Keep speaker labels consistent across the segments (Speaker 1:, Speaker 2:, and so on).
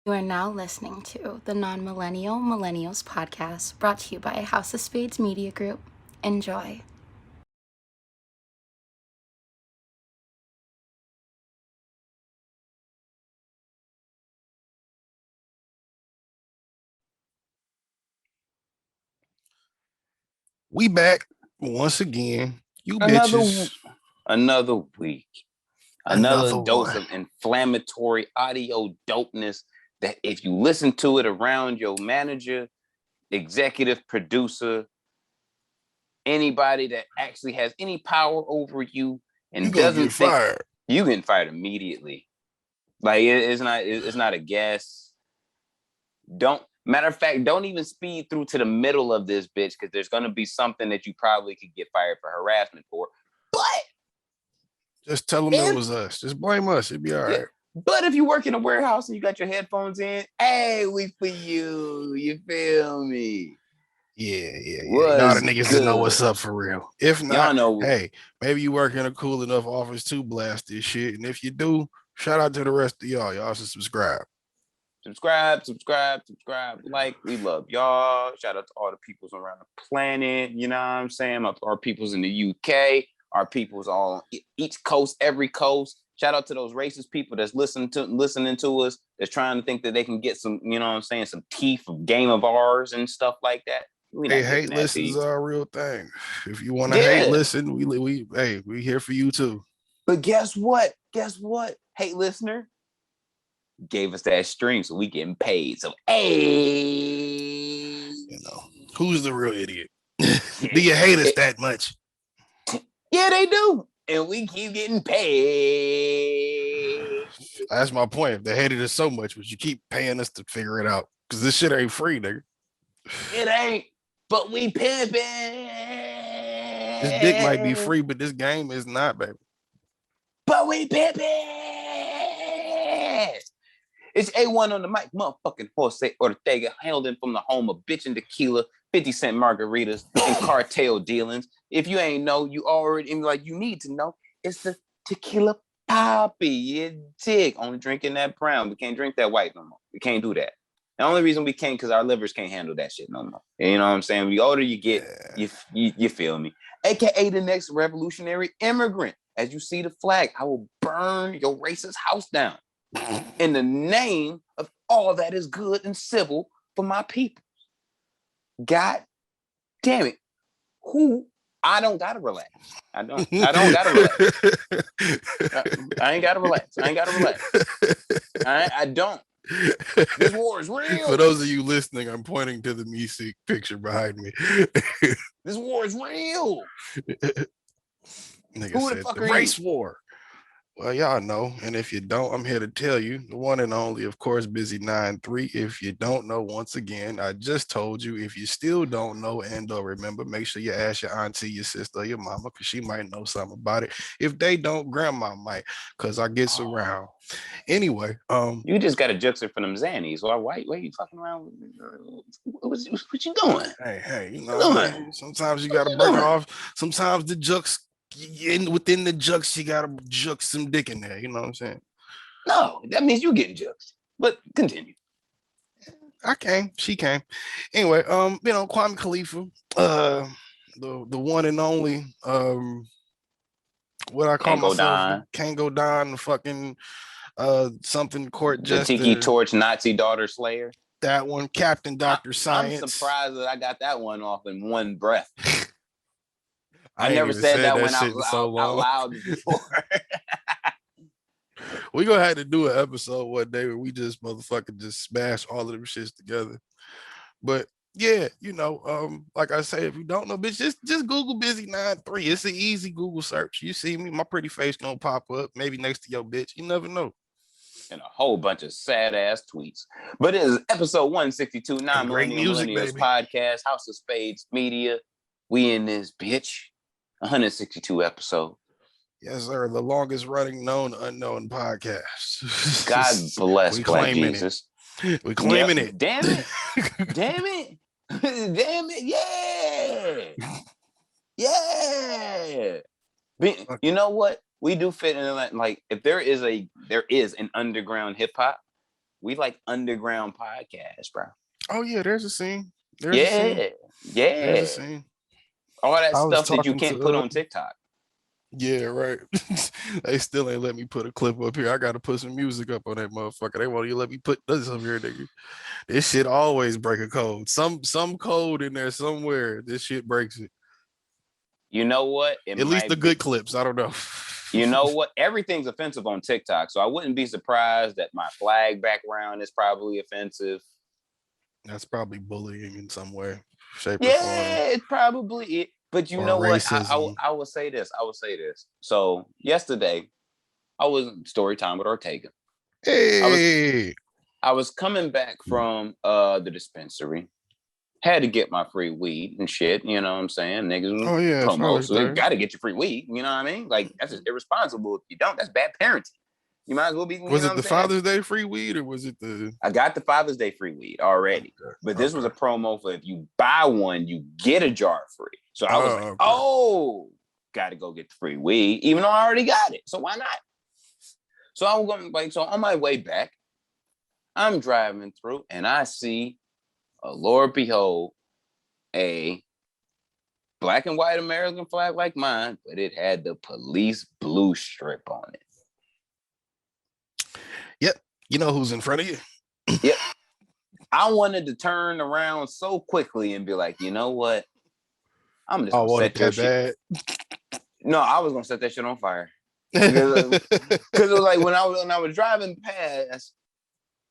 Speaker 1: You are now listening to the Non-Millennial Millennials podcast, brought to you by House of Spades Media Group. Enjoy.
Speaker 2: We back once again. You
Speaker 3: Another
Speaker 2: bitches.
Speaker 3: another week. Another
Speaker 2: Another
Speaker 3: dose
Speaker 2: one.
Speaker 3: of inflammatory audio dopeness that if you listen to it around your manager, executive producer, anybody that actually has any power over you
Speaker 2: You
Speaker 3: and
Speaker 2: gonna get
Speaker 3: doesn't think
Speaker 2: fired.
Speaker 3: you getting fired immediately. Like it's not a guess. Don't matter of fact, don't even speed through to the middle of this bitch because there's gonna be something that you probably could get fired for harassment for. But
Speaker 2: Just tell them it
Speaker 3: if
Speaker 2: was us. Just blame us. It'd be all
Speaker 3: yeah,
Speaker 2: right.
Speaker 3: but if you work in a warehouse and you got your headphones in, hey, we for you. You feel me?
Speaker 2: Yeah. Y'all the
Speaker 3: Was
Speaker 2: niggas that know what's
Speaker 3: good.
Speaker 2: up for real. If
Speaker 3: Y'all
Speaker 2: not,
Speaker 3: know.
Speaker 2: hey, maybe you work in a cool enough office to blast this shit. And if you do, shout out to the rest of y'all. Y'all should subscribe.
Speaker 3: Subscribe. Like, we love y'all. Shout out to all the peoples around the planet. You know what I'm saying? Our peoples in the UK, our peoples on each coast, every coast. Shout out to those racist people that's listening to us, that's trying to think that they can get some, you know what I'm saying, some teeth of game of ours and stuff like that. We
Speaker 2: Hey,
Speaker 3: not
Speaker 2: hate
Speaker 3: giving that to
Speaker 2: listens
Speaker 3: you.
Speaker 2: are a real thing. If you want to hate
Speaker 3: Yeah.
Speaker 2: listen, we here for you too.
Speaker 3: But guess what? Hey, listener, gave us that stream, so we getting paid. So, hey,
Speaker 2: You know, who's the real idiot? Do you hate us that much?
Speaker 3: Yeah, they do, and we keep getting paid.
Speaker 2: That's my point. If they hated us so much, but you keep paying us to figure it out because this shit ain't free, nigga.
Speaker 3: It ain't, but we pimping.
Speaker 2: This dick might be free, but this game is not, baby.
Speaker 3: But we pimping. It's A1 on the mic, motherfucking Jose Ortega, hailed in from the home of bitch and tequila, 50-cent margaritas, and cartel dealings. If you ain't know, you already, like, you need to know, it's the tequila poppy, you dig. Only drinking that brown. We can't drink that white no more. We can't do that. The only reason we can't, because our livers can't handle that shit no more. You know what I'm saying? The older you get, you feel me? AKA the next revolutionary immigrant. As you see the flag, I will burn your racist house down in the name of all that is good and civil for my people. God damn it. Who? I don't gotta relax. I don't gotta relax. I ain't gotta relax. I don't. This war is real.
Speaker 2: For those of you listening, I'm pointing to the Meeseek picture behind me.
Speaker 3: This war is real.
Speaker 2: Nigga
Speaker 3: Who the
Speaker 2: said
Speaker 3: fuck
Speaker 2: the
Speaker 3: are
Speaker 2: race
Speaker 3: you?
Speaker 2: war. Well, y'all know, and if you don't, I'm here to tell you, the one and only, of course, Busy 9-3. If you don't know, once again, I just told you. If you still don't know and don't remember, make sure you ask your auntie, your sister, your mama, because she might know something about it. If they don't, grandma might, because I gets around. Anyway,
Speaker 3: you just got a juxer for them Xannies. Why are you fucking around? What you doing?
Speaker 2: Hey, you know, sometimes you gotta break off. Sometimes the jux within the jux, you gotta jux some dick in there. You know what I'm saying?
Speaker 3: No, that means you getting juxed. But continue.
Speaker 2: She came. Anyway, Kwame Khalifa, the one and only, what I call
Speaker 3: Can't go
Speaker 2: myself,
Speaker 3: down.
Speaker 2: can't go down the fucking something court
Speaker 3: The Tiki
Speaker 2: jester.
Speaker 3: Torch Nazi daughter slayer.
Speaker 2: That one, Captain Dr.
Speaker 3: I'm
Speaker 2: Science.
Speaker 3: surprised that I got that one off in one breath. I
Speaker 2: ain't
Speaker 3: never
Speaker 2: even
Speaker 3: said that
Speaker 2: that
Speaker 3: one
Speaker 2: shit in so long.
Speaker 3: out loud before.
Speaker 2: We gonna have to do an episode one day where we just motherfucking just smash all of them shits together. But yeah, like I say, if you don't know, bitch, just Google Busy 9-3. It's an easy Google search. You see me, my pretty face gonna pop up, maybe next to your bitch. You never know.
Speaker 3: And a whole bunch of sad ass tweets. But it is episode 162,
Speaker 2: Great music,
Speaker 3: Millennials
Speaker 2: baby.
Speaker 3: Podcast, House of Spades Media. We in this bitch. 162 episode.
Speaker 2: Yes, sir. The longest running known unknown podcast.
Speaker 3: God bless Black Jesus.
Speaker 2: We claiming it.
Speaker 3: Damn it. Damn it. Damn it. Yeah. You know what? We do fit in like if there is an underground hip hop, We like underground podcasts, bro.
Speaker 2: Oh yeah, there's a scene. There's a scene. There's a scene.
Speaker 3: All that
Speaker 2: I was
Speaker 3: stuff that you
Speaker 2: talking
Speaker 3: can't put
Speaker 2: to
Speaker 3: on TikTok.
Speaker 2: yeah, right. They still ain't let me put a clip up here. I gotta put some music up on that motherfucker. They won't even let me put this up here, nigga. This shit always break a code. Some code in there somewhere. This shit breaks it.
Speaker 3: You know what? It
Speaker 2: At least the
Speaker 3: might be.
Speaker 2: good clips. I don't know.
Speaker 3: You know what? Everything's offensive on TikTok, so I wouldn't be surprised that my flag background is probably offensive.
Speaker 2: That's probably bullying in some way, shape, or form,
Speaker 3: Yeah, it's probably it. But you
Speaker 2: or
Speaker 3: know what?
Speaker 2: racism.
Speaker 3: I will say this. I will say this. So yesterday, I was story time with Ortega.
Speaker 2: Hey,
Speaker 3: I was coming back from the dispensary. Had to get my free weed and shit. You know what I'm saying? Niggas
Speaker 2: oh yeah, it's
Speaker 3: promo,
Speaker 2: Father's
Speaker 3: so they
Speaker 2: Day.
Speaker 3: got to get your free weed. You know what I mean? Like that's just irresponsible if you don't. That's bad parenting. You might as well be. You
Speaker 2: Was
Speaker 3: know
Speaker 2: it
Speaker 3: what
Speaker 2: the
Speaker 3: I'm saying?
Speaker 2: Father's Day free weed or was it the?
Speaker 3: I got the Father's Day free weed already, but this was a promo for if you buy one, you get a jar free. So I was like, oh, got to go get the free weed, even though I already got it. So why not? So I was going like, so on my way back, I'm driving through and I see, Lord behold, a black and white American flag like mine, but it had the police blue strip on it.
Speaker 2: Yep. You know who's in front of you?
Speaker 3: Yep. I wanted to turn around so quickly and be like, you know what? I'm just gonna set your shit. No, I was gonna set that shit on fire. Because it was like when I was driving past,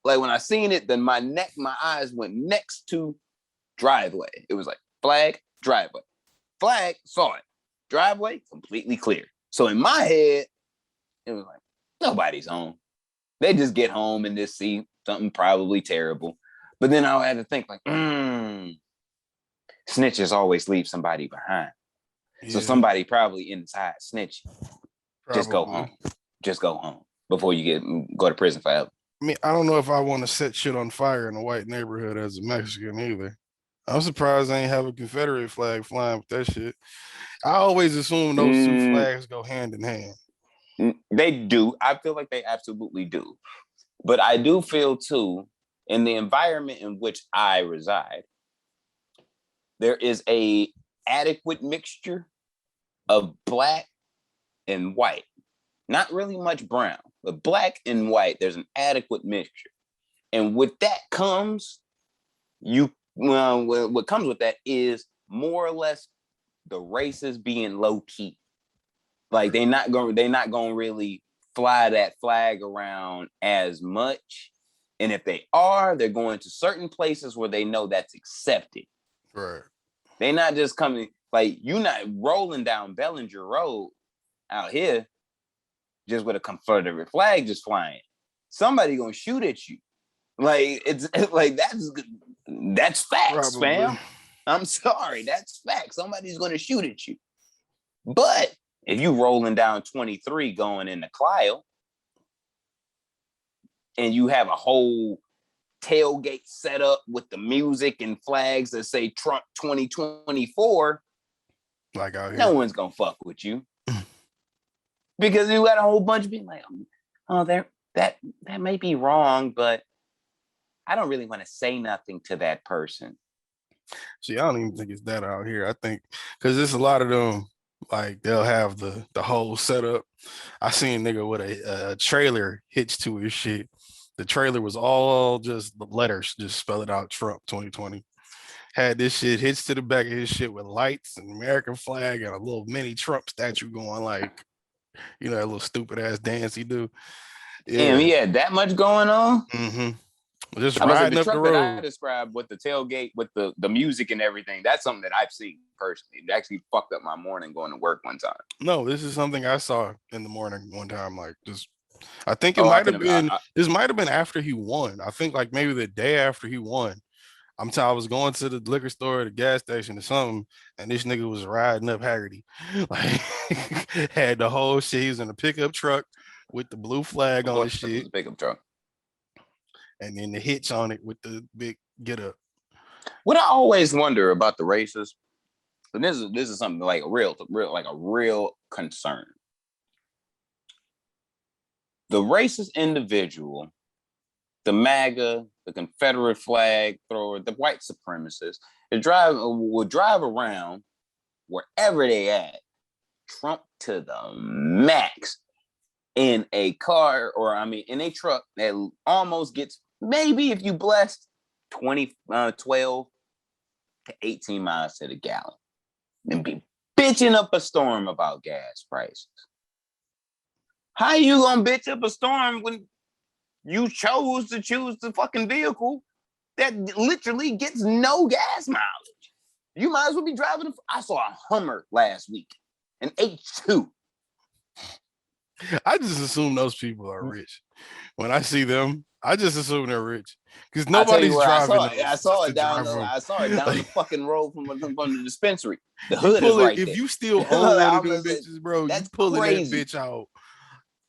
Speaker 3: like when I seen it, then my eyes went next to driveway. It was like flag, driveway. Flag, saw it. Driveway, completely clear. So in my head, it was like, nobody's home. They just get home and just see something probably terrible. But then I had to think like, snitches always leave somebody behind. Yeah. So somebody probably inside snitch. Just go home. Just go home before you go to prison forever.
Speaker 2: I mean, I don't know if I want to set shit on fire in a white neighborhood as a Mexican either. I'm surprised they ain't have a Confederate flag flying with that shit. I always assume those two flags go hand in hand.
Speaker 3: They do. I feel like they absolutely do. But I do feel too, in the environment in which I reside, there is a adequate mixture of black and white. Not really much brown, but black and white, there's an adequate mixture. And with that comes, what comes with that is more or less the races being low key. Like they're not going to really fly that flag around as much. And if they are, they're going to certain places where they know that's accepted.
Speaker 2: Right.
Speaker 3: They're not just coming, like you're not rolling down Bellinger Road out here just with a Confederate flag just flying. Somebody gonna shoot at you. Like it's like that's facts, fam. I'm sorry, that's facts. Somebody's gonna shoot at you. But if you rolling down 23 going into Clio and you have a whole tailgate set up with the music and flags that say Trump 2024,
Speaker 2: like out here,
Speaker 3: no one's gonna fuck with you. Because you got a whole bunch of people like, oh, that may be wrong, but I don't really want to say nothing to that person.
Speaker 2: See, I don't even think it's that out here. I think because there's a lot of them, like they'll have the whole setup. I seen a nigga with a trailer hitched to his shit. The trailer was all just the letters, just spell it out, Trump 2020. Had this shit hitched to the back of his shit with lights and American flag and a little mini Trump statue going like, you know, that little stupid ass dance he do.
Speaker 3: Yeah. Damn, he had that much going on?
Speaker 2: Mm-hmm. Just riding up the road.
Speaker 3: That I described with the tailgate, with the music and everything, that's something that I've seen personally. It actually fucked up my morning going to work one time.
Speaker 2: No, this is something I saw in the morning one time. Like just, I think it might have been, this might have been after he won. I think like maybe the day after he won. I was going to the liquor store or the gas station or something, and this nigga was riding up Haggerty. Like, had the whole shit. He was in a pickup truck with the blue flag on the shit.
Speaker 3: Pickup truck.
Speaker 2: And then the hitch on it with the big get up.
Speaker 3: What I always wonder about the races, and this is something like a real concern. The racist individual the MAGA, the Confederate flag thrower, the white supremacists, will drive around wherever they at, Trump to the max in a car, or in a truck that almost gets, maybe if you blessed, 12 to 18 miles to the gallon, and be bitching up a storm about gas prices. How you gonna bitch up a storm when you chose to choose the fucking vehicle that literally gets no gas mileage? You might as well be driving. I saw a Hummer last week, an H2.
Speaker 2: I just assume those people are rich. When I see them, I just assume they're rich because nobody's driving.
Speaker 3: I saw it down the fucking road from the dispensary. The hood is right there.
Speaker 2: If you still own one of them bitches, bro, you pulling crazy. That bitch out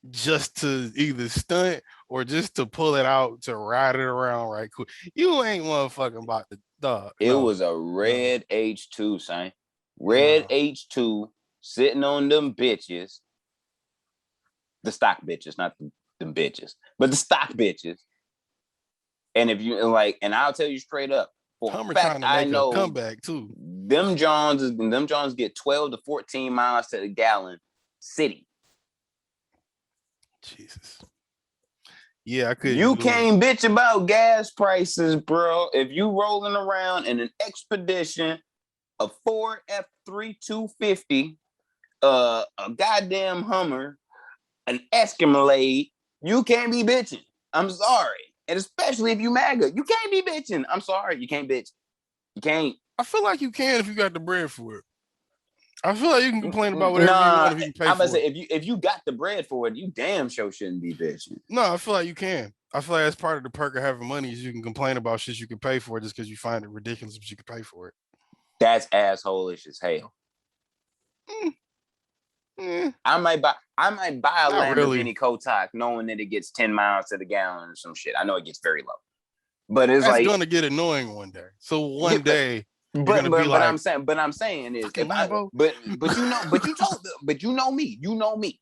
Speaker 2: just to either stunt or just to pull it out to ride it around right quick. You ain't motherfucking about the dog.
Speaker 3: It was a red H2, son. Red H2 sitting on them bitches. The stock bitches, not them bitches, but the stock bitches. And if you like, and I'll tell you straight up, for a fact, I know
Speaker 2: a comeback too.
Speaker 3: Them Johns get 12 to 14 miles to the gallon city.
Speaker 2: Jesus. Yeah, I could.
Speaker 3: You can't bitch about gas prices, bro. If you rolling around in an Expedition, a Ford F3250, a goddamn Hummer, an Escalade, you can't be bitching. I'm sorry. And especially if you MAGA, you can't be bitching. I'm sorry. You can't bitch. You can't.
Speaker 2: I feel like you can if you got the bread for it. I feel like you can complain about whatever you want if you can pay
Speaker 3: I'm
Speaker 2: for
Speaker 3: about to say,
Speaker 2: it.
Speaker 3: if you got the bread for it, you damn sure shouldn't be bitching.
Speaker 2: No, I feel like you can. I feel like that's part of the perk of having money is you can complain about shit you can pay for just because you find it ridiculous, but you can pay for it.
Speaker 3: That's asshole-ish as hell. I might buy a Lamborghini Kotak knowing that it gets 10 miles to the gallon or some shit. I know it gets very low, but it's
Speaker 2: that's gonna get annoying one day. So one day, but
Speaker 3: I'm saying is, but you know me.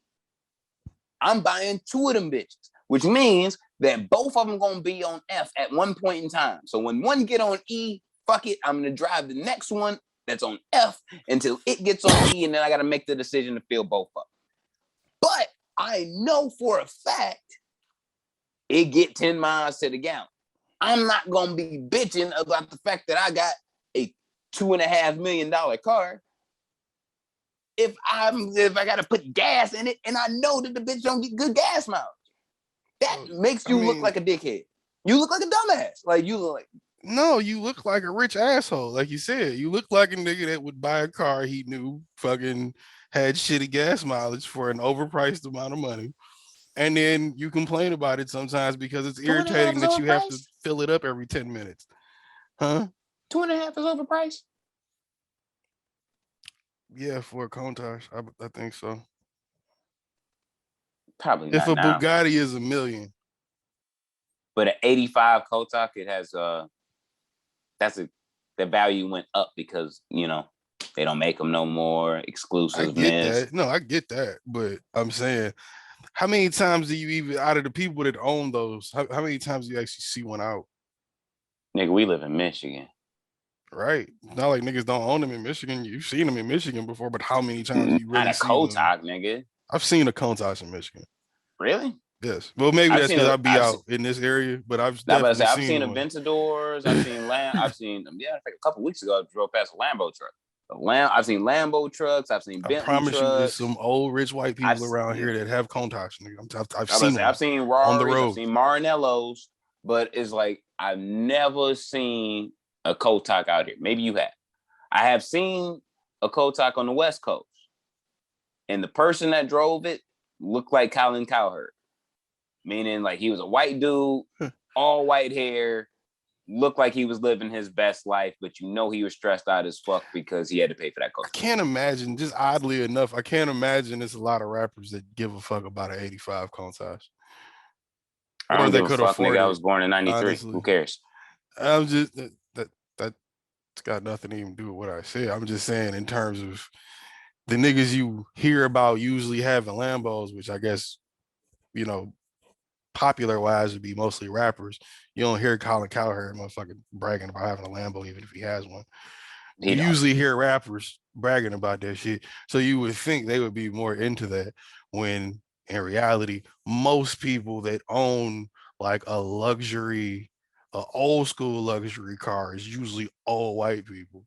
Speaker 3: I'm buying two of them bitches, which means that both of them gonna be on F at one point in time. So when one get on E, fuck it, I'm gonna drive the next one that's on F until it gets on E, and then I got to make the decision to fill both up. But I know for a fact it get 10 miles to the gallon. I'm not gonna be bitching about the fact that I got a $2.5 million car if I got to put gas in it and I know that the bitch don't get good gas mileage. That makes you look like a dickhead. You look like a dumbass. Like you look like.
Speaker 2: No, you look like a rich asshole. Like you said, you look like a nigga that would buy a car he knew fucking had shitty gas mileage for an overpriced amount of money. And then you complain about it sometimes because it's irritating that you have to fill it up every 10 minutes. Huh?
Speaker 3: 2.5 is overpriced?
Speaker 2: Yeah, for a Countach. I think so.
Speaker 3: Probably
Speaker 2: not. If a now. Bugatti is $1 million.
Speaker 3: But an 85 Kotak, it has the value went up because they don't make them no more exclusive.
Speaker 2: I get that. No, I get that, but I'm saying, how many times do you even out of the people that own those? How many times do you actually see one out?
Speaker 3: Nigga, we live in Michigan,
Speaker 2: right? Not like niggas don't own them in Michigan. You've seen them in Michigan before, but how many times do you really see
Speaker 3: Kotak, nigga?
Speaker 2: I've seen a Countach in Michigan.
Speaker 3: Really?
Speaker 2: Yes. Well, maybe that's because I'll be out in this area, but I've definitely seen
Speaker 3: Aventadors. I've seen I think a couple weeks ago I drove past a Lambo truck. I've seen Lambo trucks. I've seen Bentley trucks. I promise you, there's
Speaker 2: some old rich white people around here that have Countach. I've seen them.
Speaker 3: I've seen Raris, on the road. I've seen Maranellos, but it's like I've never seen a Kotak out here. Maybe you have. I have seen a Kotak on the West Coast, and the person that drove it looked like Colin Cowherd. Meaning, like, he was a white dude, all white hair, looked like he was living his best life, but he was stressed out as fuck because he had to pay for that coach.
Speaker 2: I can't imagine, just oddly enough, I can't imagine there's a lot of rappers that give a fuck about an 85 Countach.
Speaker 3: Or they could afford it. I was born in 93. Honestly. Who cares?
Speaker 2: I'm just, that's got nothing to even do with what I said. I'm just saying in terms of the niggas you hear about usually having Lambos, which I guess, popular wise would be mostly rappers. You don't hear Colin Cowherd motherfucking bragging about having a Lambo, even if he has one. You usually hear rappers bragging about that shit. So you would think they would be more into that, when in reality, most people that own like a old school luxury car is usually all white people.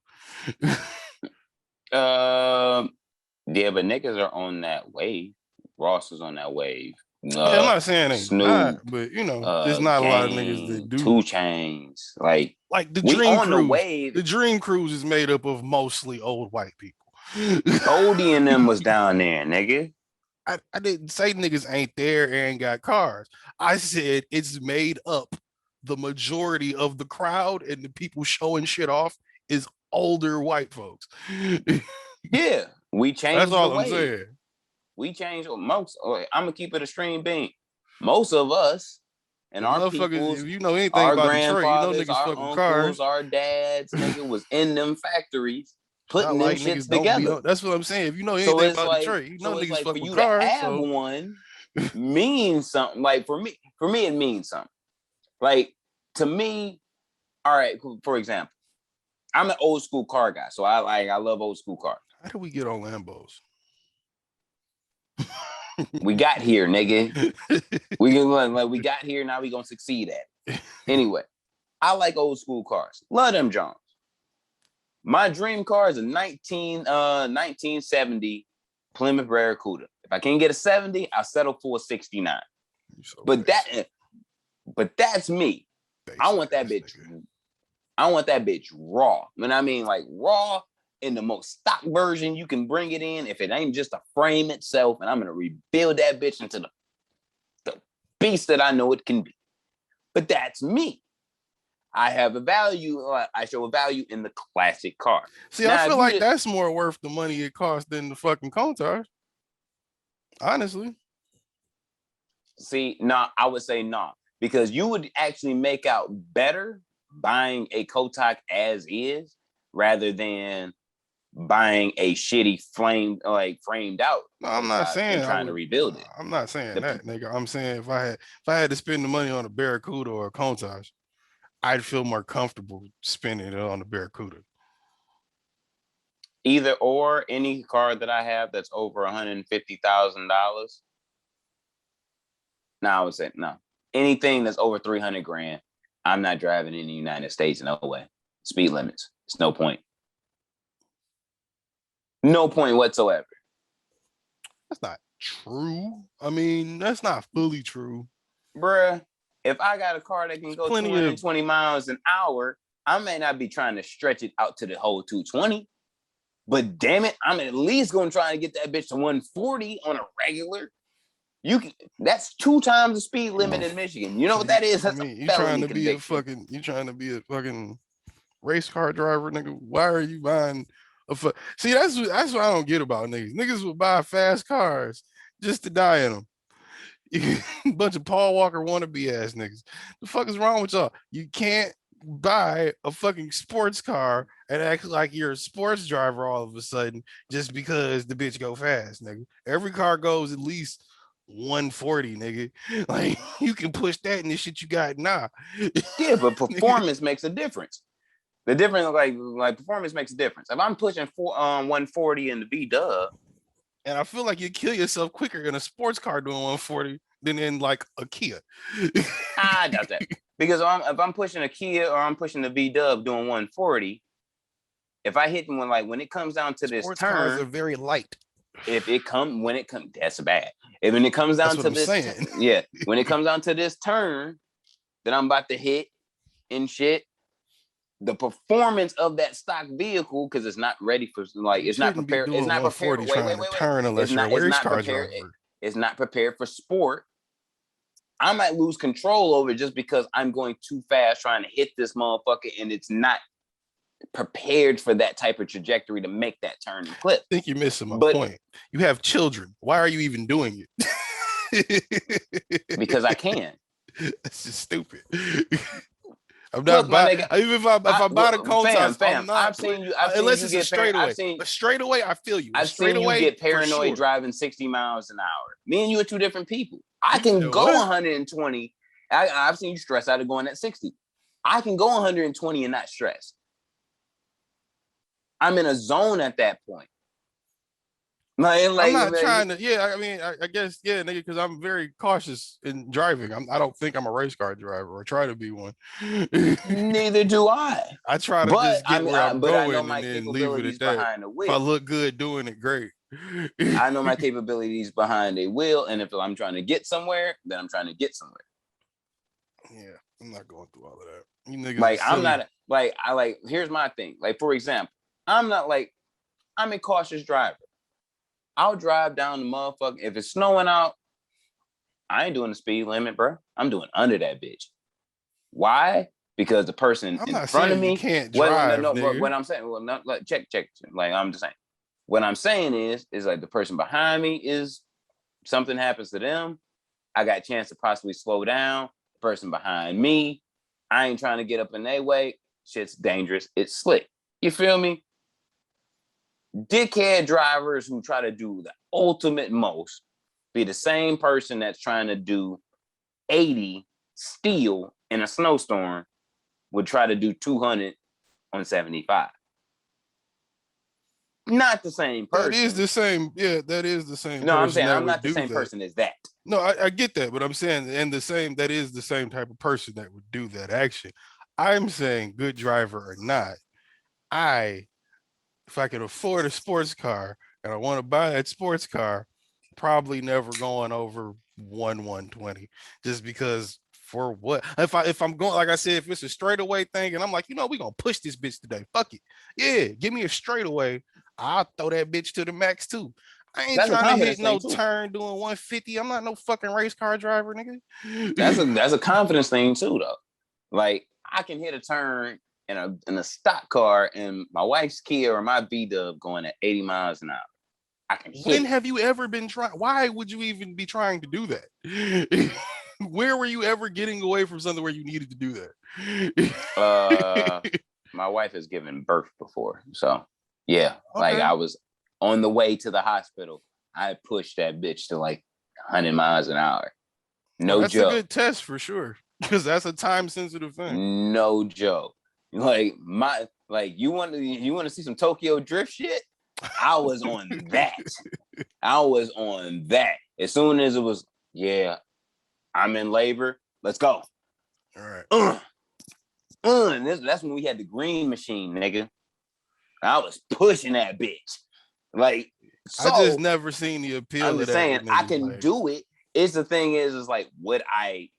Speaker 3: Yeah, but niggas are on that wave. Ross is on that wave.
Speaker 2: Yeah, I'm not saying they
Speaker 3: Snoop,
Speaker 2: not, but you know, there's not a lot of niggas that
Speaker 3: Gang,
Speaker 2: do.
Speaker 3: 2 Chainz, like
Speaker 2: the
Speaker 3: we
Speaker 2: Dream
Speaker 3: on the
Speaker 2: Cruise.
Speaker 3: wave.
Speaker 2: The Dream Cruise is made up of mostly old white people.
Speaker 3: Goldie and them was down there, nigga.
Speaker 2: I didn't say niggas ain't there and got cars. I said it's made up. The majority of the crowd and the people showing shit off is older white folks.
Speaker 3: Yeah, we changed.
Speaker 2: That's all
Speaker 3: the
Speaker 2: I'm
Speaker 3: wave.
Speaker 2: saying.
Speaker 3: We changed most. I'm gonna keep it a stream bean. Most of us and our peoples,
Speaker 2: if you know anything
Speaker 3: our
Speaker 2: about Detroit, you know
Speaker 3: grandfathers,
Speaker 2: niggas
Speaker 3: our
Speaker 2: fucking
Speaker 3: uncles,
Speaker 2: cars.
Speaker 3: our dads, nigga, was in them factories
Speaker 2: Not
Speaker 3: putting
Speaker 2: like
Speaker 3: them
Speaker 2: niggas
Speaker 3: shits
Speaker 2: don't be
Speaker 3: together.
Speaker 2: on. That's what I'm saying. If you know anything about Detroit, you know
Speaker 3: so it's
Speaker 2: niggas
Speaker 3: like
Speaker 2: fuck
Speaker 3: for
Speaker 2: with
Speaker 3: you
Speaker 2: cars.
Speaker 3: to have one means something. Like for me, it means something. Like to me, all right. For example, I'm an old school car guy, so I love old school cars.
Speaker 2: How do we get on Lambos?
Speaker 3: We got here, nigga. We got here. Now we gonna succeed at it. Anyway, I like old school cars. Love them Jones. My dream car is a 1970 Plymouth Barracuda. If I can't get a 70, I'll settle for a 69. So but that's me. I want that bitch. Nigga. I want that bitch raw. When I mean like raw in the most stock version you can bring it in. If it ain't just a frame itself, and I'm gonna rebuild that bitch into the beast that I know it can be. But that's me. I have a value. I show a value in the classic car.
Speaker 2: See, now, I feel like that's more worth the money it costs than the fucking Countach. Honestly.
Speaker 3: See, I would say no, because you would actually make out better buying a Countach as is rather than buying a shitty framed out.
Speaker 2: No, I'm not saying
Speaker 3: trying to rebuild it.
Speaker 2: I'm not saying that, nigga. I'm saying if I had to spend the money on a Barracuda or a Countach, I'd feel more comfortable spending it on the Barracuda.
Speaker 3: Either or, any car that I have that's over $150,000. I would say no. Anything that's over 300 grand, I'm not driving in the United States. No way. Speed limits. It's no point. No point whatsoever.
Speaker 2: That's not true. I mean, that's not fully true.
Speaker 3: Bruh, if I got a car that can go 220 miles an hour, I may not be trying to stretch it out to the whole 220. But damn it, I'm at least going to try and get that bitch to 140 on a regular. That's 2 times the speed limit in Michigan. You know what that is? That's
Speaker 2: you trying to be a fucking race car driver, nigga. Why are you buying See, that's what I don't get about niggas. Niggas will buy fast cars just to die in them. Bunch of Paul Walker wannabe ass niggas. The fuck is wrong with y'all? You can't buy a fucking sports car and act like you're a sports driver all of a sudden just because the bitch go fast, nigga. Every car goes at least 140, nigga. Like you can push that in the shit you got now.
Speaker 3: Yeah, but performance makes a difference. The difference, like performance makes a difference. If I'm pushing 140 in the V-dub,
Speaker 2: and I feel like you kill yourself quicker in a sports car doing 140 than in like a Kia.
Speaker 3: I doubt that. Because if I'm pushing a Kia or I'm pushing the V-dub doing 140, if I hit when it comes down to this turn,
Speaker 2: cars are very light.
Speaker 3: When it comes, that's bad. When it comes down to this, when it comes down to this turn that I'm about to hit and shit, the performance of that stock vehicle, because it's not ready for it's not prepared. It's not prepared. Wait.
Speaker 2: Turn unless you're a race car driver.
Speaker 3: It's not prepared for sport. I might lose control over it just because I'm going too fast trying to hit this motherfucker, and it's not prepared for that type of trajectory to make that turn and clip.
Speaker 2: I think you're missing my point. You have children. Why are you even doing it?
Speaker 3: Because I can.
Speaker 2: That's just stupid. I'm
Speaker 3: Look,
Speaker 2: not
Speaker 3: my
Speaker 2: buying.
Speaker 3: nigga.
Speaker 2: Even if I buy the cold toss,
Speaker 3: Fam.
Speaker 2: I'm not.
Speaker 3: I've seen
Speaker 2: Unless
Speaker 3: you
Speaker 2: it's a
Speaker 3: get
Speaker 2: straightaway.
Speaker 3: I've
Speaker 2: A straightaway, I feel you. A
Speaker 3: I've seen you
Speaker 2: straightaway
Speaker 3: get
Speaker 2: for
Speaker 3: paranoid
Speaker 2: sure.
Speaker 3: driving 60 miles an hour. Me and you are two different people. I
Speaker 2: You
Speaker 3: can
Speaker 2: said
Speaker 3: go
Speaker 2: what?
Speaker 3: 120. I've seen you stress out of going at 60. I can go 120 and not stress. I'm in a zone at that point.
Speaker 2: I'm not trying to. Yeah, I mean, I guess, yeah, nigga, because I'm very cautious in driving. I don't think I'm a race car driver or try to be one.
Speaker 3: Neither do I.
Speaker 2: I try to
Speaker 3: But
Speaker 2: just get where I'm
Speaker 3: but I know
Speaker 2: going and
Speaker 3: my
Speaker 2: then leave it
Speaker 3: capabilities
Speaker 2: at that.
Speaker 3: behind the
Speaker 2: If I
Speaker 3: wheel.
Speaker 2: look good doing it, great.
Speaker 3: I know my capabilities behind a wheel, and if I'm trying to get somewhere, then I'm trying to get somewhere.
Speaker 2: Yeah, I'm not going through all of that. You niggas
Speaker 3: Like
Speaker 2: are silly.
Speaker 3: here's my thing. Like, for example, I'm a cautious driver. I'll drive down the motherfucker. If it's snowing out, I ain't doing the speed limit, bro. I'm doing under that bitch. Why? Because the person
Speaker 2: I'm
Speaker 3: in
Speaker 2: not
Speaker 3: front of
Speaker 2: saying you
Speaker 3: me.
Speaker 2: can't drive,
Speaker 3: No. But
Speaker 2: nigga.
Speaker 3: what I'm saying, well, not like check. Like, I'm just saying. What I'm saying is like the person behind me is something happens to them. I got a chance to possibly slow down. The person behind me, I ain't trying to get up in their way. Shit's dangerous. It's slick. You feel me? Dickhead drivers who try to do the ultimate most be the same person that's trying to do 80 still in a snowstorm would try to do 200 on 75. Not the same person.
Speaker 2: That is the same. Yeah, that is the same.
Speaker 3: No, I'm
Speaker 2: person
Speaker 3: saying
Speaker 2: that
Speaker 3: I'm
Speaker 2: would
Speaker 3: not the
Speaker 2: do
Speaker 3: same
Speaker 2: that.
Speaker 3: person as that.
Speaker 2: No, I get that, but I'm saying, and the same, that is the same type of person that would do that action. I'm saying, good driver or not, if I can afford a sports car and I want to buy that sports car, probably never going over 120, just because for what? If I'm going, like I said, if it's a straightaway thing and I'm like, we're gonna push this bitch today. Fuck it. Yeah, give me a straightaway. I'll throw that bitch to the max too. I ain't
Speaker 3: That's a
Speaker 2: trying to hit
Speaker 3: confidence
Speaker 2: no
Speaker 3: thing too.
Speaker 2: turn doing 150. I'm not no fucking race car driver, nigga.
Speaker 3: That's a confidence thing too, though. Like, I can hit a turn in a stock car and my wife's Kia or my V-Dub going at 80 miles an hour. I can hit
Speaker 2: When
Speaker 3: it.
Speaker 2: have you ever been trying? Why would you even be trying to do that? Where were you ever getting away from something where you needed to do that?
Speaker 3: My wife has given birth before, so yeah.
Speaker 2: Okay.
Speaker 3: Like, I was on the way to the hospital. I pushed that bitch to like 100 miles an hour. No
Speaker 2: that's
Speaker 3: joke.
Speaker 2: a good test for sure, because that's a time sensitive thing.
Speaker 3: No joke. Like, you want to see some Tokyo Drift shit? I was on that. As soon as it was, yeah, I'm in labor. Let's go.
Speaker 2: All right.
Speaker 3: That's when we had the green machine, nigga. I was pushing that bitch. Like, so
Speaker 2: I just never seen the appeal.
Speaker 3: I'm just
Speaker 2: of that
Speaker 3: saying
Speaker 2: with
Speaker 3: I
Speaker 2: niggas,
Speaker 3: can
Speaker 2: like,
Speaker 3: do it. It's the thing is like, would I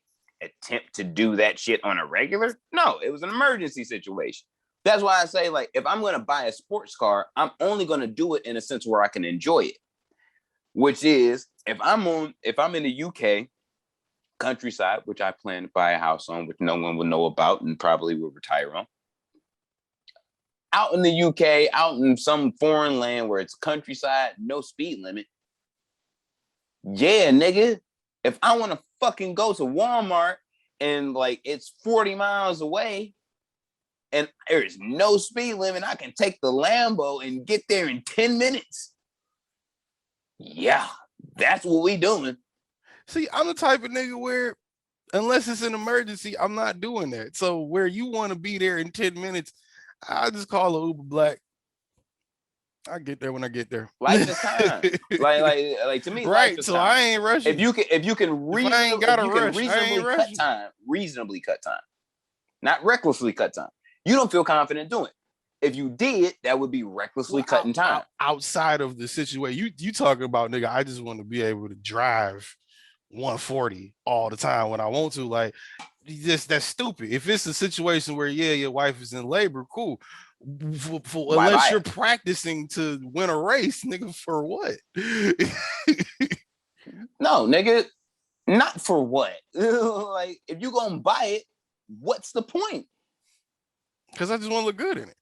Speaker 3: attempt to do that shit on a regular? No, it was an emergency situation. That's why I say, like, if I'm gonna buy a sports car, I'm only gonna do it in a sense where I can enjoy it. Which is if I'm in the UK countryside, which I plan to buy a house on, which no one will know about and probably will retire on. Out in the UK, out in some foreign land where it's countryside, no speed limit. Yeah, nigga. If I want to fucking go to Walmart and like it's 40 miles away and there's no speed limit, I can take the Lambo and get there in 10 minutes. Yeah, that's what we doing.
Speaker 2: See, I'm the type of nigga where unless it's an emergency, I'm not doing that. So where you want to be there in 10 minutes, I'll just call a Uber Black. I get there when I get there.
Speaker 3: Life is time. like to me,
Speaker 2: right.
Speaker 3: life is
Speaker 2: so
Speaker 3: time.
Speaker 2: I ain't rushing.
Speaker 3: If you can reasonably cut time, not recklessly cut time. You don't feel confident doing it. If you did, that would be recklessly cutting time.
Speaker 2: Outside of the situation, you talking about, nigga, I just want to be able to drive 140 all the time when I want to. Like, that's stupid. If it's a situation where, yeah, your wife is in labor, cool. Unless you're practicing to win a race, nigga, for what?
Speaker 3: No, nigga, not for what? Like, if you gonna buy it, what's the point?
Speaker 2: Because I just want to look good in it.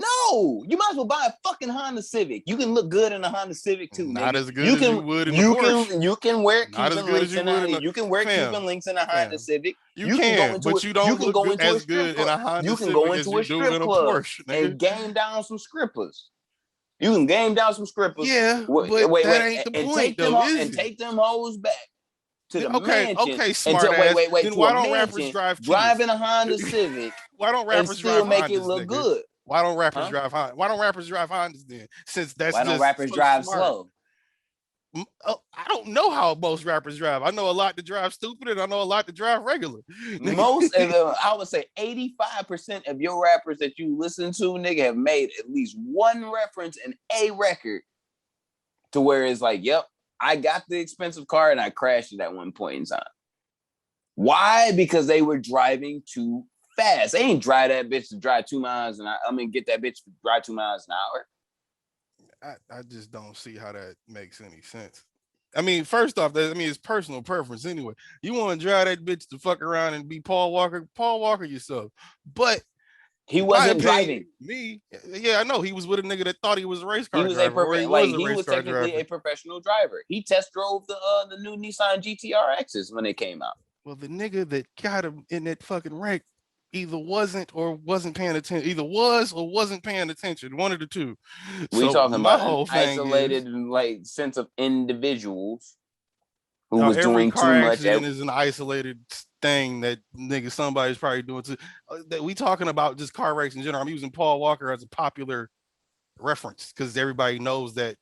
Speaker 3: No, you might as well buy a fucking Honda Civic. You can look good in a Honda Civic too.
Speaker 2: Not
Speaker 3: nigga.
Speaker 2: as good as you would in a Porsche.
Speaker 3: You can wear
Speaker 2: Not as
Speaker 3: Cuban
Speaker 2: good as
Speaker 3: links
Speaker 2: you
Speaker 3: in
Speaker 2: would in
Speaker 3: a
Speaker 2: a
Speaker 3: you can wear
Speaker 2: fam.
Speaker 3: Cuban links in a Honda Civic.
Speaker 2: You can, but you don't look good, as good in a Honda Civic as you do in a Porsche, nigga.
Speaker 3: And game down some strippers. You can game down some strippers.
Speaker 2: Yeah, but that ain't the point, though, is it?
Speaker 3: Take them hoes back to the mansion.
Speaker 2: Okay, smart ass. Then why don't rappers drive
Speaker 3: driving a Honda Civic?
Speaker 2: Why don't rappers
Speaker 3: still
Speaker 2: drive
Speaker 3: make
Speaker 2: Hondas,
Speaker 3: it look
Speaker 2: nigga?
Speaker 3: good?
Speaker 2: Why don't rappers drive Hondas? Why don't rappers drive Hondas then? Since that's
Speaker 3: why don't rappers drive slow?
Speaker 2: I don't know how most rappers drive. I know a lot to drive stupid, and I know a lot to drive regular.
Speaker 3: Most of them, I would say 85% of your rappers that you listen to, nigga, have made at least one reference in a record to where it's like, yep, I got the expensive car and I crashed it at one point in time. Why? Because they were driving too fast. They ain't drive that bitch to drive 2 miles get that bitch to drive 2 miles an hour.
Speaker 2: I just don't see how that makes any sense. I mean, first off, it's personal preference anyway. You want to drive that bitch to fuck around and be Paul Walker yourself. But
Speaker 3: he wasn't driving.
Speaker 2: I know. He was with a nigga that thought he was a race car driver.
Speaker 3: He was technically a professional driver. He test drove the new Nissan GT-RXs when they came out.
Speaker 2: Well, the nigga that got him in that fucking wreck either wasn't or wasn't paying attention. Either was or wasn't paying attention. One of the two.
Speaker 3: We talking about an isolated sense of individuals who was doing too much.
Speaker 2: Is an isolated thing that nigga somebody's probably doing too. We talking about just car wrecks in general. I'm using Paul Walker as a popular reference because everybody knows that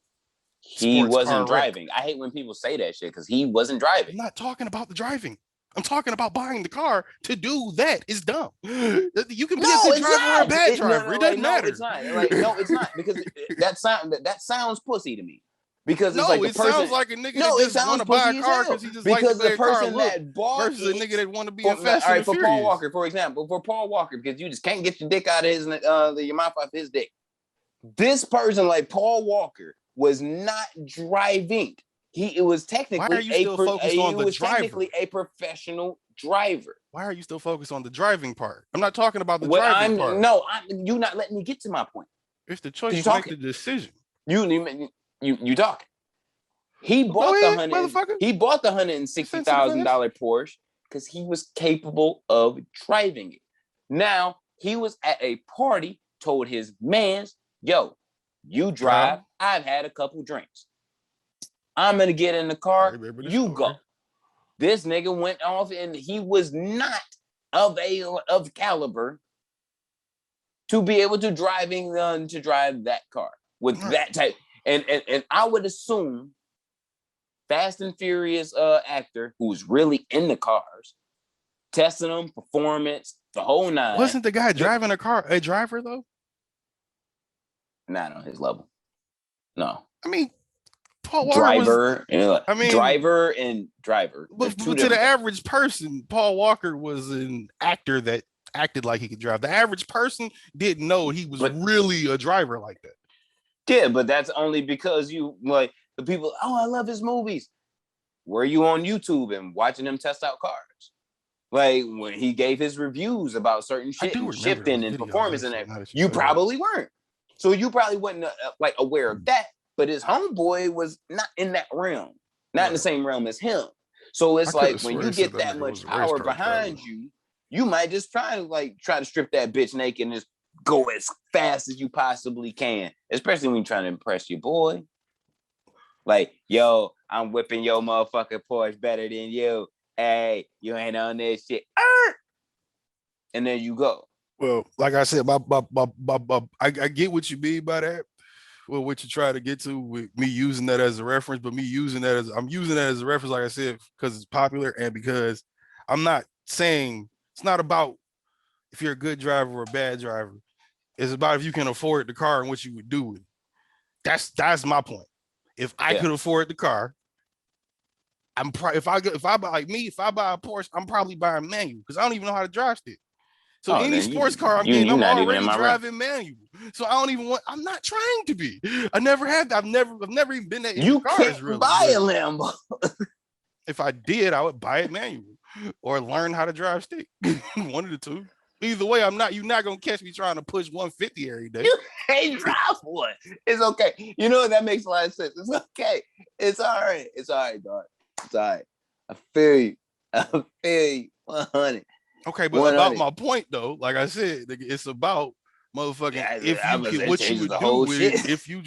Speaker 3: he wasn't driving. I hate when people say that shit because he wasn't driving.
Speaker 2: I'm not talking about the driving. I'm talking about buying the car to do that. It's dumb. You can be a good driver or a bad driver. It doesn't matter.
Speaker 3: It's not. No, it's not because that sounds pussy to me. Because it's it
Speaker 2: sounds like a nigga that just want to buy a car because he just likes the person that bought versus a nigga that want to be in Fast and Furious.
Speaker 3: Paul Walker, for example, because you just can't get your dick out of your mouth off his dick. This person like Paul Walker was not driving. It was technically a professional driver.
Speaker 2: Why are you still focused on the driving part? I'm not talking about the driving part.
Speaker 3: No, you're not letting me get to my point.
Speaker 2: It's the choice to make the decision.
Speaker 3: You talking. He bought the $160,000 Porsche because he was capable of driving it. Now he was at a party, told his mans, "Yo, you drive. I've had a couple drinks. I'm gonna get in the car. You go." This nigga went off, and he was not of caliber to be able to drive that car with that type. And I would assume Fast and Furious actor who's really in the cars, testing them, performance, the whole nine.
Speaker 2: Wasn't the guy driving a car a driver though?
Speaker 3: Not on his level. No.
Speaker 2: I mean, Paul Walker
Speaker 3: driver and driver.
Speaker 2: But to the average person, Paul Walker was an actor that acted like he could drive. The average person didn't know he was really a driver like that.
Speaker 3: Yeah, but that's only because you like the people. Oh, I love his movies. Were you on YouTube and watching him test out cars? Like when he gave his reviews about certain shit, shifting and performance, and that you probably weren't. So you probably wasn't aware of that. But his homeboy was not in that realm, not in the same realm as him. So it's like when you get that much power behind you, you might just try to strip that bitch naked and just go as fast as you possibly can, especially when you're trying to impress your boy. Like, yo, I'm whipping your motherfucking Porsche better than you. Hey, you ain't on this shit. And then you go.
Speaker 2: Well, like I said, I get what you mean by that. Well, what you try to get to with me using that as a reference, but I'm using that as a reference, like I said, because it's popular and because I'm not saying it's not about if you're a good driver or a bad driver. It's about if you can afford the car and what you would do with it. That's my point. If I could afford the car, if I buy a Porsche, I'm probably buying manual because I don't even know how to drive stick. So any sports car I'm getting, I'm already driving manual. So I'm not trying to be. I've never even been that.
Speaker 3: You can't buy a Lambo.
Speaker 2: If I did, I would buy it manual or learn how to drive stick. One of the two. Either way, you're not gonna catch me trying to push 150 every day.
Speaker 3: You can't drive one. It's okay. You know what? That makes a lot of sense. It's okay. It's all right. It's all right, dog. It's all right. I feel you. 100.
Speaker 2: Okay, but
Speaker 3: 100.
Speaker 2: about my point though, like I said, it's about motherfucking what you would
Speaker 3: the
Speaker 2: do
Speaker 3: whole
Speaker 2: with
Speaker 3: shit.
Speaker 2: it if you.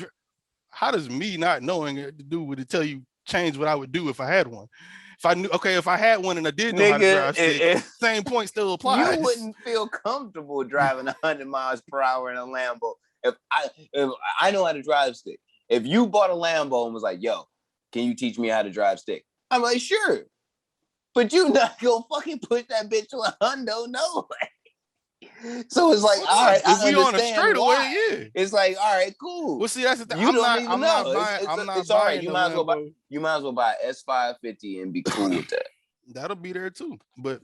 Speaker 2: How does me not knowing it to do with it tell you change what I would do if I had one? If I knew, okay, if I had one and I did know how to drive stick, same point still applies.
Speaker 3: You wouldn't feel comfortable driving 100 miles per hour in a Lambo if I know how to drive stick. If you bought a Lambo and was like, "Yo, can you teach me how to drive stick?" I'm like, "Sure," but you not gonna fucking push that bitch to a hundo, no way. So it's like, all right,
Speaker 2: if
Speaker 3: I
Speaker 2: we on a
Speaker 3: understand
Speaker 2: straightaway,
Speaker 3: why.
Speaker 2: Yeah.
Speaker 3: It's like, all right, cool.
Speaker 2: Well, see, that's the thing.
Speaker 3: You don't even know.
Speaker 2: It's
Speaker 3: all right. You might as well buy S550 and be cool with that.
Speaker 2: That'll be there too. But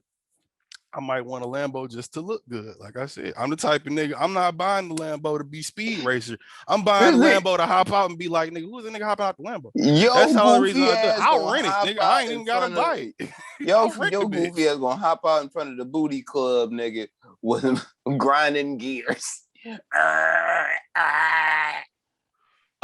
Speaker 2: I might want a Lambo just to look good. Like I said, I'm the type of nigga. I'm not buying the Lambo to be speed racer. I'm buying the Lambo to hop out and be like, nigga, who's the nigga hopping out the Lambo?
Speaker 3: Yo,
Speaker 2: that's the only reason
Speaker 3: I
Speaker 2: do it. I'll rent it, nigga. I ain't even gotta buy it.
Speaker 3: Yo, goofy ass gonna hop out in front of the booty club, nigga, with grinding gears.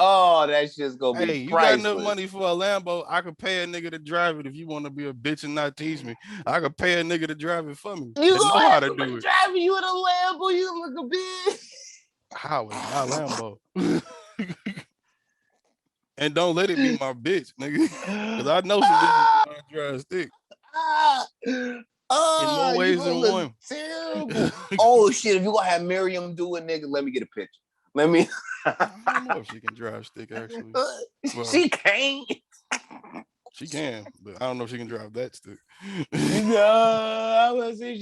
Speaker 3: Oh, that shit's gonna be
Speaker 2: you
Speaker 3: priceless.
Speaker 2: got enough money for a Lambo. I could pay a nigga to drive it if you want to be a bitch and not teach me. I could pay a nigga to drive it for me.
Speaker 3: You
Speaker 2: know how to do it.
Speaker 3: Driving you in a Lambo, you look a bitch.
Speaker 2: How is my Lambo? And don't let it be my bitch, nigga. Because I know some bitches drive stick. In more ways than one.
Speaker 3: Terrible. Oh shit! If you gonna have Miriam do it, nigga, let me get a picture. Let me.
Speaker 2: I don't know if she can drive stick actually.
Speaker 3: Well, she can't.
Speaker 2: She can, but I don't know if she can drive that stick.
Speaker 3: No, I was say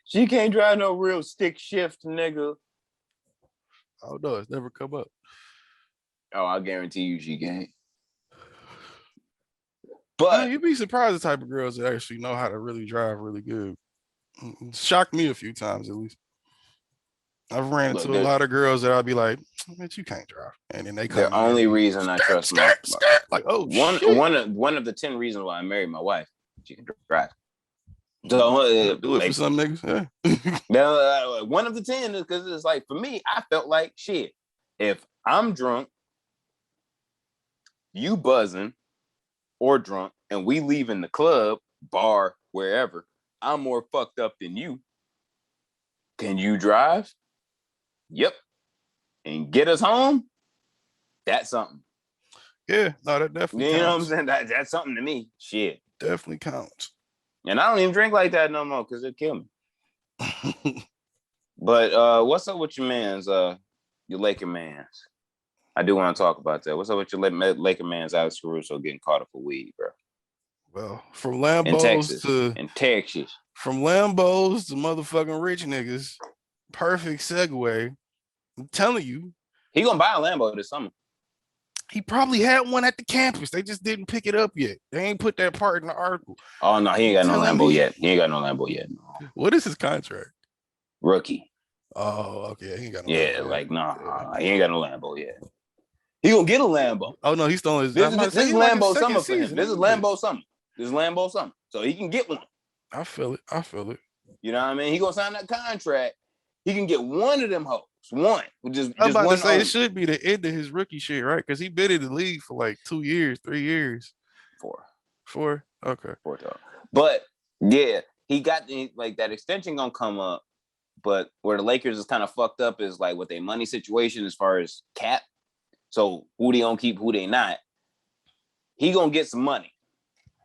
Speaker 3: she can't drive no real stick shift, nigga.
Speaker 2: I don't know. It's never come up.
Speaker 3: Oh, I guarantee you she can't. But
Speaker 2: you'd be surprised the type of girls that actually know how to really drive really good. It shocked me a few times at least. I've ran into a lot of girls that I'd be like, "Bitch, you can't drive," and then they come.
Speaker 3: The only reason I trust my
Speaker 2: like, oh,
Speaker 3: one of the 10 reasons why I married my wife, she can drive. So
Speaker 2: do it for some niggas. Yeah.
Speaker 3: One of the 10 is because it's like for me, I felt like shit. If I'm drunk, you buzzing or drunk, and we leaving the club, bar, wherever, I'm more fucked up than you. Can you drive? Yep. And get us home? That's something.
Speaker 2: Yeah, no, that definitely counts.
Speaker 3: You know what I'm saying? That's something to me. Shit.
Speaker 2: Definitely counts.
Speaker 3: And I don't even drink like that no more because it'll kill me. But what's up with your mans, your Laker mans? I do want to talk about that. What's up with your Laker mans, Alex Caruso, getting caught up for weed, bro?
Speaker 2: Well, from Lambos
Speaker 3: in Texas.
Speaker 2: From Lambos to motherfucking rich niggas. Perfect segue. I'm telling you.
Speaker 3: He gonna buy a Lambo this summer.
Speaker 2: He probably had one at the campus. They just didn't pick it up yet. They ain't put that part in the article.
Speaker 3: Oh, no, he ain't got no Lambo yet. No.
Speaker 2: What is his contract?
Speaker 3: Rookie.
Speaker 2: Oh, okay. He ain't got no
Speaker 3: Lambo yet. He ain't got no Lambo yet. He gonna get a Lambo.
Speaker 2: Oh, no, he's still his.
Speaker 3: This is Lambo summer for him. This is Lambo summer. So he can get one.
Speaker 2: I feel it.
Speaker 3: You know what I mean? He gonna sign that contract. He can get one of them hoes. One.
Speaker 2: I'm about to say it should be the end of his rookie shit, right? Because he been in the league for like 2 years, 3 years. 4. Okay.
Speaker 3: 4 total. But yeah, he got that extension gonna come up. But where the Lakers is kind of fucked up is like with their money situation as far as cap. So who they gonna keep, who they not. He gonna get some money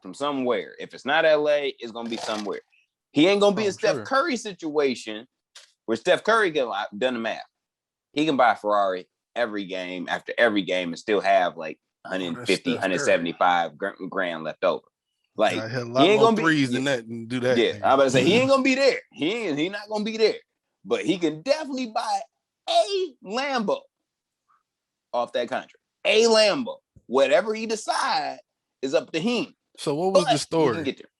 Speaker 3: from somewhere. If it's not LA, it's gonna be somewhere. He ain't gonna be a Steph Curry situation where Steph Curry done the math. He can buy a Ferrari every game after every game and still have like 150, 175 grand left over. Like
Speaker 2: he ain't gonna be than that and do that.
Speaker 3: Yeah, I'm about to say he ain't gonna be there. He not gonna be there. But he can definitely buy a Lambo off that contract. A Lambo. Whatever he decide is up to him.
Speaker 2: So what was the story?
Speaker 3: He can get there.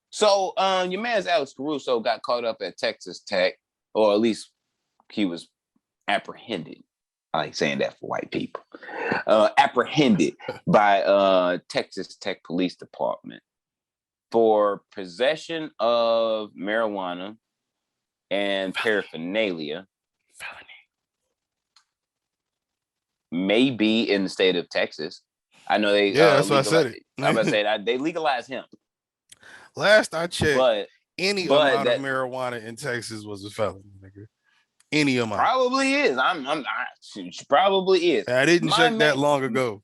Speaker 3: So your man's Alex Caruso got caught up at Texas Tech, or at least he was apprehended. I like saying that for white people. Apprehended by Texas Tech Police Department for possession of marijuana and paraphernalia
Speaker 2: Felony.
Speaker 3: may be in the state of Texas. I know they
Speaker 2: that's why I said it.
Speaker 3: I'm about to say that they legalized hemp.
Speaker 2: Last I checked, any amount
Speaker 3: that
Speaker 2: of marijuana in Texas was a felony, nigga. Any amount.
Speaker 3: Probably is. Probably is.
Speaker 2: I didn't check that long ago.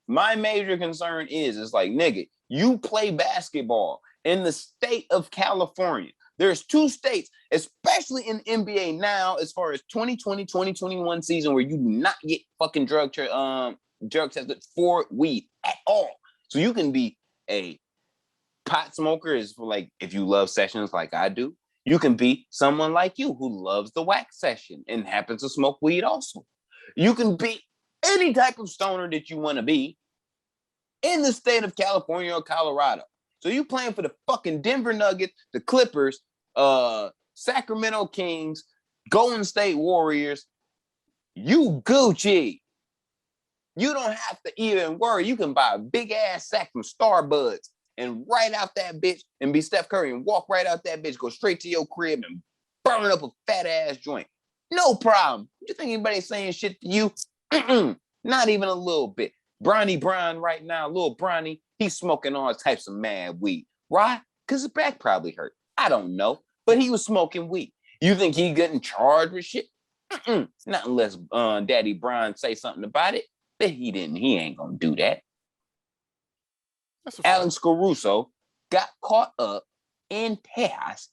Speaker 3: My major concern is like, nigga, you play basketball in the state of California. There's 2 states, especially in NBA now, as far as 2020, 2021 season, where you do not get fucking drug tested for weed at all. So you can be a pot smoker, is for like, if you love sessions like I do. You can be someone like you who loves the wax session and happens to smoke weed also. You can be any type of stoner that you want to be in the state of California or Colorado. So you playing for the fucking Denver Nuggets, the Clippers, Sacramento Kings, Golden State Warriors. You Gucci. You don't have to even worry. You can buy a big ass sack from Starbucks and right out that bitch and be Steph Curry and walk right out that bitch, go straight to your crib and burn up a fat ass joint. No problem. You think anybody's saying shit to you? Not even a little bit. Bronny Brown right now, little Bronny, he's smoking all types of mad weed. Why? Because his back probably hurt. I don't know. But he was smoking weed. You think he getting charged with shit? Not unless Daddy Brown say something about it. But he didn't. He ain't gonna do that. Alex Caruso got caught up in Tejas,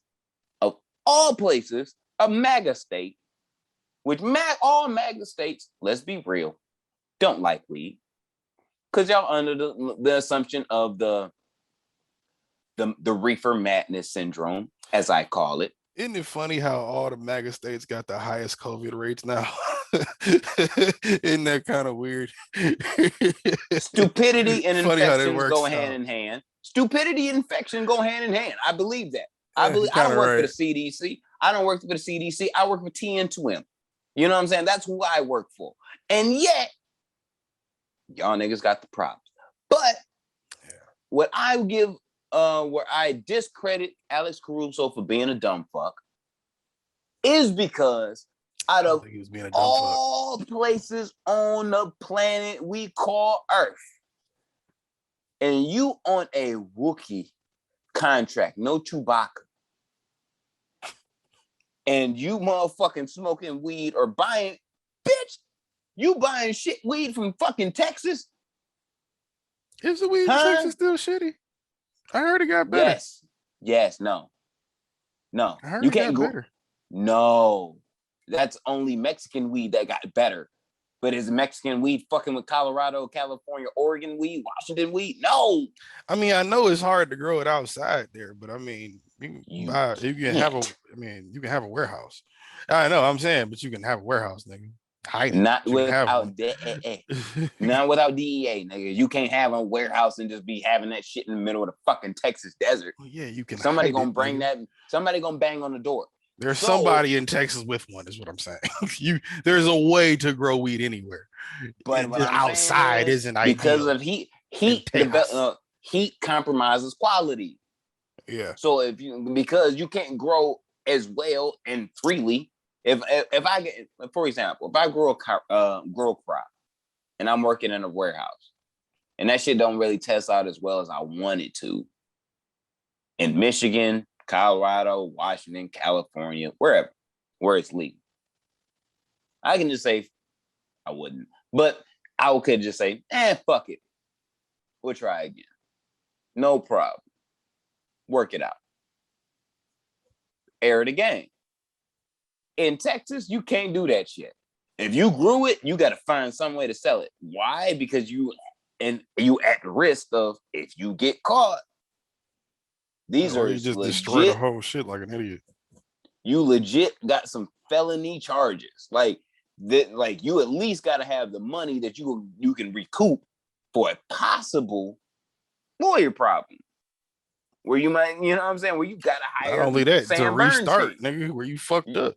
Speaker 3: of all places, a MAGA state, which all MAGA states, let's be real, don't like weed. Because y'all under the assumption of the reefer madness syndrome, as I call it.
Speaker 2: Isn't it funny how all the MAGA states got the highest COVID rates now? Isn't that kind of weird?
Speaker 3: Stupidity and infections go hand in hand. Stupidity and infection go hand in hand. I believe that. I don't work for the CDC. I don't work for the CDC. I work for TN2M. You know what I'm saying? That's who I work for. And yet, y'all niggas got the problems. But what I give, where I discredit Alex Caruso for being a dumb fuck, is because out of all places on the planet we call Earth, and you on a rookie contract, no Chewbacca, and you motherfucking smoking weed or buying, bitch, you buying shit weed from fucking Texas?
Speaker 2: Is the weed in Texas still shitty? I heard it got better.
Speaker 3: Yes, no.
Speaker 2: I heard
Speaker 3: you
Speaker 2: it
Speaker 3: can't
Speaker 2: got
Speaker 3: go.
Speaker 2: Better.
Speaker 3: No, that's only Mexican weed that got better. But is Mexican weed fucking with Colorado, California, Oregon weed, Washington weed? No.
Speaker 2: I mean, I know it's hard to grow it outside there, but I mean, you can have a warehouse. I know, I'm saying, but you can have a warehouse, nigga.
Speaker 3: Not without not without DEA, nigga. You can't have a warehouse and just be having that shit in the middle of the fucking Texas desert.
Speaker 2: Well, yeah, you can.
Speaker 3: Somebody gonna bring that. Somebody gonna bang on the door.
Speaker 2: There's somebody in Texas with one, is what I'm saying. There's a way to grow weed anywhere,
Speaker 3: but
Speaker 2: outside isn't
Speaker 3: because
Speaker 2: ideal.
Speaker 3: of heat compromises quality.
Speaker 2: Yeah.
Speaker 3: So because you can't grow as well and freely. If I get, for example, if I grow a crop and I'm working in a warehouse and that shit don't really test out as well as I want it to in Michigan, Colorado, Washington, California, wherever, where it's legal, I can just say I wouldn't, but I could just say, fuck it. We'll try again. No problem. Work it out. Air the game. In Texas, you can't do that shit. If you grew it, you got to find some way to sell it. Why? Because you at risk of, if you get caught, these are
Speaker 2: you just
Speaker 3: legit,
Speaker 2: destroy the whole shit like an idiot.
Speaker 3: You legit got some felony charges. Like you at least got to have the money that you can recoup for a possible lawyer problem. Where you might, you know what I'm saying? Where you gotta hire.
Speaker 2: Not only that,
Speaker 3: Sam
Speaker 2: to restart,
Speaker 3: Bernstein.
Speaker 2: nigga, where you fucked up.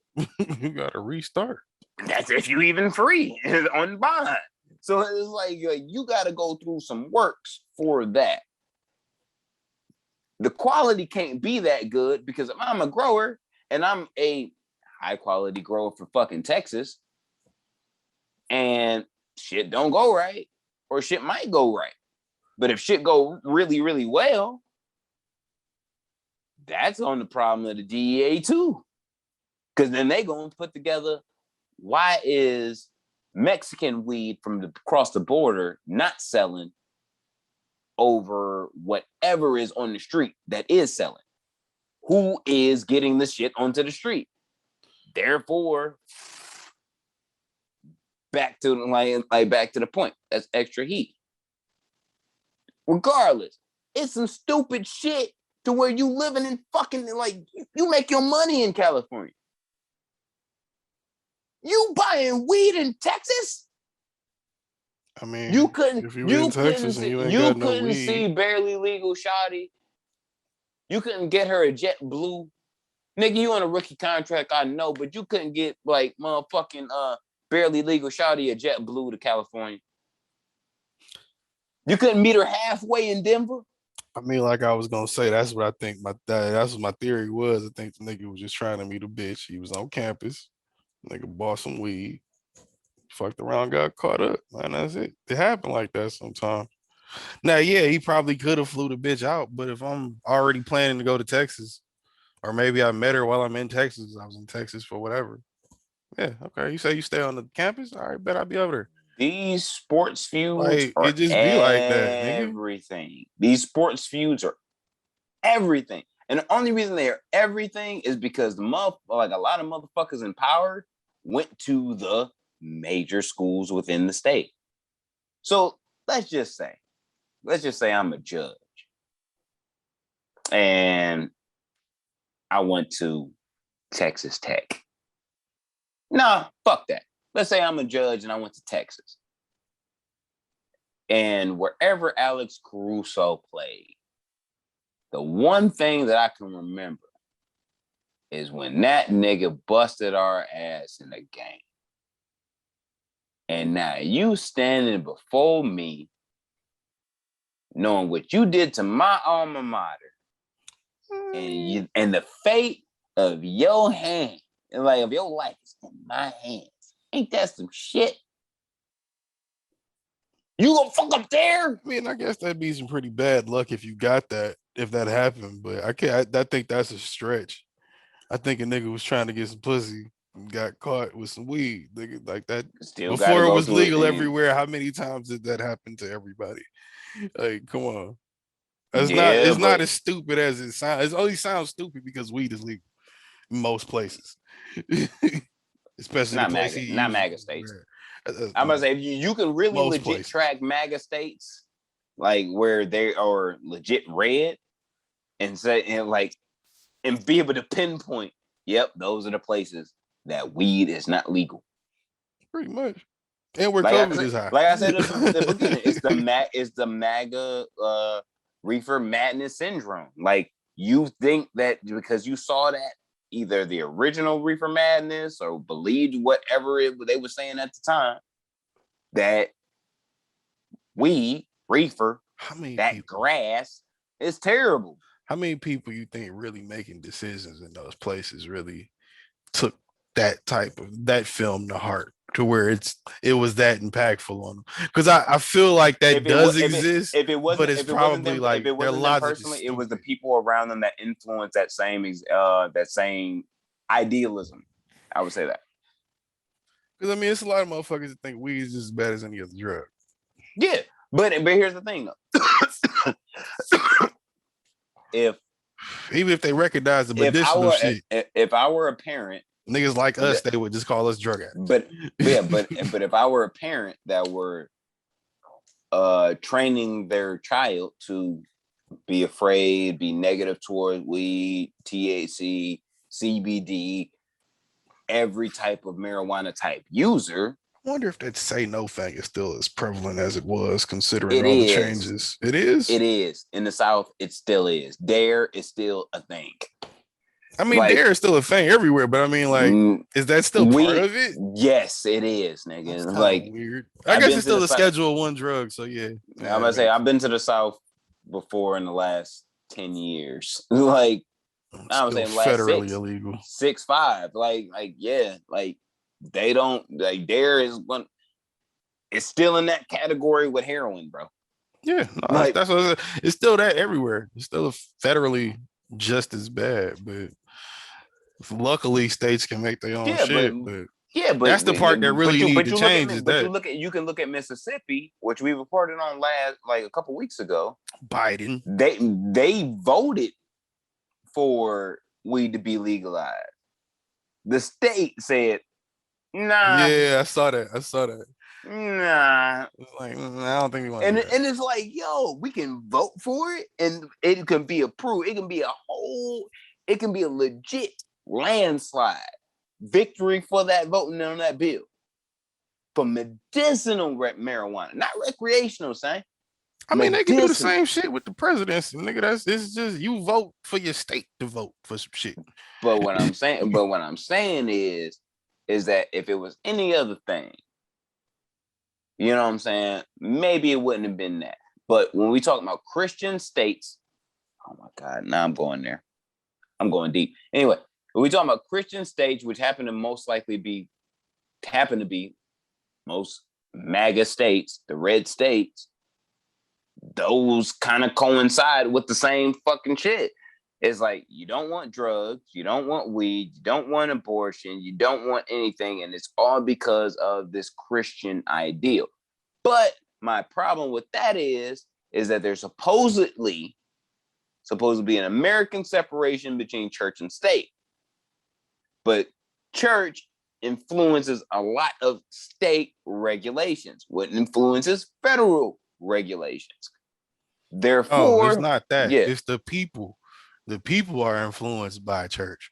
Speaker 2: You gotta restart.
Speaker 3: That's if you even free on bond. So it's like you gotta go through some works for that. The quality can't be that good because if I'm a grower and I'm a high quality grower for fucking Texas, and shit don't go right, or shit might go right. But if shit go really, really well, that's on the problem of the DEA too. Because then they gonna put together, why is Mexican weed from across the border not selling over whatever is on the street that is selling? Who is getting the shit onto the street? Therefore, back to back to the point. That's extra heat. Regardless, it's some stupid shit to where you living in fucking you make your money in California. You buying weed in Texas?
Speaker 2: I mean,
Speaker 3: you couldn't
Speaker 2: if you in Texas and you ain't got no weed,
Speaker 3: see barely legal shawty. You couldn't get her a JetBlue. Nigga, you on a rookie contract, I know, but you couldn't get like motherfucking barely legal shawty a JetBlue to California. You couldn't meet her halfway in Denver.
Speaker 2: I mean, like I was gonna say, that's what I think. That's what my theory was. I think the nigga was just trying to meet a bitch. He was on campus. Nigga bought some weed. Fucked around, got caught up. Man, that's it. It happened like that sometimes. Now, yeah, he probably could have flew the bitch out, but if I'm already planning to go to Texas, or maybe I met her while I'm in Texas, I was in Texas for whatever. Yeah, okay. You say you stay on the campus? All right, bet I'll be over there.
Speaker 3: These sports feuds
Speaker 2: Like,
Speaker 3: are
Speaker 2: it just be like that, nigga.
Speaker 3: everything. These sports feuds are everything. And the only reason they are everything is because a lot of motherfuckers in power went to the major schools within the state. So let's just say I'm a judge and I went to Texas Tech. Nah, fuck that. Let's say I'm a judge and I went to Texas. And wherever Alex Caruso played, the one thing that I can remember is when that nigga busted our ass in the game. And now you standing before me, knowing what you did to my alma mater, and the fate of your hand, and of your life is in my hands. Ain't that some shit? You gonna fuck up there?
Speaker 2: I mean, I guess that'd be some pretty bad luck if you got that, if that happened. But I think that's a stretch. I think a nigga was trying to get some pussy and got caught with some weed. Nigga, like that.
Speaker 3: Still
Speaker 2: before it was legal everywhere, how many times did that happen to everybody? Like, come on. It's not as stupid as it sounds. It only sounds stupid because weed is legal in most places. Especially
Speaker 3: not MAGA states. I'm gonna say you can really legit places. Track MAGA states like where they are legit red and say and be able to pinpoint, yep, those are the places that weed is not legal.
Speaker 2: Pretty much. And where COVID is high.
Speaker 3: Like I said at the beginning, it's the MAGA reefer madness syndrome. Like you think that because you saw that either the original reefer madness or believed whatever they were saying at the time, that weed, reefer, grass is terrible.
Speaker 2: How many people you think really making decisions in those places really took that film to heart to where it was that impactful on them? Because I feel like that exist. If it wasn't, but it's probably like their logic personally,
Speaker 3: it was the people around them that influenced that same idealism. I would say that.
Speaker 2: Because I mean, it's a lot of motherfuckers that think weed is just as bad as any other drug.
Speaker 3: Yeah, but here's the thing though.
Speaker 2: Even if they recognize the medicinal shit,
Speaker 3: if I were a parent,
Speaker 2: niggas like us, they would just call us drug addicts.
Speaker 3: But if I were a parent that were training their child to be afraid, be negative towards weed, THC, CBD, every type of marijuana type user.
Speaker 2: I wonder if that say no thing is still as prevalent as it was, considering all the changes. It is?
Speaker 3: It is. In the South, it still is. Dare is still a thing.
Speaker 2: I mean, dare is still a thing everywhere, but I mean, is that still part of it?
Speaker 3: Yes, it is, nigga.
Speaker 2: That's like weird. I guess it's still a Schedule 1 drug, so yeah.
Speaker 3: I'm gonna say I've been to the South before in the last 10 years. Like, I would
Speaker 2: Still
Speaker 3: say last
Speaker 2: federally illegal.
Speaker 3: 6'5". Yeah, like they don't like there is one. It's still in that category with heroin, bro.
Speaker 2: Yeah, no,
Speaker 3: Like,
Speaker 2: that's what it's still that everywhere. It's still federally just as bad, but luckily states can make their own
Speaker 3: yeah, but
Speaker 2: shit. But
Speaker 3: yeah,
Speaker 2: that's the part that really need to
Speaker 3: look at
Speaker 2: change is that
Speaker 3: you can look at Mississippi, which we reported on last like a couple weeks ago.
Speaker 2: Biden,
Speaker 3: They voted for weed to be legalized. The state said, nah.
Speaker 2: yeah, I saw that.
Speaker 3: Nah.
Speaker 2: It's like I don't think we want to do that.
Speaker 3: And it's like, yo, we can vote for it and it can be approved. It can be a legit landslide victory for that voting on that bill for medicinal marijuana, not recreational, son.
Speaker 2: I mean, they can do the same shit with the presidency, nigga. It's just you vote for your state to vote for some shit.
Speaker 3: But what I'm saying is that if it was any other thing, you know what I'm saying? Maybe it wouldn't have been that. But when we talk about Christian states, oh my God, now I'm going there. I'm going deep. Anyway, when we talk about Christian states, which happen to be most MAGA states, the red states, those kind of coincide with the same fucking shit. It's like, you don't want drugs, you don't want weed, you don't want abortion, you don't want anything, and it's all because of this Christian ideal. But my problem with that is that there's supposedly to be an American separation between church and state. But church influences a lot of state regulations, what influences federal regulations. Therefore,
Speaker 2: it's not that.
Speaker 3: Yeah.
Speaker 2: It's the people. The people are influenced by church,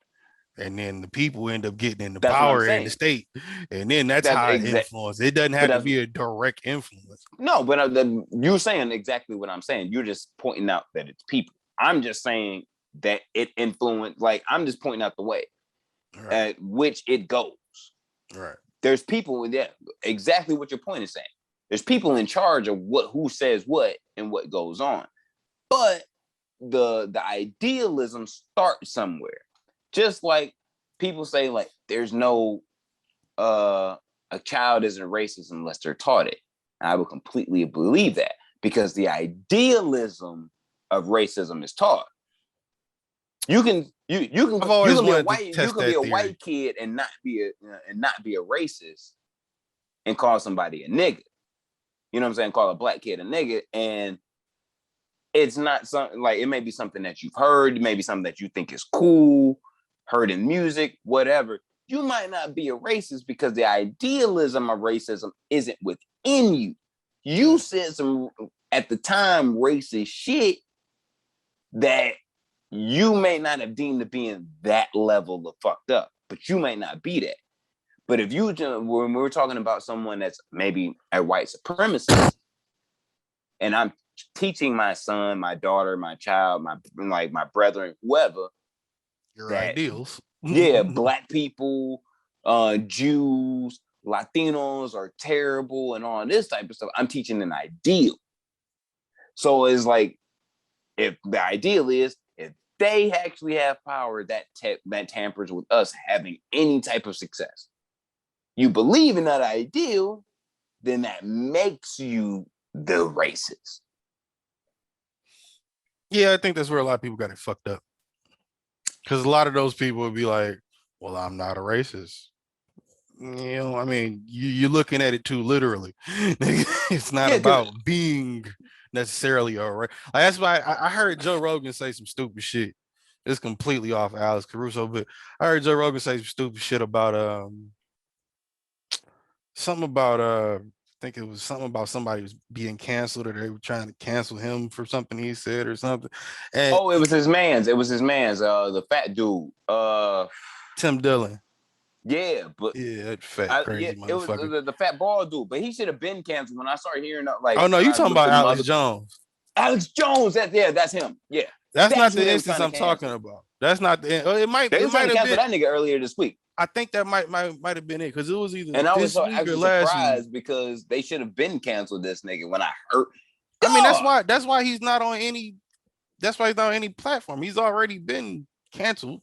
Speaker 2: and then the people end up getting in the power in the state, and then that's how it influences. It doesn't have to be a direct influence.
Speaker 3: No, but you're saying exactly what I'm saying. You're just pointing out that it's people. I'm just saying that it influenced. Like, I'm just pointing out the way at which it goes.
Speaker 2: Right.
Speaker 3: There's people with that. Exactly what your point is saying. There's people in charge of who says what and what goes on. But the idealism starts somewhere. Just like people say, like, there's no a child isn't racist unless they're taught it. And I would completely believe that, because the idealism of racism is taught. You can be a white kid and not be a racist and call somebody a nigga. You know what I'm saying? Call a black kid a nigga, and it's not something like, it may be something that you've heard, maybe something that you think is cool, heard in music, whatever. You might not be a racist because the idealism of racism isn't within you. You said some, at the time, racist shit that you may not have deemed to be in that level of fucked up, but you might not be that. But if when we're talking about someone that's maybe a white supremacist, and I'm teaching my son, my daughter, my child, my brethren, whoever,
Speaker 2: your ideals.
Speaker 3: Yeah, black people, Jews, Latinos are terrible and all this type of stuff. I'm teaching an ideal. So it's like, if the ideal is, if they actually have power, that tampers with us having any type of success. You believe in that ideal, then that makes you the racist.
Speaker 2: Yeah, I think that's where a lot of people got it fucked up. Because a lot of those people would be like, well, I'm not a racist. You know, I mean, you're looking at it too literally. It's not about being necessarily a racist. Like, that's why I heard Joe Rogan say some stupid shit. It's completely off Alex Caruso, but I heard Joe Rogan say some stupid shit about something about I think it was something about somebody was being canceled, or they were trying to cancel him for something he said or something. And
Speaker 3: it was his man's. The fat dude.
Speaker 2: Tim Dillon.
Speaker 3: Yeah, but
Speaker 2: that fat crazy motherfucker.
Speaker 3: It was the fat bald dude, but he should have been canceled when I started hearing like.
Speaker 2: Oh no, you talking about Alex Jones?
Speaker 3: Alex Jones, that's him. Yeah,
Speaker 2: that's not the instance I'm talking about. That's not the. It might have been
Speaker 3: that nigga earlier this week.
Speaker 2: I think that might have been it, because it was either.
Speaker 3: And I was surprised because they should have been canceled this nigga when I heard.
Speaker 2: I mean, that's why he's not on any. That's why he's not on any platform. He's already been canceled.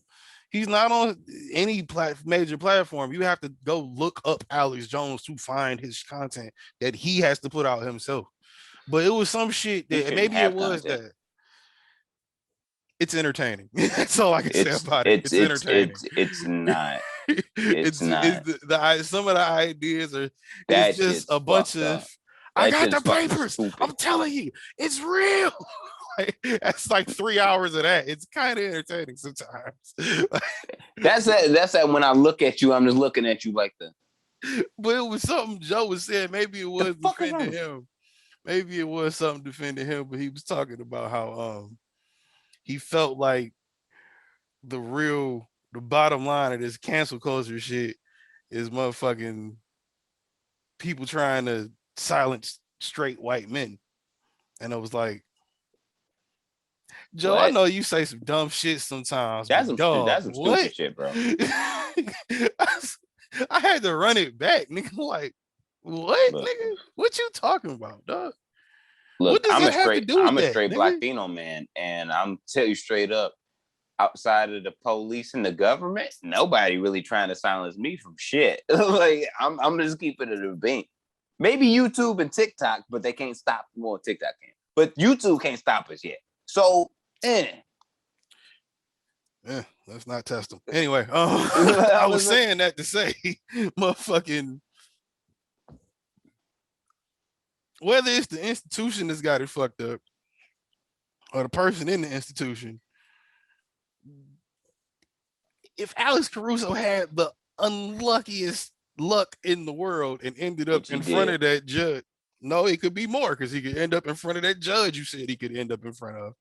Speaker 2: He's not on any major platform. You have to go look up Alex Jones to find his content that he has to put out himself. But it was some shit that maybe it was content. That it's entertaining. That's all I can say about it. It's entertaining.
Speaker 3: It's not.
Speaker 2: It's not. Some of the ideas are. It's just a bunch of. I got the papers. Stupid. I'm telling you, it's real. That's like 3 hours of that. It's kind of entertaining sometimes.
Speaker 3: That's that. When I look at you, I'm just looking at you like the.
Speaker 2: But it was something Joe was saying. Maybe it was defending him. Maybe it was something defending him. But he was talking about how he felt like the bottom line of this cancel culture shit is motherfucking people trying to silence straight white men. And I was like, Joe, what? I know you say some dumb shit sometimes.
Speaker 3: That's some stupid shit, bro.
Speaker 2: I had to run it back, nigga. Like, what, nigga? What you talking about, dog?
Speaker 3: Look, I'm a straight Latino man, and I'm tell you straight up, outside of the police and the government, nobody really trying to silence me from shit. Like, I'm just keeping it a bean. Maybe YouTube and TikTok, but they can't stop. Well, TikTok can, but YouTube can't stop us yet. So,
Speaker 2: let's not test them. Anyway, I was saying that to say, motherfucking, whether it's the institution that's got it fucked up or the person in the institution, if Alex Caruso had the unluckiest luck in the world and ended up in front of that judge, no, it could be more because he could end up in front of that judge you said he could end up in front of.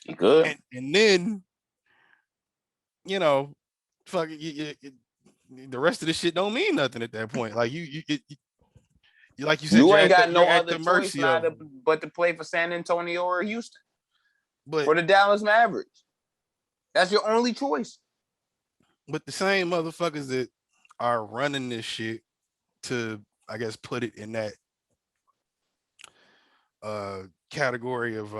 Speaker 3: He could.
Speaker 2: And then, you know, fuck it, the rest of the shit don't mean nothing at that point. Like you like you said,
Speaker 3: you ain't got no other choice but to play for San Antonio or Houston, or the Dallas Mavericks. That's your only choice.
Speaker 2: But the same motherfuckers that are running this shit to, I guess, put it in that category of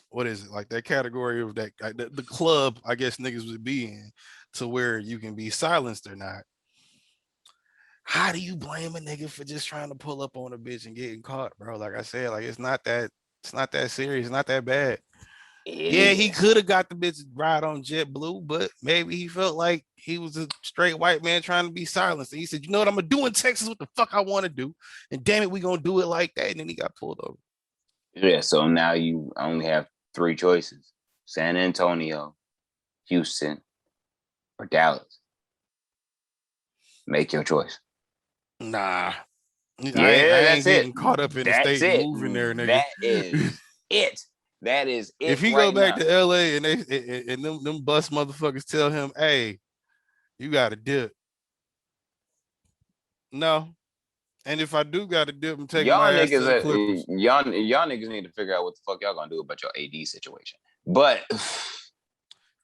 Speaker 2: what is it, like that category of that the club, I guess niggas would be in, to where you can be silenced or not. How do you blame a nigga for just trying to pull up on a bitch and getting caught, bro? Like I said, like it's not that serious, it's not that bad. Yeah, he could have got the bitch ride on JetBlue, but maybe he felt like he was a straight white man trying to be silenced. And he said, you know what, I'm gonna do in Texas what the fuck I want to do. And damn it, we gonna do it like that. And then he got pulled over.
Speaker 3: Yeah, so now you only have 3 choices: San Antonio, Houston, or Dallas. Make your choice.
Speaker 2: Nah.
Speaker 3: Yeah,
Speaker 2: I ain't
Speaker 3: getting
Speaker 2: caught up in the state moving there, nigga.
Speaker 3: That is it. That is it.
Speaker 2: If he go back to LA and them bus motherfuckers tell him, hey, you gotta dip. No. And if I do gotta dip, I'm taking my ass to the Clippers.
Speaker 3: Y'all niggas need to figure out what the fuck y'all gonna do about your AD situation. But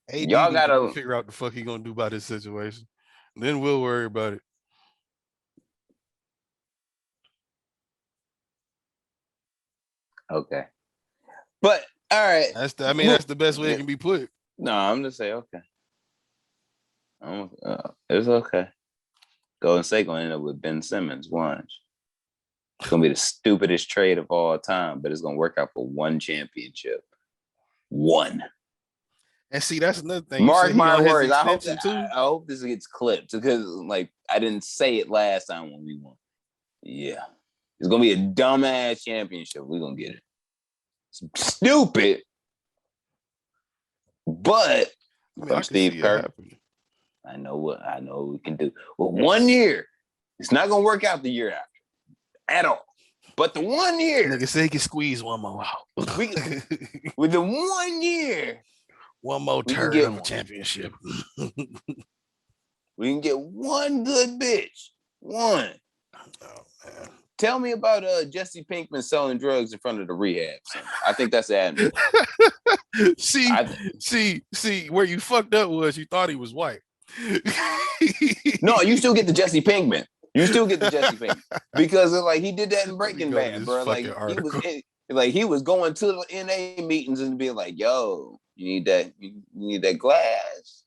Speaker 2: AD y'all gotta figure out the fuck he gonna do about this situation. Then we'll worry about it.
Speaker 3: Okay. But all right.
Speaker 2: That's the best way it can be put.
Speaker 3: No, I'm just saying okay. It's okay. Golden State gonna end up with Ben Simmons. Watch. It's gonna be the stupidest trade of all time, but it's gonna work out for 1 championship. 1.
Speaker 2: And see, that's another thing.
Speaker 3: Mark my words. I hope this gets clipped because, like, I didn't say it last time when we won. Yeah, it's gonna be a dumbass championship. We're gonna get it. It's stupid, but from Steve Kerr, I know what we can do. Well, 1 year, it's not gonna work out the year after at all. But the 1 year,
Speaker 2: nigga say he can squeeze one more out.
Speaker 3: With the 1 year,
Speaker 2: one more turn of a championship.
Speaker 3: We can get 1 good bitch. 1.
Speaker 2: Oh man.
Speaker 3: Tell me about Jesse Pinkman selling drugs in front of the rehab center. I think that's admirable.
Speaker 2: see, where you fucked up was you thought he was white.
Speaker 3: No, you still get the Jesse Pinkman. Because like he did that in Breaking Bad, bro. Like he was going to the NA meetings and being like, "Yo, You need that. You need that glass.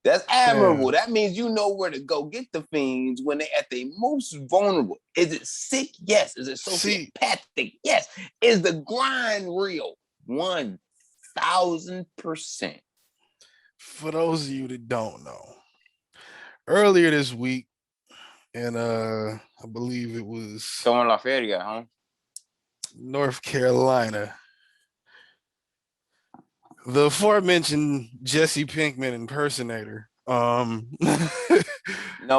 Speaker 3: That's admirable. That means you know where to go get the fiends when they're at their most vulnerable. Is it sick? Yes. Is it sociopathic? Yes. Is the grind real? 1,000%.
Speaker 2: For those of you that don't know, earlier this week, and I believe it was
Speaker 3: Someone La Feria, huh?
Speaker 2: North Carolina, the aforementioned Jesse Pinkman impersonator.
Speaker 3: No,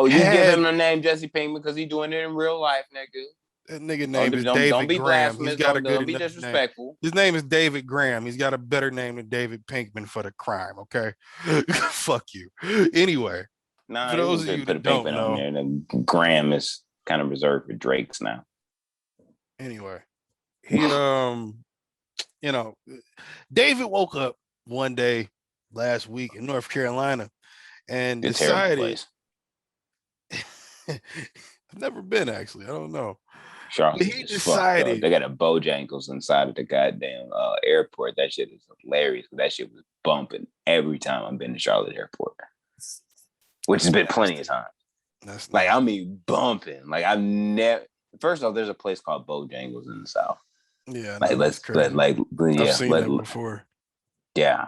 Speaker 3: you give him the name Jesse Pinkman because he's doing it in real life, nigga.
Speaker 2: That nigga name is David
Speaker 3: don't be
Speaker 2: Graham.
Speaker 3: blasphemous.
Speaker 2: He's got a good
Speaker 3: don't be disrespectful.
Speaker 2: Name. His name is David Graham. He's got a better name than David Pinkman for the crime. Okay, fuck you. Anyway,
Speaker 3: for those of you that don't know, on there, the Graham is kind of reserved for Drake's now.
Speaker 2: Anyway, he David woke up one day last week in North Carolina and decided. I've never been, actually. I don't know.
Speaker 3: Charlotte, he decided they got a Bojangles inside of the goddamn airport. That shit is hilarious. That shit was bumping every time I've been to Charlotte Airport, which has been plenty of times. That's like, I mean, bumping. Like, I've never. First off, there's a place called Bojangles in the South.
Speaker 2: Yeah,
Speaker 3: like I've
Speaker 2: seen that before.
Speaker 3: Yeah,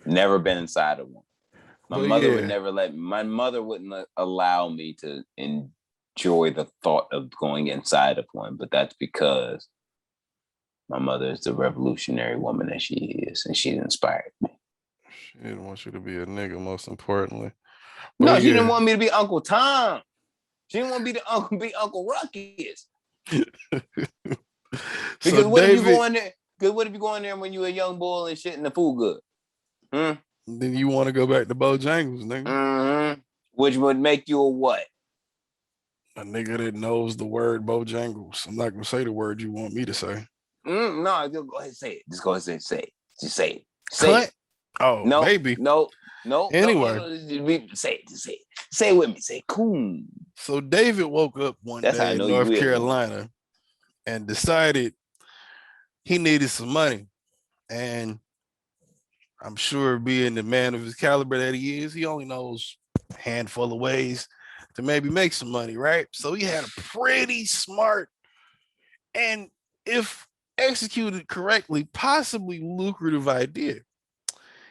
Speaker 3: never been inside of one. My mother would never let. My mother wouldn't allow me to enjoy the thought of going inside of one, but that's because my mother is the revolutionary woman that she is, and she inspired me.
Speaker 2: She didn't want you to be a nigga, most importantly.
Speaker 3: No, she didn't want me to be Uncle Tom. She didn't want me to be Uncle Ruckus. Because what if you go in there? Because what if you go in there when you a young boy and shit and the food good?
Speaker 2: Then you want to go back to Bojangles, nigga.
Speaker 3: Mm-hmm. Which would make you a what?
Speaker 2: A nigga that knows the word Bojangles. I'm not gonna say the word you want me to say.
Speaker 3: No, just go ahead and say it. Just go ahead and say it. Just say it.
Speaker 2: Say it. Oh, no, maybe.
Speaker 3: No.
Speaker 2: Anyway,
Speaker 3: say it. Just say it. Say it with me. Say cool.
Speaker 2: So David woke up one day in North Carolina and decided he needed some money. And I'm sure, being the man of his caliber that he is, he only knows a handful of ways to maybe make some money, right? So he had a pretty smart and, if executed correctly, possibly lucrative idea.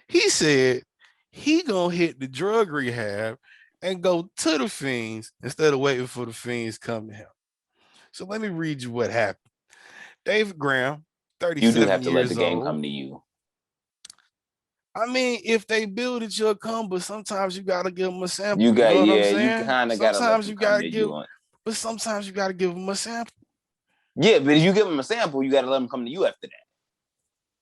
Speaker 2: He said he gonna hit the drug rehab and go to the fiends instead of waiting for the fiends to come to him. So let me read you what happened. David Graham, 37 years old. You do have to let the game
Speaker 3: come to you.
Speaker 2: I mean, if they build it, you'll come, but sometimes you gotta give them a sample.
Speaker 3: You kind of gotta.
Speaker 2: Sometimes you gotta give, but sometimes you gotta give them a sample.
Speaker 3: Yeah, but if you give them a sample, you gotta let them come to you after that.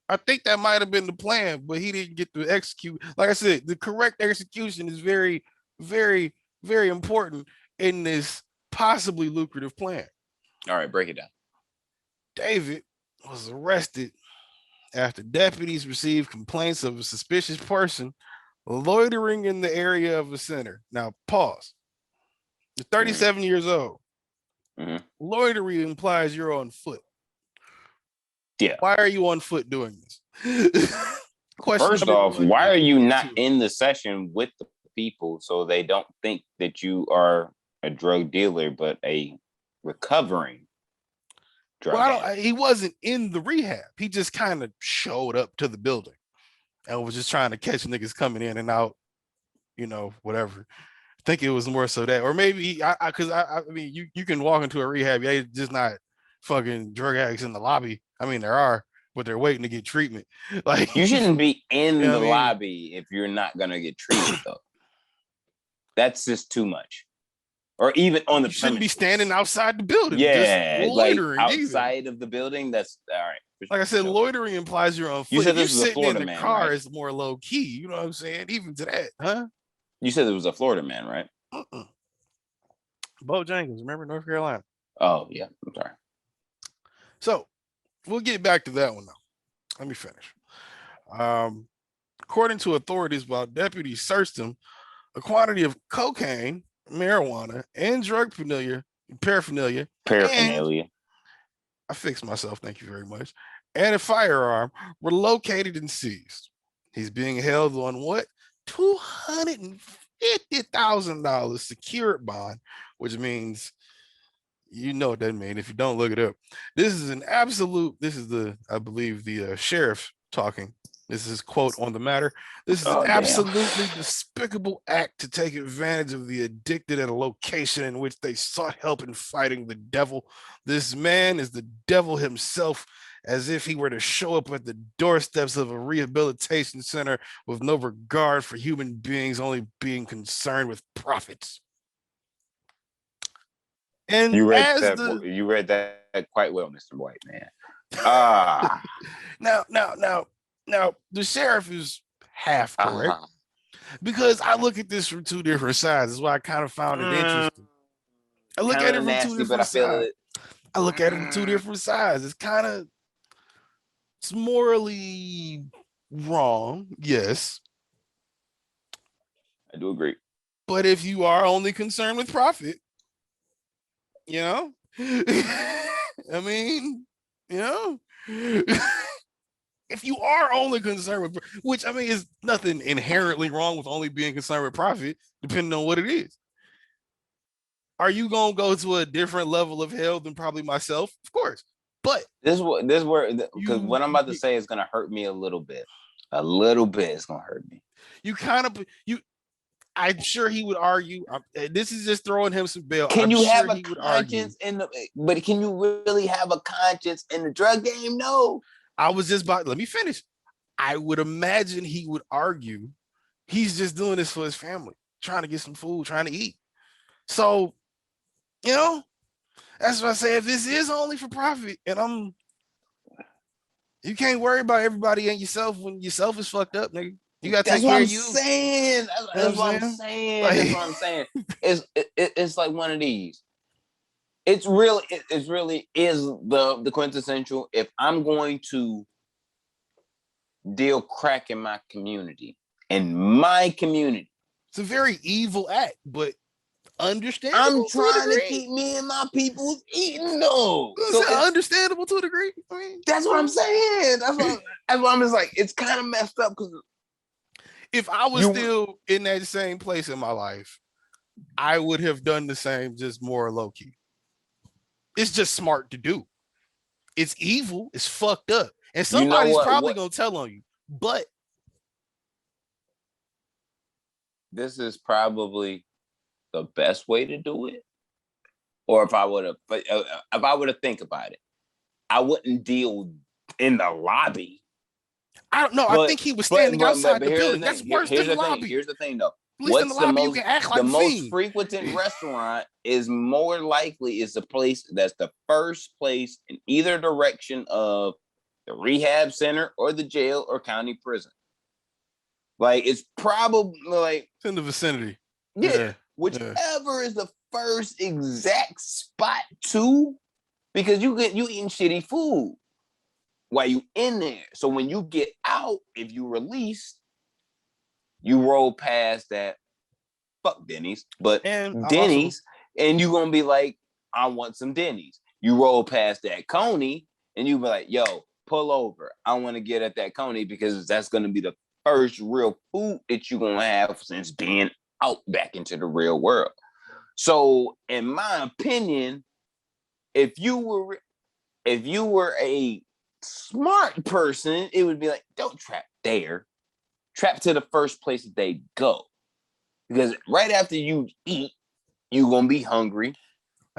Speaker 2: I think that might have been the plan, but he didn't get to execute. Like I said, the correct execution is very, very, very important in this possibly lucrative plan.
Speaker 3: All right, break it down.
Speaker 2: David was arrested after deputies received complaints of a suspicious person loitering in the area of a center. Now, pause. You're 37 years old.
Speaker 3: Mm-hmm.
Speaker 2: Loitering implies you're on foot.
Speaker 3: Yeah.
Speaker 2: Why are you on foot doing this?
Speaker 3: First off, why are you not in the session with the people so they don't think that you are a drug dealer, but a recovering drug dealer?
Speaker 2: He wasn't in the rehab. He just kind of showed up to the building and was just trying to catch niggas coming in and out, whatever. I think it was more so that, or maybe I mean, you can walk into a rehab, just not fucking drug addicts in the lobby. I mean, there are, but they're waiting to get treatment. Like,
Speaker 3: you shouldn't be in the lobby if you're not gonna get treated, though. That's just too much. Or even on the
Speaker 2: you shouldn't be standing outside the building.
Speaker 3: Yeah, just loitering, like outside of the building. That's all right.
Speaker 2: Like I said, loitering implies you're on foot.
Speaker 3: You said this was a Florida
Speaker 2: in the
Speaker 3: man,
Speaker 2: car
Speaker 3: right?
Speaker 2: is more low key. You know what I'm saying? Even to that, huh?
Speaker 3: You said it was a Florida man, right?
Speaker 2: Bojangles, remember, North Carolina?
Speaker 3: Oh yeah, I'm sorry.
Speaker 2: So we'll get back to that one now. Let me finish. According to authorities, while deputies searched him, a quantity of cocaine, marijuana, and drug paraphernalia. I fixed myself, thank you very much. And a firearm were located and seized. He's being held on what? $250,000 secured bond, which means you know what that means if you don't look it up. This is I believe the sheriff talking. This is quote on the matter. This is an absolutely despicable act to take advantage of the addicted at a location in which they sought help in fighting the devil. This man is the devil himself, as if he were to show up at the doorsteps of a rehabilitation center with no regard for human beings, only being concerned with profits. And
Speaker 3: you read that quite well, Mr. White, man.
Speaker 2: Now, the sheriff is half correct because I look at this from two different sides. That's why I kind of found it interesting. I look at it from two different sides. I look at it from two different sides. It's morally wrong, yes.
Speaker 3: I do agree.
Speaker 2: But if you are only concerned with profit, you know, I mean, you know, if you are only concerned with, which I mean, is nothing inherently wrong with only being concerned with profit, depending on what it is. Are you gonna go to a different level of hell than probably myself? Of course, but
Speaker 3: this where because what I'm about to say is gonna hurt me a little bit. A little bit is gonna hurt me.
Speaker 2: I'm sure he would argue. This is just throwing him some bail.
Speaker 3: Can you have a conscience but can you really have a conscience in the drug game? No.
Speaker 2: I was just about, let me finish. I would imagine he would argue he's just doing this for his family, trying to get some food, trying to eat. So, you know, that's what I say. If this is only for profit, and you can't worry about everybody and yourself when yourself is fucked up, nigga. You gotta take care of you.
Speaker 3: That's what I'm saying. It's like one of these. It really is the quintessential. If I'm going to deal crack in my community,
Speaker 2: it's a very evil act, but understandable.
Speaker 3: I'm trying to keep me and my people eating though.
Speaker 2: So it's understandable to a degree. I mean,
Speaker 3: that's what I'm saying. That's why I'm just like, it's kind of messed up because
Speaker 2: if I was still in that same place in my life, I would have done the same, just more low key. It's just smart to do. It's evil. It's fucked up. And somebody's probably going to tell on you. But
Speaker 3: this is probably the best way to do it. Or if I would have think about it, I wouldn't deal in the lobby.
Speaker 2: I don't know. I think he was standing outside the building. That's worse than the lobby.
Speaker 3: Here's the thing, though.
Speaker 2: What's the
Speaker 3: most frequented restaurant is more likely is the place that's the first place in either direction of the rehab center or the jail or county prison. Like it's probably like
Speaker 2: it's in the vicinity.
Speaker 3: Yeah. Whichever is the first exact spot to, because you eating shitty food while you in there. So when you get out, if you release, you roll past that, fuck Denny's, but Denny's, and you gonna be like, I want some Denny's. You roll past that Coney, and you be like, yo, pull over. I want to get at that Coney because that's gonna be the first real food that you're gonna have since being out back into the real world. So, in my opinion, if you were a smart person, it would be like, don't trap there. Trap to the first place that they go. Because right after you eat, you're gonna be hungry.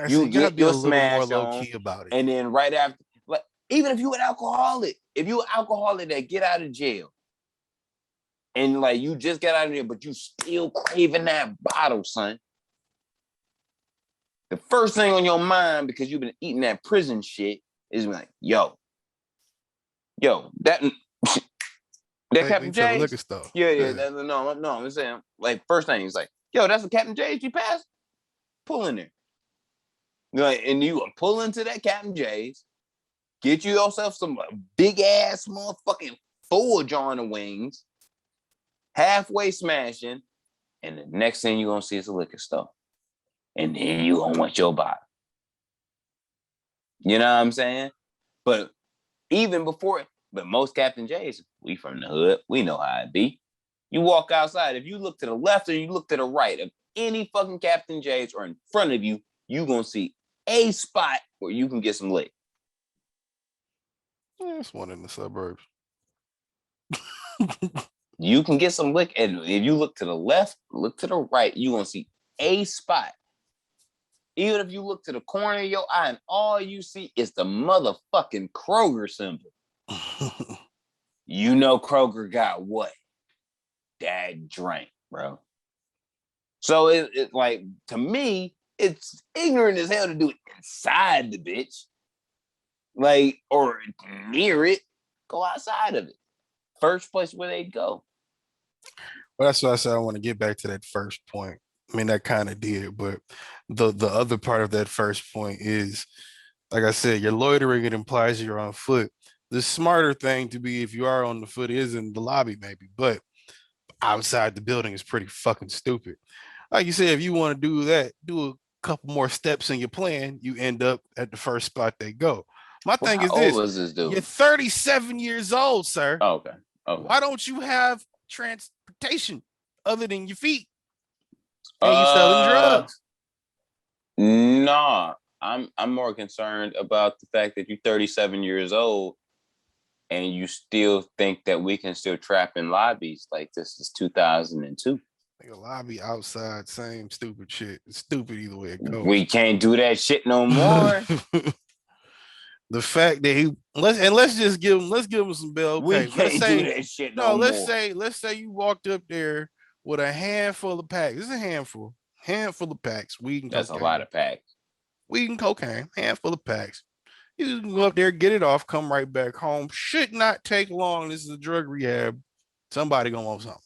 Speaker 3: You get your smash more low key about it. And then right after, like, even if you an alcoholic, that get out of jail, and like you just got out of there, but you still craving that bottle, son. The first thing on your mind, because you've been eating that prison shit, is like, yo, that Captain J's. Yeah. No, I'm saying, like, first thing he's like, yo, that's the Captain J's you passed? Pull in there. Like, and you pull into that Captain J's, get you yourself some big ass motherfucking full jar of wings, halfway smashing, and the next thing you're gonna see is a liquor store. And then you gonna want your bottle. You know what I'm saying? But even before But most Captain J's, we from the hood. We know how it be. You walk outside. If you look to the left or you look to the right of any fucking Captain J's or in front of you, you gonna see a spot where you can get some lick.
Speaker 2: There's one in the suburbs.
Speaker 3: You can get some lick, and if you look to the left, look to the right, you gonna see a spot. Even if you look to the corner of your eye and all you see is the motherfucking Kroger symbol, you know Kroger got what? That drink, bro. So it like, to me, it's ignorant as hell to do it inside the bitch. Like, or near it. Go outside of it. First place where they'd go.
Speaker 2: Well, that's why I said I want to get back to that first point. I mean, that kind of did, but the other part of that first point is, like I said, you're loitering. It implies you're on foot. The smarter thing to be, if you are on the foot, is in the lobby, maybe, but outside the building is pretty fucking stupid. Like you said, if you want to do that, do a couple more steps in your plan, you end up at the first spot they go. My thing is this:
Speaker 3: old was this dude?
Speaker 2: You're 37 years old, sir.
Speaker 3: Oh, okay.
Speaker 2: Why don't you have transportation other than your feet? And you selling drugs?
Speaker 3: Nah, I'm more concerned about the fact that you're 37 years old and you still think that we can still trap in lobbies like this is 2002.
Speaker 2: Like a lobby outside, same stupid shit. It's stupid either way it goes.
Speaker 3: We can't do that shit no more.
Speaker 2: The fact that let's just give him some bail. Okay,
Speaker 3: we can't do that shit no more.
Speaker 2: Let's say you walked up there with a handful of packs. This is a handful of packs. Weed and
Speaker 3: That's
Speaker 2: cocaine.
Speaker 3: A lot of packs.
Speaker 2: Weed and cocaine, handful of packs. You can go up there, get it off, come right back home. Should not take long. This is a drug rehab. Somebody gonna want something,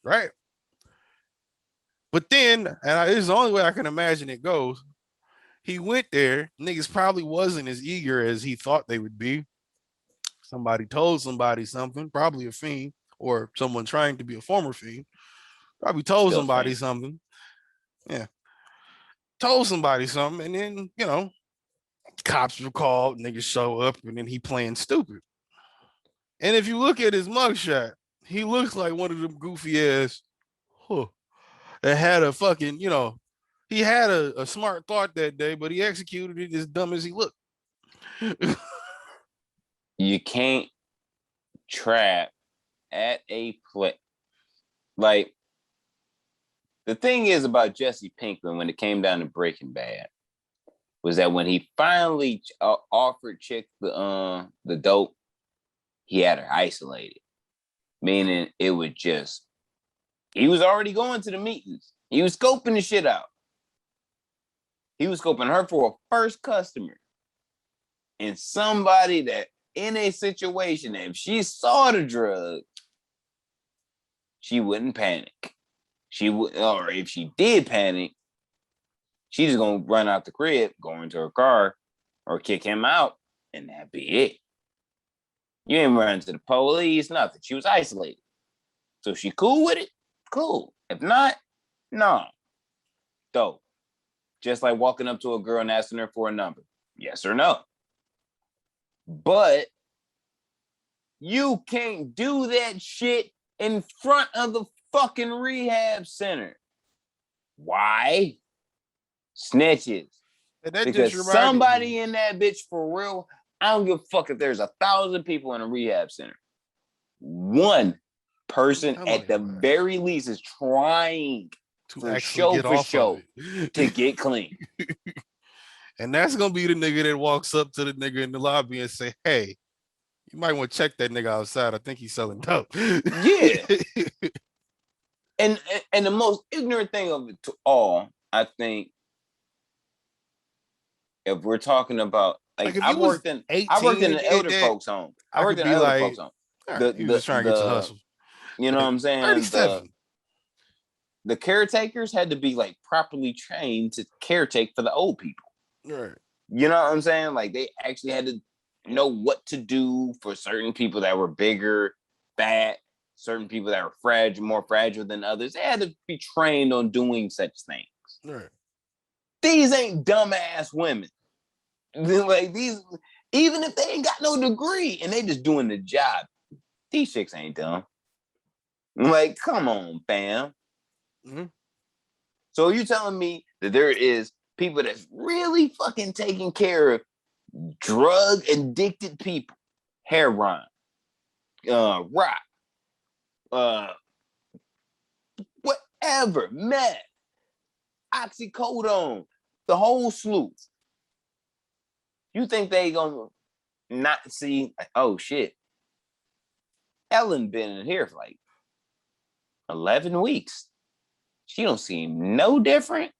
Speaker 2: right? But then, and this is the only way I can imagine it goes. He went there. Niggas probably wasn't as eager as he thought they would be. Somebody told somebody something, probably a fiend or someone trying to be a former fiend. Probably told somebody something. Yeah. Told somebody something. And then, cops were called, niggas show up, and then he playing stupid. And if you look at his mugshot, he looks like one of them goofy ass that had a fucking, he had a smart thought that day, but he executed it as dumb as he looked.
Speaker 3: You can't trap at a play. Like, the thing is about Jesse Pinkman when it came down to Breaking Bad was that when he finally offered Chick the dope, he had her isolated. Meaning it would just, he was already going to the meetings. He was scoping the shit out. He was scoping her for a first customer. And somebody that in a situation that if she saw the drug, she wouldn't panic. She would, or if she did panic, she's just gonna run out the crib, go into her car, or kick him out, and that'd be it. You ain't run to the police, nothing. She was isolated. So if she cool with it, cool. If not, no. Dope. Just like walking up to a girl and asking her for a number. Yes or no. But you can't do that shit in front of the fucking rehab center. Why? Snitches. Because somebody in that bitch for real, I don't give a fuck if there's 1,000 people in a rehab center. One person at the very least is trying for show to get clean.
Speaker 2: And that's gonna be the nigga that walks up to the nigga in the lobby and say, "Hey, you might want to check that nigga outside. I think he's selling dope."
Speaker 3: Yeah. And the most ignorant thing of it to all, I think, if we're talking about like I worked in an elder folks home. I worked in an elder folks home.
Speaker 2: He was trying to get your hustle.
Speaker 3: You know what I'm saying?
Speaker 2: 37.
Speaker 3: The caretakers had to be like properly trained to caretake for the old people.
Speaker 2: Right.
Speaker 3: You know what I'm saying? Like they actually had to know what to do for certain people that were bigger, fat, certain people that were more fragile than others. They had to be trained on doing such things. Right. These ain't dumbass women. Like these, Even if they ain't got no degree and they just doing the job, these chicks ain't dumb. Like, come on, fam.
Speaker 2: Mm-hmm.
Speaker 3: So you telling me that there is people that's really fucking taking care of drug addicted people, heroin, rock, whatever, meth, oxycodone, the whole slew. You think they gonna not see? Like, oh shit, Ellen been in here for like 11 weeks. She don't seem no different.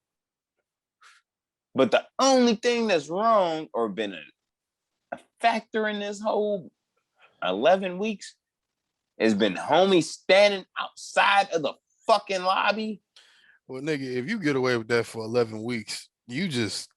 Speaker 3: But the only thing that's wrong or been a factor in this whole 11 weeks has been homie standing outside of the fucking lobby.
Speaker 2: Well, nigga, if you get away with that for 11 weeks, you just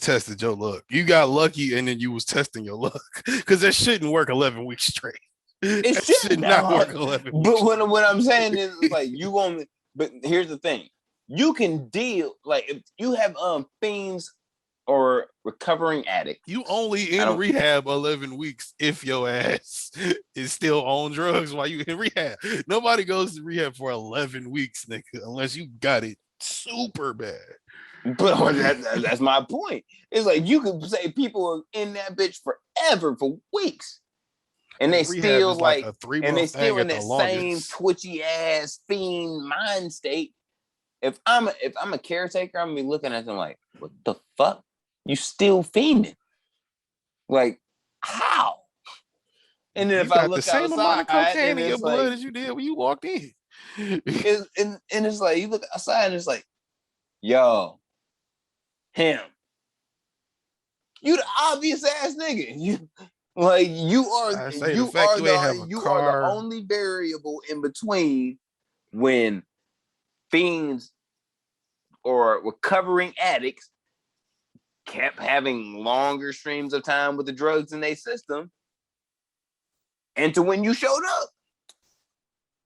Speaker 2: tested your luck. You got lucky and then you was testing your luck. Because that shouldn't work 11 weeks straight.
Speaker 3: It
Speaker 2: should not work 11 weeks.
Speaker 3: But what I'm saying is like you only, but here's the thing. You can deal, like if you have fiends or recovering addicts.
Speaker 2: You only in rehab 11 weeks if your ass is still on drugs while you in rehab. Nobody goes to rehab for 11 weeks, nigga, unless you got it super bad.
Speaker 3: But that's my point. It's like you could say people are in that bitch forever for weeks. And they still like a 3-month and they still in that same twitchy ass fiend mind state. If I'm a caretaker, I'm gonna be looking at them like, what the fuck? You still fiending? Like, how? And then if I look outside, the same amount of cocaine in your blood as you did when you walked in. And it's like you look outside and it's like, yo, him. You the obvious ass nigga. You are the only variable in between when fiends or recovering addicts kept having longer streams of time with the drugs in their system and to when you showed up.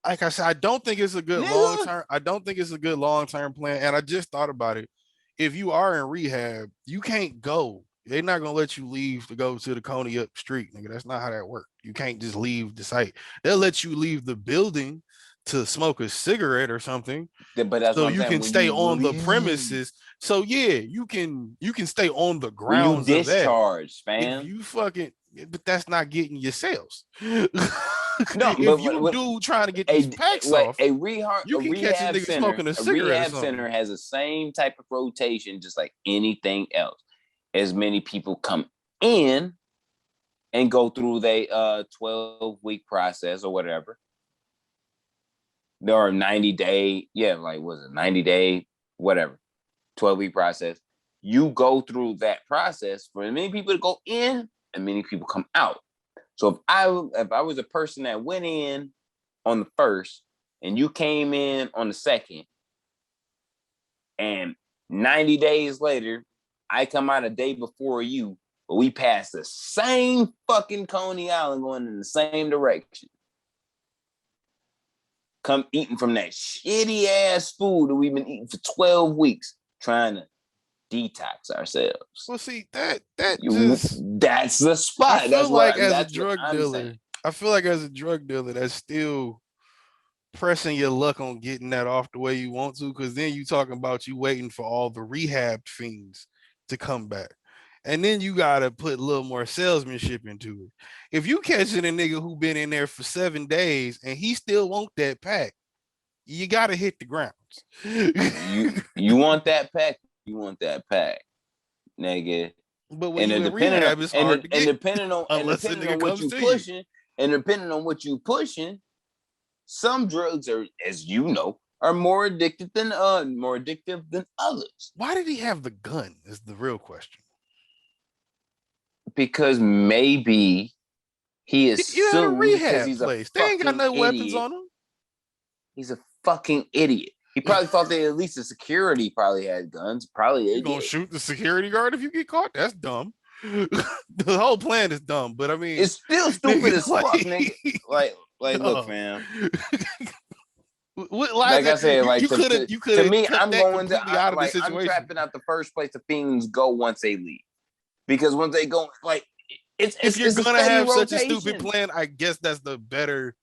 Speaker 2: Like I said, I don't think it's a good long-term. I don't think it's a good long-term plan. And I just thought about it. If you are in rehab, you can't go. They're not gonna let you leave to go to the Coney up street, nigga. That's not how that works. You can't just leave the site. They'll let you leave the building to smoke a cigarette or something,
Speaker 3: but that's
Speaker 2: so you can stay on the premises. So yeah, you can stay on the grounds.
Speaker 3: You discharge,
Speaker 2: fam. If you fucking, but that's not getting your sales. No, if you do trying to get these packs off, you can catch a nigga smoking a cigarette.
Speaker 3: A rehab center has the same type of rotation, just like anything else. As many people come in and go through their 12-week process or whatever. There are 90-day, 90-day, whatever, 12-week process. You go through that process for many people to go in and many people come out. So if I was a person that went in on the first and you came in on the second, and 90 days later, I come out a day before you, but we passed the same fucking Coney Island going in the same direction. Come eating from that shitty ass food that we've been eating for 12 weeks, trying to detox ourselves.
Speaker 2: Well, see, that's
Speaker 3: the spot.
Speaker 2: I feel like as a drug dealer, that's still pressing your luck on getting that off the way you want to, because then you talking about you waiting for all the rehab fiends to come back. And then you gotta put a little more salesmanship into it. If you catching a nigga who been in there for 7 days and he still want that pack, you gotta hit the grounds.
Speaker 3: you want that pack, nigga.
Speaker 2: But when you in rehab, it's hard to get.
Speaker 3: And depending on what you pushing, some drugs are, as you know, are more addictive than others.
Speaker 2: Why did he have the gun? Is the real question.
Speaker 3: Because maybe he is
Speaker 2: at a rehab place. They ain't got no weapons on him.
Speaker 3: He's a fucking idiot. He probably thought that at least the security probably had guns. Probably
Speaker 2: you gonna shoot the security guard if you get caught? That's dumb. The whole plan is dumb, but I mean,
Speaker 3: it's still stupid as fuck, nigga. Like, look, fam. Like I said, like you could. To me, I'm going to out of the situation. I'm trapping out the first place the fiends go once they leave, because once they go, like
Speaker 2: if you're
Speaker 3: a
Speaker 2: gonna
Speaker 3: steady
Speaker 2: have such a
Speaker 3: rotation.
Speaker 2: stupid plan, I guess that's the better,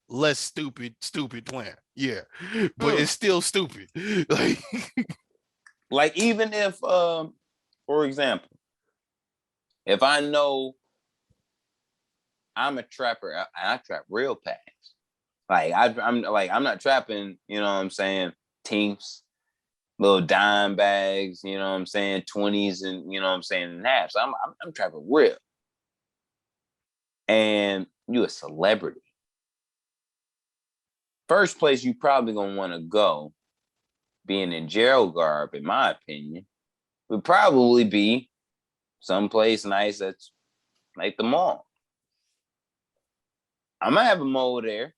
Speaker 2: less stupid plan. Yeah, but it's still stupid.
Speaker 3: Like even if, for example, if I know I'm a trapper, I trap real packs. Like I'm not trapping, you know what I'm saying, teams, little dime bags, you know what I'm saying, 20s and you know what I'm saying, and halves. I'm trapping real. And you a celebrity. First place you probably gonna want to go, being in jail garb, in my opinion, would probably be someplace nice that's like the mall. I'm gonna have a mole there.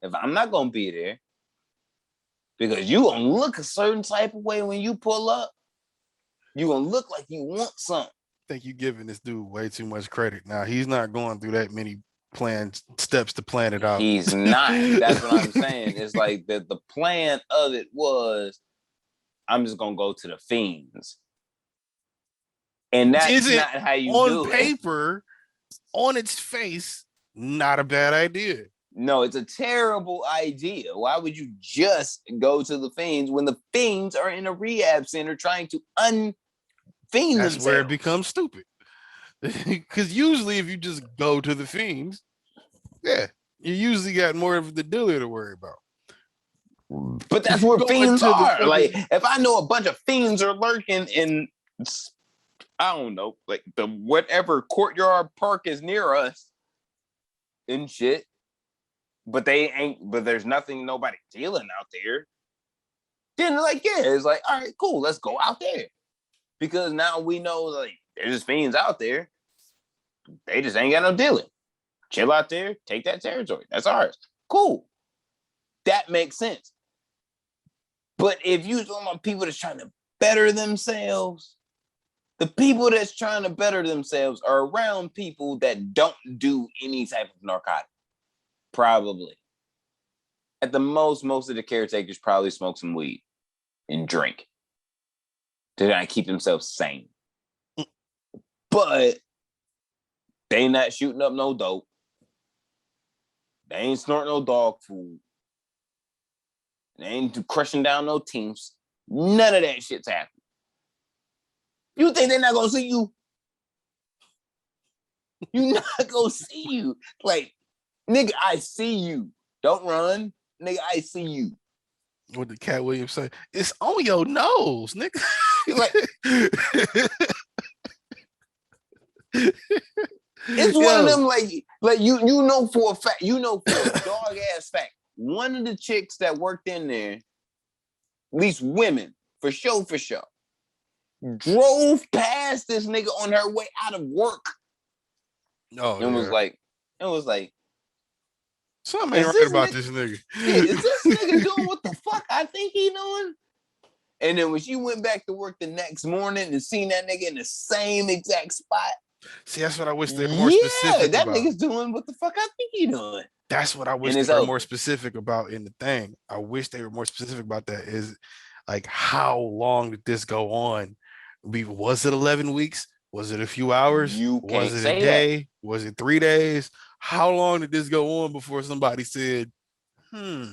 Speaker 3: If I'm not gonna be there, because you gonna look a certain type of way when you pull up. You gonna look like you want something.
Speaker 2: I think you're giving this dude way too much credit. Now he's not going through that many steps to plan it out.
Speaker 3: He's not. That's what I'm saying. It's like the plan of it was, I'm just gonna go to the fiends. And that's not how you do
Speaker 2: on paper, on its face, not a bad idea.
Speaker 3: No, it's a terrible idea. Why would you just go to the fiends when the fiends are in a rehab center trying to unfiend themselves?
Speaker 2: That's where it becomes stupid. Because usually if you just go to the fiends, yeah, you usually got more of the dealer to worry about.
Speaker 3: But that's where fiends are. Like, if I know a bunch of fiends are lurking in, I don't know, like the whatever courtyard park is near us and shit, but there's nobody dealing out there. Then like, yeah, it's like, all right, cool, let's go out there. Because now we know, like, there's just fiends out there. They just ain't got no dealing. Chill out there, take that territory. That's ours. Cool. That makes sense. But if you talking about people that's trying to better themselves, the people that's trying to better themselves are around people that don't do any type of narcotic. Probably. At the most of the caretakers probably smoke some weed and drink to try to keep themselves sane. But they ain't not shooting up no dope. They ain't snorting no dog food. They ain't crushing down no teams. None of that shit's happening. You think they're not gonna see you? You not gonna see you. Like, nigga, I see you. Don't run. Nigga, I see you.
Speaker 2: What did Cat Williams say? It's on your nose, nigga.
Speaker 3: Like, it's one of them, like you know for a fact, you know for a dog ass fact, one of the chicks that worked in there, at least women, for sure, drove past this nigga on her way out of work.
Speaker 2: Oh,
Speaker 3: and was like,
Speaker 2: something ain't right about this nigga.
Speaker 3: Yeah, is this nigga doing what the fuck I think he doing? And then when she went back to work the next morning and seen that nigga in the same exact spot.
Speaker 2: See, that's what I wish they were more specific
Speaker 3: that
Speaker 2: about.
Speaker 3: Nigga's doing what the fuck I think he doing.
Speaker 2: That's what I wish they were more specific about in the thing. I wish they were more specific about that. Is like, how long did this go on? Was it 11 weeks? Was it a few hours? Was it a day? That. Was it 3 days? How long did this go on before somebody said,
Speaker 3: But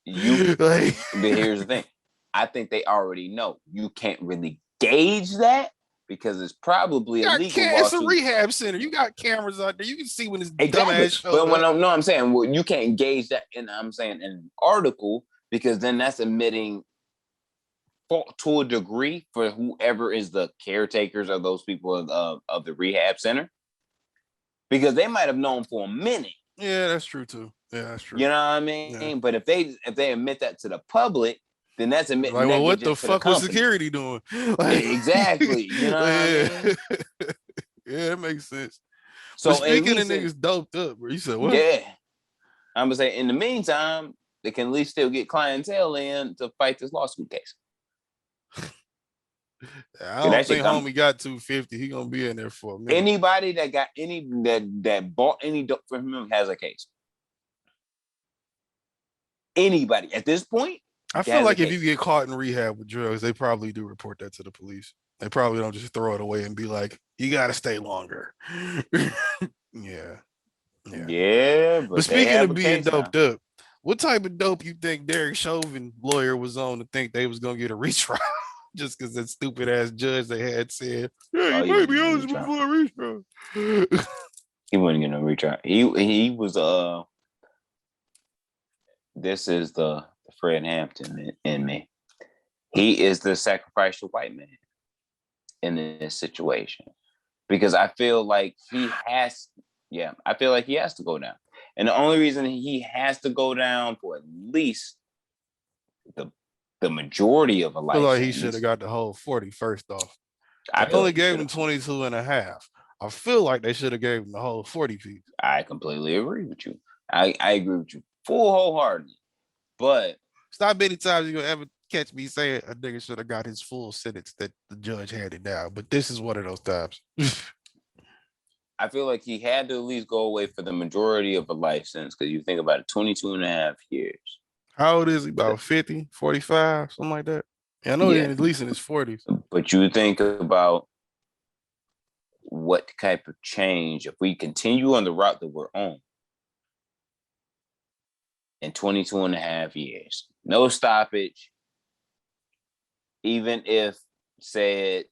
Speaker 3: here's the thing. I think they already know. You can't really gauge that because it's probably illegal.
Speaker 2: It's a rehab center. You got cameras out there. You can see when it's dumbass.
Speaker 3: But I'm saying, well, you can't gauge that in an article, because then that's admitting fault to a degree for whoever is the caretakers of those people of the rehab center, because they might have known for a minute.
Speaker 2: Yeah, that's true too. Yeah, that's true.
Speaker 3: You know what I mean? Yeah. But if they admit that to the public, then that's admitting.
Speaker 2: Like, well, what the fuck was security doing? Like,
Speaker 3: exactly. You know what I mean?
Speaker 2: Yeah, it makes sense.
Speaker 3: So
Speaker 2: but speaking of niggas doped up, bro, you said what?
Speaker 3: Yeah, I'm gonna say in the meantime, they can at least still get clientele in to fight this lawsuit case.
Speaker 2: I don't think homie got 250. He gonna be in there for a minute.
Speaker 3: Anybody that got that bought any dope from him has a case. Anybody at this point.
Speaker 2: I feel like if you get caught in rehab with drugs, they probably do report that to the police. They probably don't just throw it away and be like, "You got to stay longer." Yeah.
Speaker 3: Yeah,
Speaker 2: But
Speaker 3: but they
Speaker 2: speaking
Speaker 3: have
Speaker 2: of
Speaker 3: a
Speaker 2: being
Speaker 3: case now.
Speaker 2: doped up, what type of dope you think Derek Chauvin lawyer was on to think they was gonna get a retrial just because that stupid ass judge they had said, "Yeah,
Speaker 3: Oh,
Speaker 2: you
Speaker 3: he
Speaker 2: might be
Speaker 3: wasn't gonna
Speaker 2: eligible
Speaker 3: retrial.
Speaker 2: for a retrial."
Speaker 3: He wasn't gonna retrial. He was this is the Fred Hampton in me. He is the sacrificial white man in this situation. Because I feel like he has to go down. And the only reason he has to go down for at least the majority of a
Speaker 2: I feel
Speaker 3: life
Speaker 2: like he
Speaker 3: sentence.
Speaker 2: should have got the whole 40 first off.
Speaker 3: I
Speaker 2: They
Speaker 3: feel
Speaker 2: only
Speaker 3: like he
Speaker 2: gave him
Speaker 3: should've.
Speaker 2: 22 and a half. I feel like they should have gave him the whole 40 piece.
Speaker 3: I completely agree with you. I agree with you full wholeheartedly. But
Speaker 2: stop many times you're gonna ever catch me saying a nigga should have got his full sentence that the judge handed down. But this is one of those times.
Speaker 3: I feel like he had to at least go away for the majority of a life sentence, because you think about it, 22 and a half years.
Speaker 2: How old is he? About 50, 45, something like that? Yeah, I know he's at least in his 40s.
Speaker 3: But you think about what type of change, if we continue on the route that we're on, in 22 and a half years, no stoppage, even if said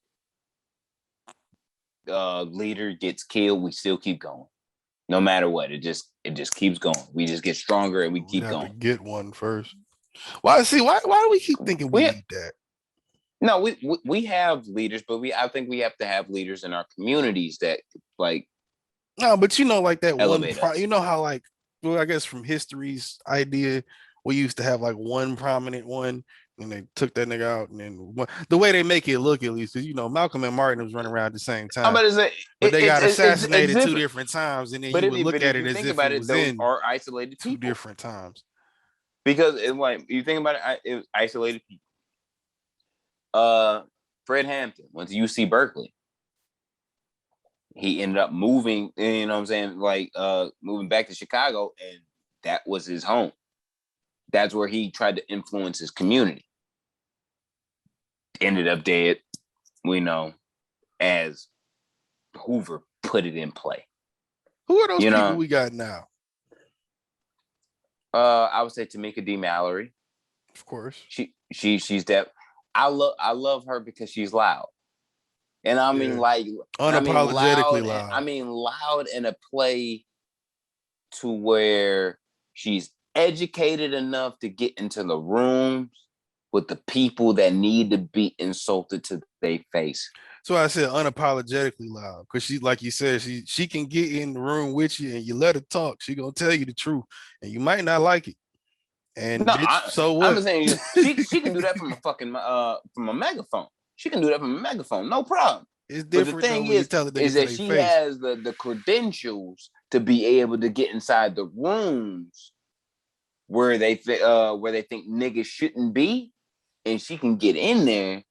Speaker 3: leader gets killed, we still keep going. No matter what, it just keeps going. We just get stronger and we keep going.
Speaker 2: To get one first. Why do we keep thinking we need that?
Speaker 3: No, we have leaders, but I think we have to have leaders in our communities that like.
Speaker 2: No, but you know, like that one.
Speaker 3: You
Speaker 2: know how like, well, I guess from history's idea, we used to have like one prominent one, and they took that nigga out, and then the way they make it look, at least, because you know Malcolm and Martin was running around at the same time. But they got assassinated two different times, and then you would look at it as if it was in
Speaker 3: those are isolated
Speaker 2: two different times.
Speaker 3: Because like you think about it, it was isolated people. Fred Hampton went to UC Berkeley. He ended up moving, you know what I'm saying, like moving back to Chicago, and that was his home. That's where he tried to influence his community. Ended up dead, we know, as Hoover put it in play.
Speaker 2: Who are those people we got now?
Speaker 3: I would say Tamika D. Mallory.
Speaker 2: Of course.
Speaker 3: She's that. I love her because she's loud. And I mean, like,
Speaker 2: unapologetically loud.
Speaker 3: I mean, loud in a play to where she's educated enough to get into the rooms with the people that need to be insulted to their face.
Speaker 2: So I said unapologetically loud, because she, like you said, she can get in the room with you and you let her talk. She gonna tell you the truth, and you might not like it. And no, so what?
Speaker 3: I'm saying she can do that from a fucking from a megaphone. She can do that from a megaphone, no problem.
Speaker 2: It's different. But the thing is
Speaker 3: that she has the credentials to be able to get inside the rooms where they think niggas shouldn't be, and she can get in there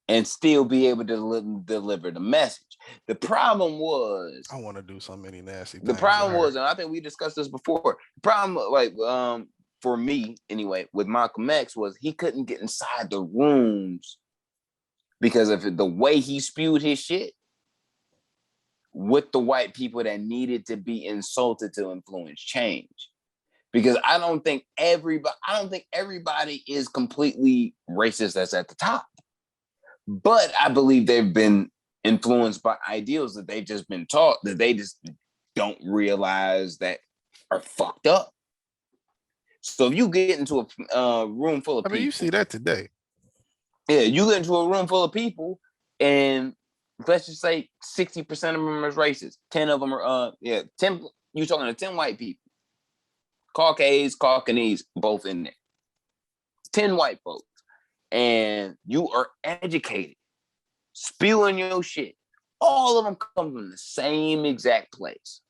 Speaker 3: and still be able to deliver the message. The problem was,
Speaker 2: I want to do so many nasty things.
Speaker 3: The problem was, and I think we discussed this before. The problem, like for me anyway, with Malcolm X was he couldn't get inside the rooms because of the way he spewed his shit with the white people that needed to be insulted to influence change. Because I don't think everybody is completely racist that's at the top. But I believe they've been influenced by ideals that they've just been taught that they just don't realize that are fucked up. So if you get into a room full of people,
Speaker 2: you see that today.
Speaker 3: Yeah, you get into a room full of people, and let's just say 60% of them are racist. 10 of them are 10. You're talking to 10 white people, Caucanese, both in there. 10 white folks, and you are educated, spewing your shit. All of them come from the same exact place,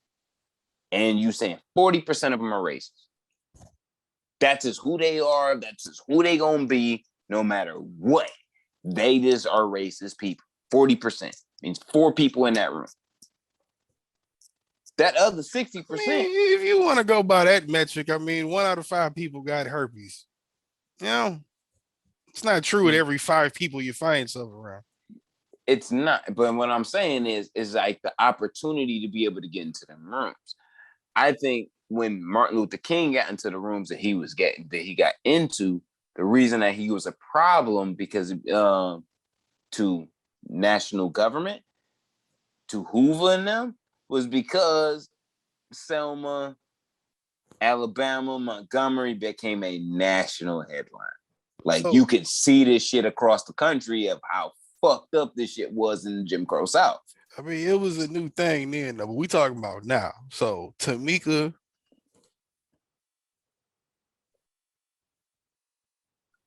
Speaker 3: and you saying 40% of them are racist. That's just who they are. That's just who they gonna be, no matter what. They just are racist people. 40% means 4 people in that room. That other 60%.
Speaker 2: If you want to go by that metric, 1 out of 5 people got herpes. You know, it's not true with every 5 people you find yourself around.
Speaker 3: It's not. But what I'm saying is like the opportunity to be able to get into them rooms. I think when Martin Luther King got into the rooms that he got into, the reason that he was a problem because to national government, to Hoover and them, was because Selma, Alabama, Montgomery became a national headline. Like, so, you could see this shit across the country of how fucked up this shit was in the Jim Crow South.
Speaker 2: I mean, it was a new thing then, but we talking about now. So Tamika,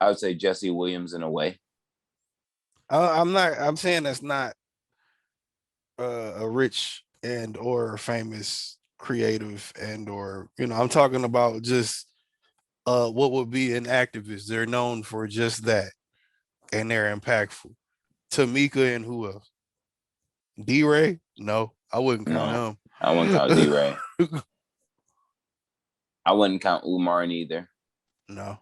Speaker 3: I would say Jesse Williams in a way.
Speaker 2: I'm saying that's not a rich and or famous creative and or, you know, I'm talking about just what would be an activist. They're known for just that, and they're impactful. Tamika and who else? D-Ray? No, I wouldn't count him.
Speaker 3: I wouldn't count D-Ray. I wouldn't count Umar either.
Speaker 2: No.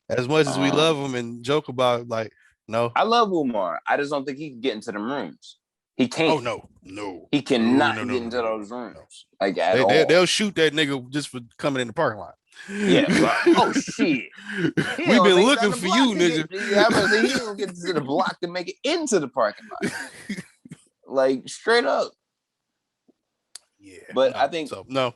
Speaker 2: As much as we love him and joke about, like, no.
Speaker 3: I love Umar. I just don't think he can get into them rooms. He can't.
Speaker 2: Oh, no.
Speaker 3: He cannot get into those rooms. Like, at all.
Speaker 2: They'll shoot that nigga just for coming in the parking lot.
Speaker 3: Yeah. Oh, shit.
Speaker 2: We've been looking for you, nigga.
Speaker 3: He don't get to the block to make it into the parking lot. Like, straight up.
Speaker 2: Yeah.
Speaker 3: But I think
Speaker 2: no.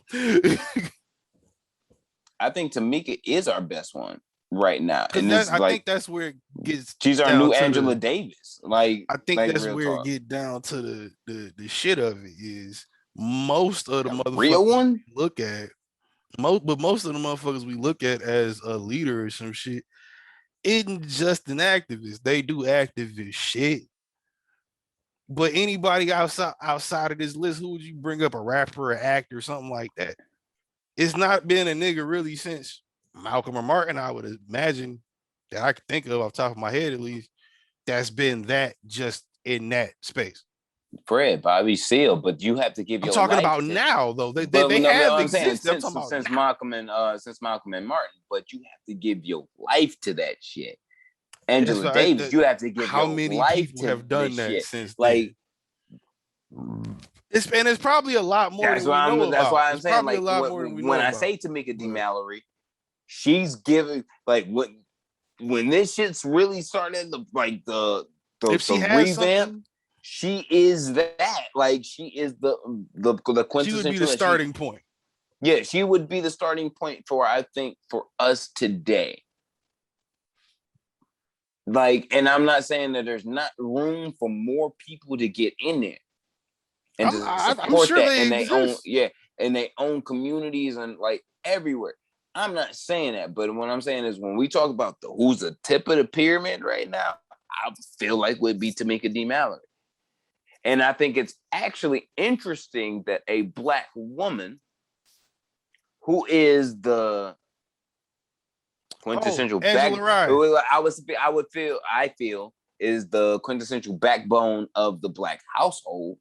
Speaker 3: I think Tamika is our best one right now. And
Speaker 2: I think that's where it gets.
Speaker 3: She's our new Angela Davis. Like,
Speaker 2: I think that's where it get down to the shit of it is most of the motherfuckers
Speaker 3: real one
Speaker 2: look at most of the motherfuckers we look at as a leader or some shit isn't just an activist. They do activist shit. But anybody outside of this list, who would you bring up? A rapper, an actor, something like that? It's not been a nigga really since Malcolm or Martin, I would imagine, that I could think of off the top of my head at least, that's been that just in that space.
Speaker 3: Fred, Bobby Seale, but you have to give your
Speaker 2: I'm talking about now, though. They have existed.
Speaker 3: Since Malcolm and Martin, but you have to give your life to that shit. Angela Davis, you have to give
Speaker 2: how
Speaker 3: your
Speaker 2: many
Speaker 3: life
Speaker 2: people
Speaker 3: to
Speaker 2: have done that
Speaker 3: shit.
Speaker 2: since
Speaker 3: like
Speaker 2: then. It's probably a lot more.
Speaker 3: That's why I'm saying, like, when I say Tamika D. Mallory, she's giving, like, when this shit's really started, the revamp. She is that. Like, she is the quintessential.
Speaker 2: She would be the starting point.
Speaker 3: Yeah, she would be the starting point for us today. Like, and I'm not saying that there's not room for more people to get in there and to support that in their own communities and like everywhere. I'm not saying that, but what I'm saying is when we talk about who's the tip of the pyramid right now, I feel like would be Tamika D. Mallory. And I think it's actually interesting that a Black woman who is the quintessential I feel is the quintessential backbone of the Black household.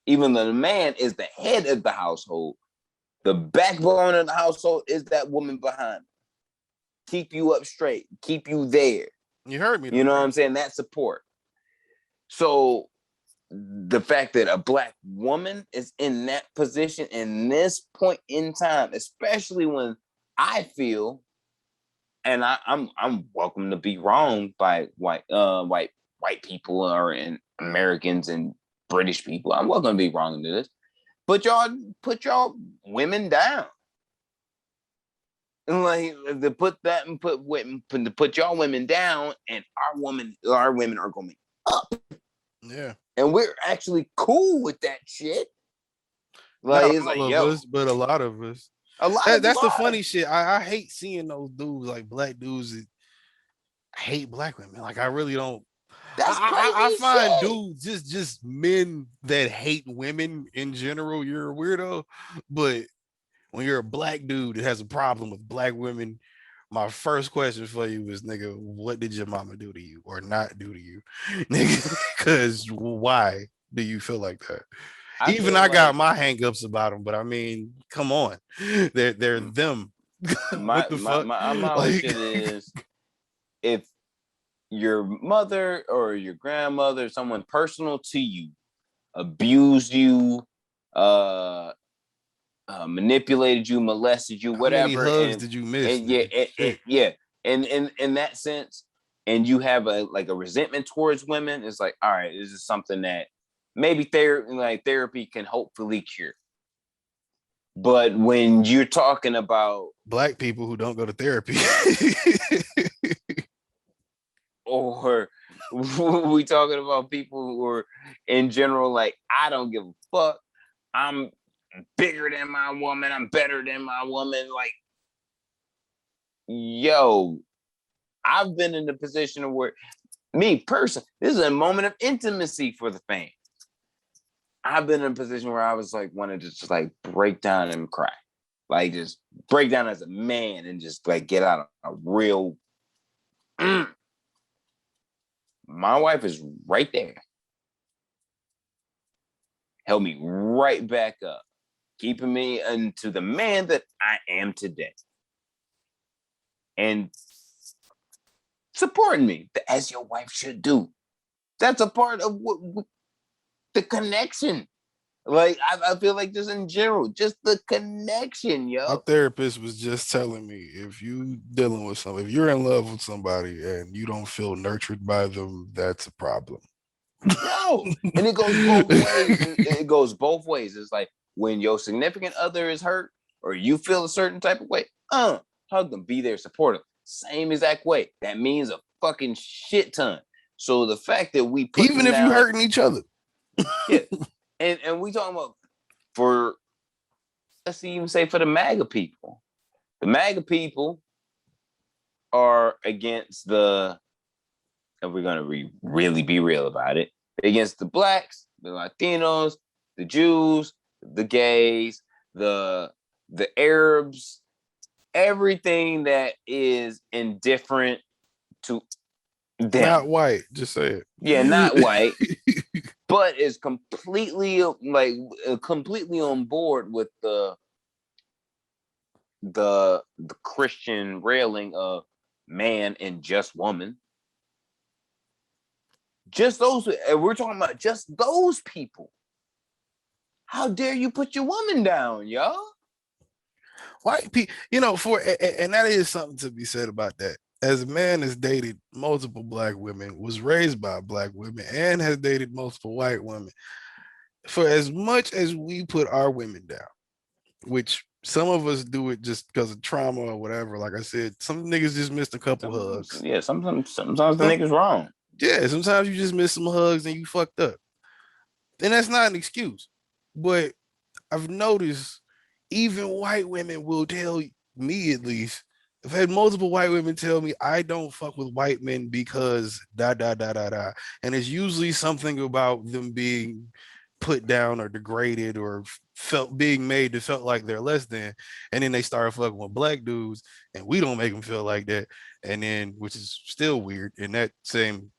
Speaker 3: Even though the man is the head of the household, the backbone of the household is that woman behind him. Keep you up straight, keep you there.
Speaker 2: You heard me.
Speaker 3: You know what I'm saying? That support. So the fact that a Black woman is in that position in this point in time, especially when I feel, and I'm welcome to be wrong by white people or Americans and British people. I'm welcome to be wrong to this, but y'all put y'all women down. And like to put y'all women down, and our women are going up.
Speaker 2: Yeah,
Speaker 3: and we're actually cool with that shit.
Speaker 2: Like, not all of us, but a lot of us. That's the funny shit. I hate seeing those dudes, like Black dudes that hate Black women. Like, I really don't. I find dudes, just men that hate women in general, you're a weirdo. But when you're a Black dude that has a problem with Black women, my first question for you is, nigga, what did your mama do to you or not do to you? Nigga, because why do you feel like that? I got my hangups about them, but I mean, come on. They're them. What the fuck?
Speaker 3: My whole shit is, if your mother or your grandmother, someone personal to you, abused you, manipulated you, molested you,
Speaker 2: how many
Speaker 3: whatever,
Speaker 2: hugs did you miss?
Speaker 3: and yeah, and in that sense, and you have a resentment towards women, it's like, all right, this is something that maybe therapy can hopefully cure. But when you're talking about
Speaker 2: Black people who don't go to therapy,
Speaker 3: or we talking about people who are in general like, I don't give a fuck, I'm bigger than my woman, I'm better than my woman, like, yo, I've been in the position where me personally, this is a moment of intimacy for the fan. I've been in a position where I was like, wanted to just like break down and cry, like just break down as a man and just like get out a real. My wife is right there, held me right back up, keeping me into the man that I am today, and supporting me as your wife should do. That's a part of what the connection. Like, I feel like just in general, just the connection, yo.
Speaker 2: my therapist was just telling me, if you dealing with if you're in love with somebody and you don't feel nurtured by them, that's a problem.
Speaker 3: No, and it goes both ways. It goes both ways. It's like when your significant other is hurt or you feel a certain type of way, hug them, be there, support them. Same exact way. That means a fucking shit ton. So the fact that we put
Speaker 2: even if you hurting each other,
Speaker 3: yeah, and we talking about, for, let's even say, for the MAGA people. The MAGA people are against the, if we're gonna really be real about it, against the blacks, the Latinos, the Jews, the gays, the Arabs, everything that is indifferent to them.
Speaker 2: Not white, just say it.
Speaker 3: Yeah, not white, but is completely on board with the Christian railing of man and just woman. Just those, we're talking about just those people. How dare you put your woman down, yo?
Speaker 2: White people, and that is something to be said about that. As a man has dated multiple black women, was raised by black women, and has dated multiple white women, for as much as we put our women down, which some of us do it just because of trauma or whatever, like I said, some niggas just missed a couple hugs.
Speaker 3: Yeah, sometimes the nigga's wrong.
Speaker 2: Yeah, sometimes you just miss some hugs and you fucked up. And that's not an excuse. But I've noticed even white women will tell me, at least, I've had multiple white women tell me, I don't fuck with white men because da da da da da. And it's usually something about them being put down or degraded or being made to feel like they're less than. And then they start fucking with black dudes and we don't make them feel like that. And then, which is still weird in that same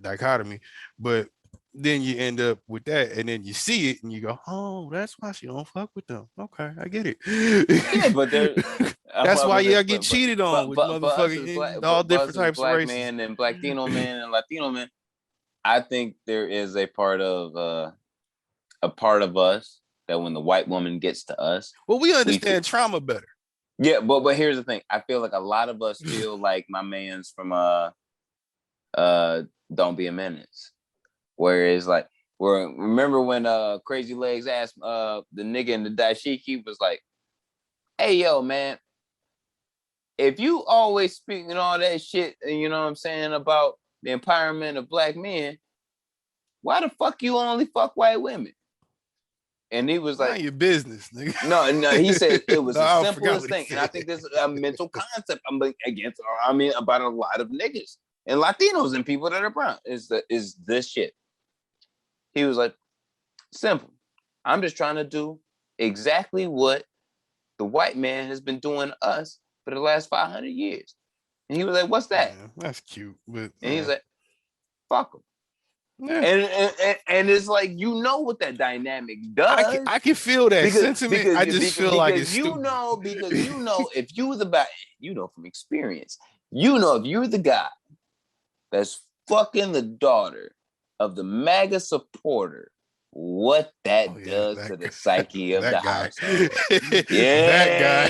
Speaker 2: dichotomy, but then you end up with that, and then you see it and you go, oh, that's why she don't fuck with them. Okay, I get it.
Speaker 3: Yeah, but
Speaker 2: that's why y'all get cheated on with motherfucking all different types of races.
Speaker 3: Man and Latino men and Latino men. I think there is a part of us that when the white woman gets to us,
Speaker 2: well, we understand trauma better.
Speaker 3: Yeah, but here's the thing. I feel like a lot of us feel like my man's from Don't Be a Menace. Whereas, like, remember when Crazy Legs asked the nigga in the dashiki was like, hey, yo, man, if you always speaking all that shit, you know what I'm saying, about the empowerment of black men, why the fuck you only fuck white women? And he was like,
Speaker 2: not your business, nigga.
Speaker 3: No, he said it was the simplest thing. And I think this is a mental concept about a lot of niggas and Latinos and people that are brown is this shit. He was like, simple. I'm just trying to do exactly what the white man has been doing to us for the last 500 years. And he was like, what's that?
Speaker 2: Yeah, that's cute. But
Speaker 3: and he was like, fuck him.
Speaker 2: Yeah.
Speaker 3: And it's like, you know what that dynamic does.
Speaker 2: I can feel that sentiment. I just feel like it's
Speaker 3: you
Speaker 2: stupid.
Speaker 3: know, because you know, if you was about, you know from experience, you know, if you're the guy that's fucking the daughter of the MAGA supporter, what that does to the psyche of the household.
Speaker 2: That guy.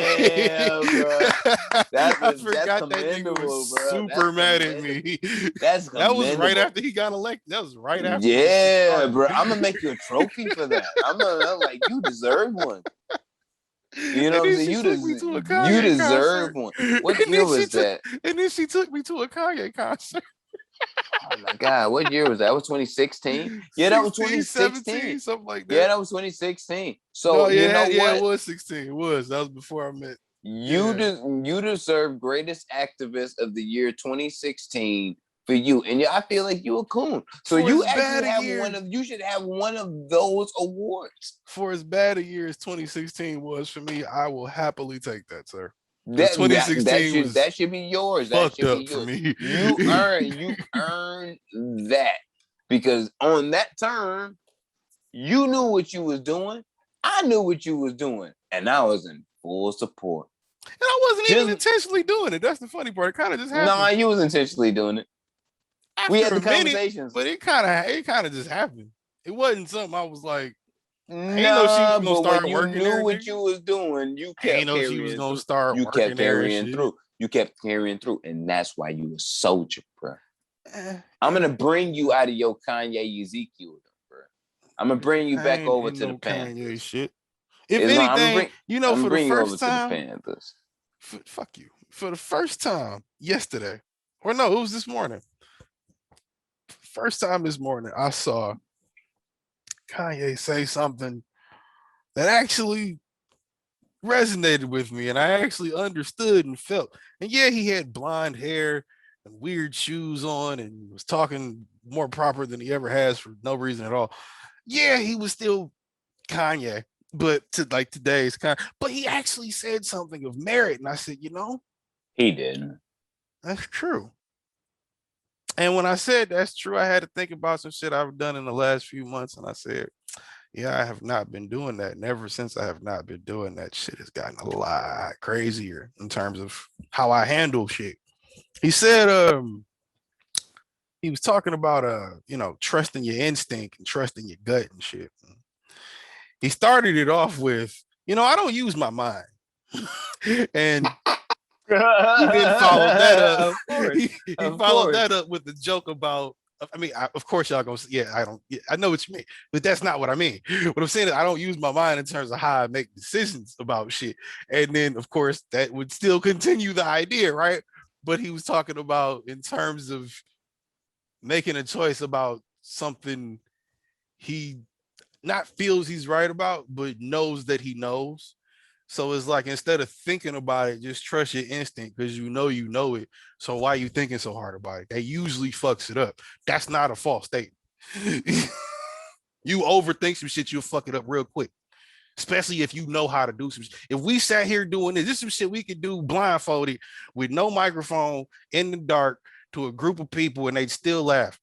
Speaker 3: Bro.
Speaker 2: I forgot that nigga was super mad at me. That was right after he got elected. That was right after.
Speaker 3: Yeah, bro. I'm gonna make you a trophy for that. I'm like, you deserve one. You know what I'm saying? You deserve one. What year was that?
Speaker 2: And then she took me to a Kanye concert.
Speaker 3: Oh my God, what year was that? That was 2016? Yeah, that was 2016.
Speaker 2: 17, something like that.
Speaker 3: Yeah, that was 2016. So you know what?
Speaker 2: Yeah, it was 16. It was. That was before I met.
Speaker 3: You deserve greatest activist of the year 2016 for you. And I feel like you a coon. So you actually have you should have one of those awards.
Speaker 2: For as bad a year as 2016 was for me, I will happily take that, sir.
Speaker 3: That should be yours. That should be yours.
Speaker 2: For me.
Speaker 3: You earned that, because on that term, you knew what you was doing. I knew what you was doing, and I was in full support.
Speaker 2: And I wasn't even intentionally doing it. That's the funny part. It kind of just happened.
Speaker 3: No, you was intentionally doing it.
Speaker 2: After we had the conversations, but it kind of just happened. It wasn't something I was like,
Speaker 3: no, but when you knew what you was doing, you kept
Speaker 2: carrying she was gonna start.
Speaker 3: You kept carrying through. You kept carrying through, and that's why you a soldier, bro. I'm gonna bring you out of your Kanye Ezekiel, bro. I'm gonna bring you back over to the Panthers.
Speaker 2: Kanye shit. If anything, for the first time, fuck you. For the first time yesterday, or no, it was this morning. First time this morning, I saw Kanye say something that actually resonated with me, and I actually understood and felt. And yeah, he had blonde hair and weird shoes on and was talking more proper than he ever has for no reason at all. Yeah, he was still Kanye, but today's Kanye. But he actually said something of merit, and I said,
Speaker 3: he didn't.
Speaker 2: That's true. And when I said that's true, I had to think about some shit I've done in the last few months. And I said, yeah, I have not been doing that. And ever since I have not been doing that, shit has gotten a lot crazier in terms of how I handle shit. He said, he was talking about, trusting your instinct and trusting your gut and shit. He started it off with, I don't use my mind. And he then followed that up. He followed that up with the joke about, of course y'all gonna say, I know what you mean, but that's not what I mean. What I'm saying is I don't use my mind in terms of how I make decisions about shit. And then of course that would still continue the idea, right? But he was talking about in terms of making a choice about something he not feels he's right about, but knows that he knows. So it's like, instead of thinking about it, just trust your instinct, because you know it. So why are you thinking so hard about it? That usually fucks it up. That's not a false statement. You overthink some shit, you'll fuck it up real quick. Especially if you know how to do some shit. If we sat here doing this is some shit we could do blindfolded with no microphone in the dark to a group of people and they'd still laugh.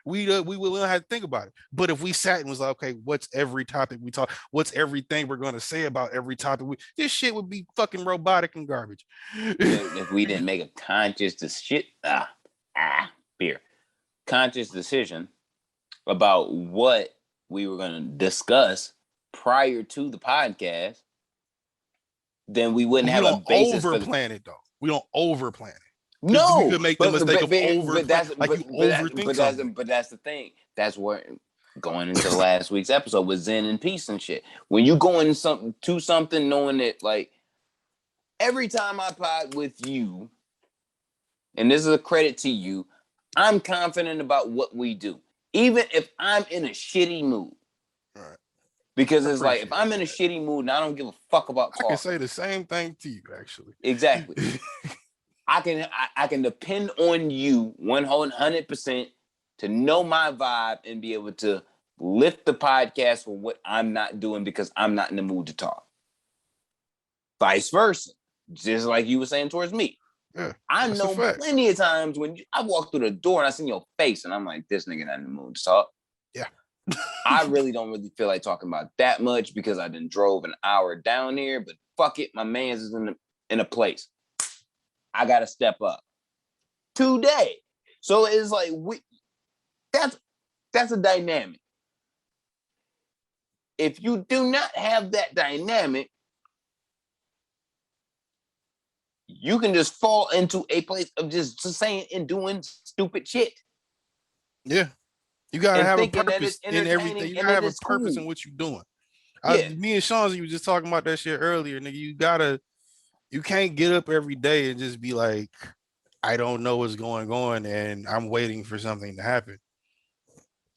Speaker 2: We will have to think about it. But if we sat and was like, okay, what's every topic we talk? What's everything we're going to say about every topic? This shit would be fucking robotic and garbage.
Speaker 3: If we didn't make a conscious decision about what we were going to discuss prior to the podcast, then we wouldn't have a basis.
Speaker 2: Overplan it though. We don't overplan it.
Speaker 3: No,
Speaker 2: you could make the mistake of over.
Speaker 3: But that's the thing. That's where going into last week's episode with Zen and Peace and shit. When you go into something knowing that, like, every time I pod with you, and this is a credit to you, I'm confident about what we do, even if I'm in a shitty mood.
Speaker 2: Right.
Speaker 3: Because it's like, if I'm in a shitty mood and I don't give a fuck about coffee,
Speaker 2: I can say the same thing to you, actually.
Speaker 3: Exactly. I can depend on you 100% to know my vibe and be able to lift the podcast for what I'm not doing because I'm not in the mood to talk. Vice versa. Just like you were saying towards me.
Speaker 2: Yeah,
Speaker 3: I
Speaker 2: that's a
Speaker 3: know
Speaker 2: fact.
Speaker 3: plenty of times when I walk through the door and I see your face and I'm like, this nigga not in the mood to talk.
Speaker 2: Yeah.
Speaker 3: I really don't really feel like talking about that much because I done drove an hour down here, but fuck it, my man's is in a place. I gotta step up today. So it's like that's a dynamic. If you do not have that dynamic, you can just fall into a place of just saying and doing stupid shit.
Speaker 2: Yeah. You gotta
Speaker 3: And
Speaker 2: have a
Speaker 3: thinking that
Speaker 2: purpose
Speaker 3: it's
Speaker 2: in everything.
Speaker 3: entertaining
Speaker 2: You
Speaker 3: and
Speaker 2: gotta
Speaker 3: it
Speaker 2: have a
Speaker 3: is
Speaker 2: purpose
Speaker 3: cool.
Speaker 2: in what you're doing.
Speaker 3: Yeah.
Speaker 2: Me and Sean, you was just talking about that shit earlier, nigga. You can't get up every day and just be like, I don't know what's going on and I'm waiting for something to happen.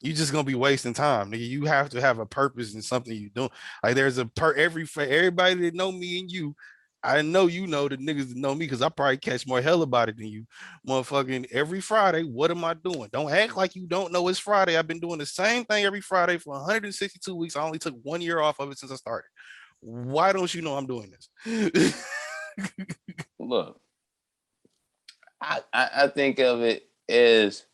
Speaker 2: You're just gonna be wasting time, nigga. You have to have a purpose in something you do. Like there's a for everybody that know me and you. I know you know the niggas that know me because I probably catch more hell about it than you. Motherfucking every Friday, what am I doing? Don't act like you don't know it's Friday. I've been doing the same thing every Friday for 162 weeks. I only took 1 year off of it since I started. Why don't you know I'm doing this?
Speaker 3: Look, I think of it as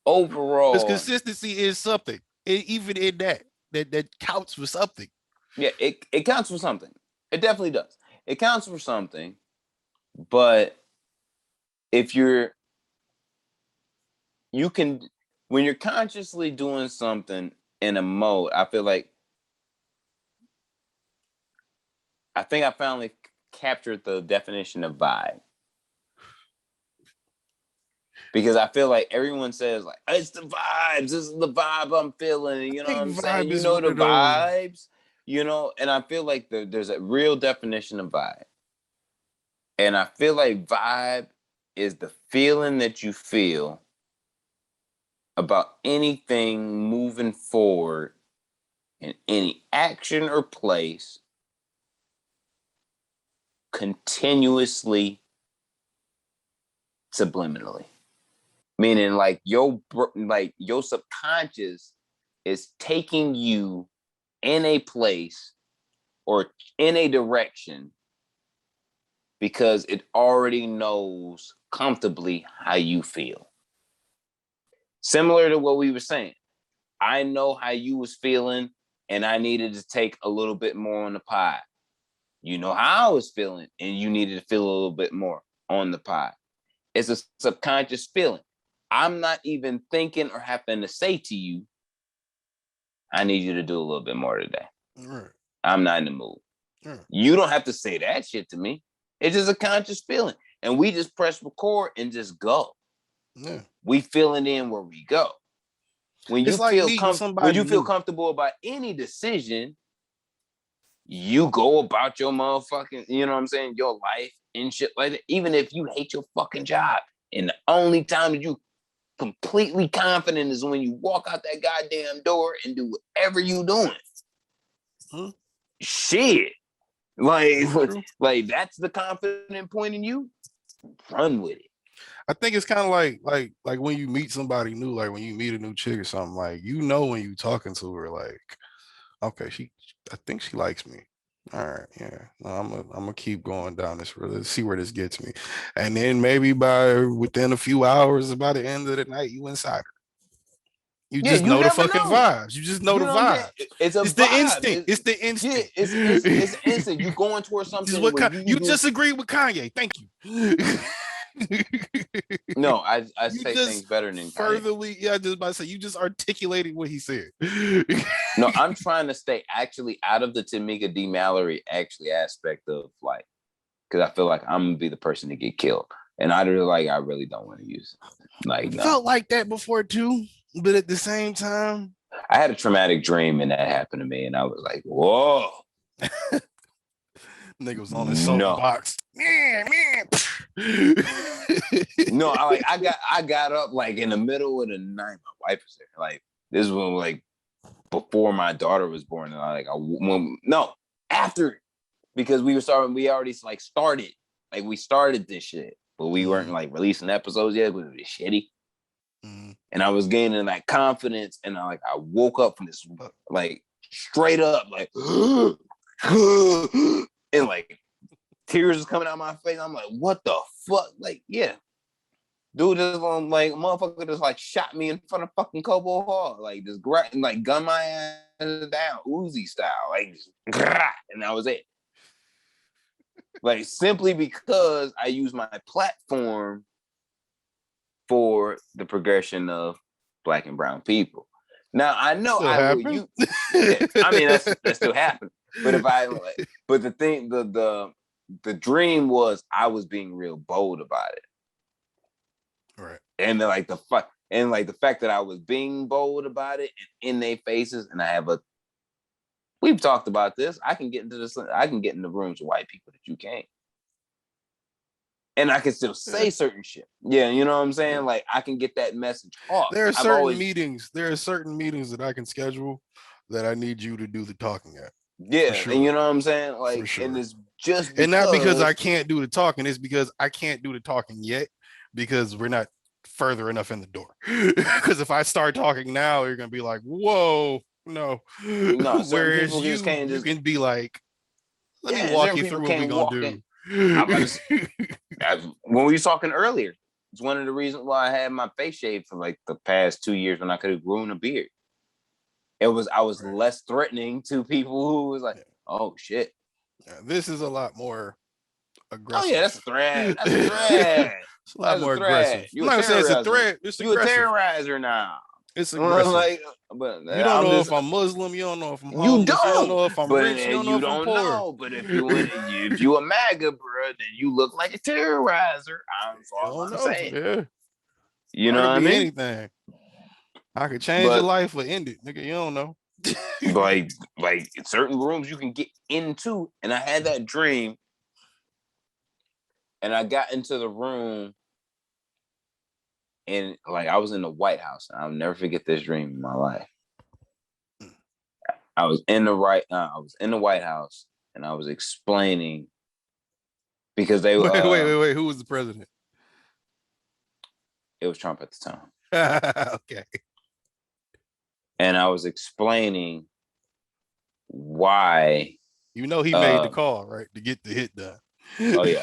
Speaker 2: Because
Speaker 3: overall.
Speaker 2: consistency is something. Even in that counts for something.
Speaker 3: Yeah, it counts for something. It definitely does. It counts for something. But if you can, when you're consciously doing something in a mode, I feel like I think I finally captured the definition of vibe. Because I feel like everyone says like it's the vibes, this is the vibe I'm feeling, you
Speaker 2: I
Speaker 3: know what
Speaker 2: think
Speaker 3: I'm saying?
Speaker 2: vibe
Speaker 3: You
Speaker 2: is
Speaker 3: know
Speaker 2: one
Speaker 3: the
Speaker 2: of those.
Speaker 3: vibes, and I feel like there's a real definition of vibe. And I feel like vibe is the feeling that you feel about anything moving forward in any action or place continuously subliminally. Meaning like your subconscious is taking you in a place or in a direction because it already knows comfortably how you feel. Similar to what we were saying. I know how you was feeling and I needed to take a little bit more on the pie. You know how I was feeling and you needed to feel a little bit more on the pie. It's a subconscious feeling. I'm not even thinking or having to say to you, I need you to do a little bit more today.
Speaker 2: Right.
Speaker 3: I'm not in the mood.
Speaker 2: Right.
Speaker 3: You don't have to say that shit to me. It's just a conscious feeling. And we just press record and just go.
Speaker 2: Yeah.
Speaker 3: We feeling in where we go. When you
Speaker 2: It's like
Speaker 3: feel
Speaker 2: meeting somebody new.
Speaker 3: comfortable about any decision, you go about your motherfucking, you know what I'm saying, your life and shit like that. Even if you hate your fucking job. And the only time that you completely confident is when you walk out that goddamn door and do whatever you doing. Shit. Like that's the confident point in you. Run with it.
Speaker 2: I think it's kind of like when you meet somebody new, like when you meet a new chick or something, like when you talking to her, like, okay, I think she likes me. All right, yeah. No, I'm gonna keep going down this road. Let's see where this gets me. And then maybe within a few hours, by the end of the night, you inside her. You just know the fucking vibes. You just know the vibes.
Speaker 3: It's a
Speaker 2: vibe.
Speaker 3: The
Speaker 2: instinct. It's the instinct.
Speaker 3: Yeah, it's instant. You going towards something.
Speaker 2: This is what you just agreed with Kanye. Thank you.
Speaker 3: No, I say things better than
Speaker 2: furtherly. Yeah, just about to say you just articulated what he said.
Speaker 3: No, I'm trying to stay actually out of the Tamika D. Mallory aspect of like, because I feel like I'm gonna be the person to get killed, and I really don't want to use it. Like, no.
Speaker 2: Felt like that before too, but at the same time,
Speaker 3: I had a traumatic dream and that happened to me, and I was like, whoa.
Speaker 2: Nigga was on his soapbox. Man.
Speaker 3: No, I got up like in the middle of the night. My wife was there. Like this was like before my daughter was born, and after, because we already like started. Like we started this shit, but we weren't like releasing episodes yet. We were shitty. And I was gaining that confidence, and I woke up from this like straight up like and like tears was coming out my face. I'm like, what the fuck? Like, yeah. Dude just like motherfucker just like shot me in front of fucking Cobo Hall. Like just like gun my ass down, Uzi style. Like and that was it. Like simply because I use my platform for the progression of Black and brown people. Now I know
Speaker 2: Still
Speaker 3: I will.
Speaker 2: happen.
Speaker 3: Yeah, I mean that's still happening. But if I like, but the thing, the dream was I was being real bold about it.
Speaker 2: Right.
Speaker 3: And then, like the fact that I was being bold about it and in their faces, and I have we've talked about this. I can get into this. I can get in the rooms with white people that you can't, and I can still say certain shit. Yeah, you know what I'm saying. Like I can get that message off.
Speaker 2: There are certain meetings. There are certain meetings that I can schedule that I need you to do the talking at.
Speaker 3: Yeah,
Speaker 2: sure.
Speaker 3: And you know what I'm saying. Like,
Speaker 2: sure.
Speaker 3: And it's just
Speaker 2: and not because I can't do the talking. It's because I can't do the talking yet because we're not further enough in the door. Because if I start talking now, you're gonna be like, "Whoa, no." Whereas you can be like, "Let me walk you through what we're gonna do."
Speaker 3: When we were talking earlier, it's one of the reasons why I had my face shaved for like the past 2 years when I could have grown a beard. I was less threatening to people who was like, "Oh shit."
Speaker 2: Yeah, this is a lot more aggressive.
Speaker 3: Oh yeah, that's a threat. That's a threat.
Speaker 2: It's a lot more aggressive. I'm not saying it's a threat. It's aggressive.
Speaker 3: You a terrorizer now.
Speaker 2: It's aggressive.
Speaker 3: Like, but
Speaker 2: you don't know if I'm Muslim. You don't know if I'm homeless. You don't know if I'm rich. You don't know if I'm poor. Know,
Speaker 3: but if you a MAGA, bro, then you look like a terrorizer. I'm saying.
Speaker 2: Yeah.
Speaker 3: You know what I mean?
Speaker 2: Anything. I could change your life or end it, nigga. You don't know.
Speaker 3: like certain rooms you can get into, and I had that dream, and I got into the room, and like I was in the White House, and I'll never forget this dream in my life. I was in the White House, and I was explaining because they
Speaker 2: wait. Who was the president?
Speaker 3: It was Trump at the time.
Speaker 2: Okay.
Speaker 3: And I was explaining why.
Speaker 2: You know he made the call, right, to get the hit done.
Speaker 3: Oh yeah,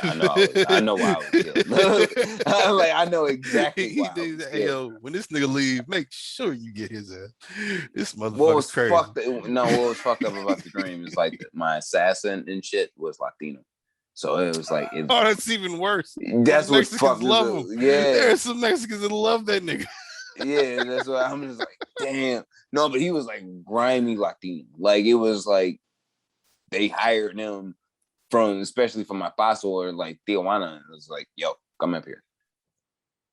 Speaker 3: I know why I was killed. I know exactly why.
Speaker 2: Yo, when this nigga leave, make sure you get his ass. This motherfucker's crazy.
Speaker 3: What was fucked up about the dream is like my assassin and shit was Latino. So it was like,
Speaker 2: oh, that's even worse.
Speaker 3: That's what fucked
Speaker 2: love him.
Speaker 3: Yeah,
Speaker 2: there's some Mexicans that love that nigga.
Speaker 3: Yeah, that's why I'm just like, damn. No, but he was like grimy Latino. Like it was like they hired him especially from my paso or like Tijuana. And it was like, yo, come up here.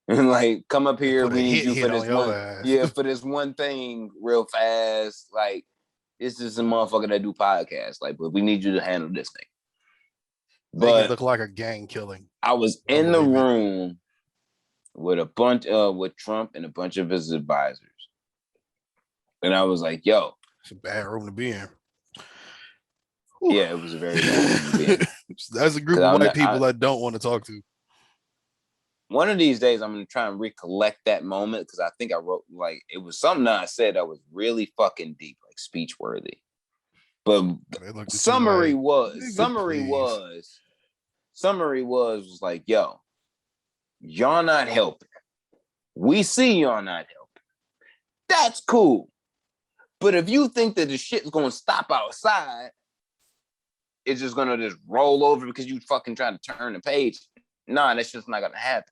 Speaker 3: And like, come up here. We need you for this one. Yeah, for this one thing real fast. Like, it's just a motherfucker that do podcasts. Like, but we need you to handle this thing.
Speaker 2: But it looked like a gang killing.
Speaker 3: I was in the room with a bunch with Trump and a bunch of his advisors. And I was like, yo.
Speaker 2: It's a bad room to be in.
Speaker 3: Whew. Yeah, it was a very bad room to be in.
Speaker 2: That's a group of white people I don't want to talk to.
Speaker 3: One of these days, I'm going to try and recollect that moment because I think I wrote, like, it was something that I said that was really fucking deep, like speech worthy. But summary was like, yo, y'all not helping. We see y'all not helping. That's cool. But if you think that the shit's going to stop outside, it's just going to just roll over because you fucking trying to turn the page. Nah, that's just not going to happen.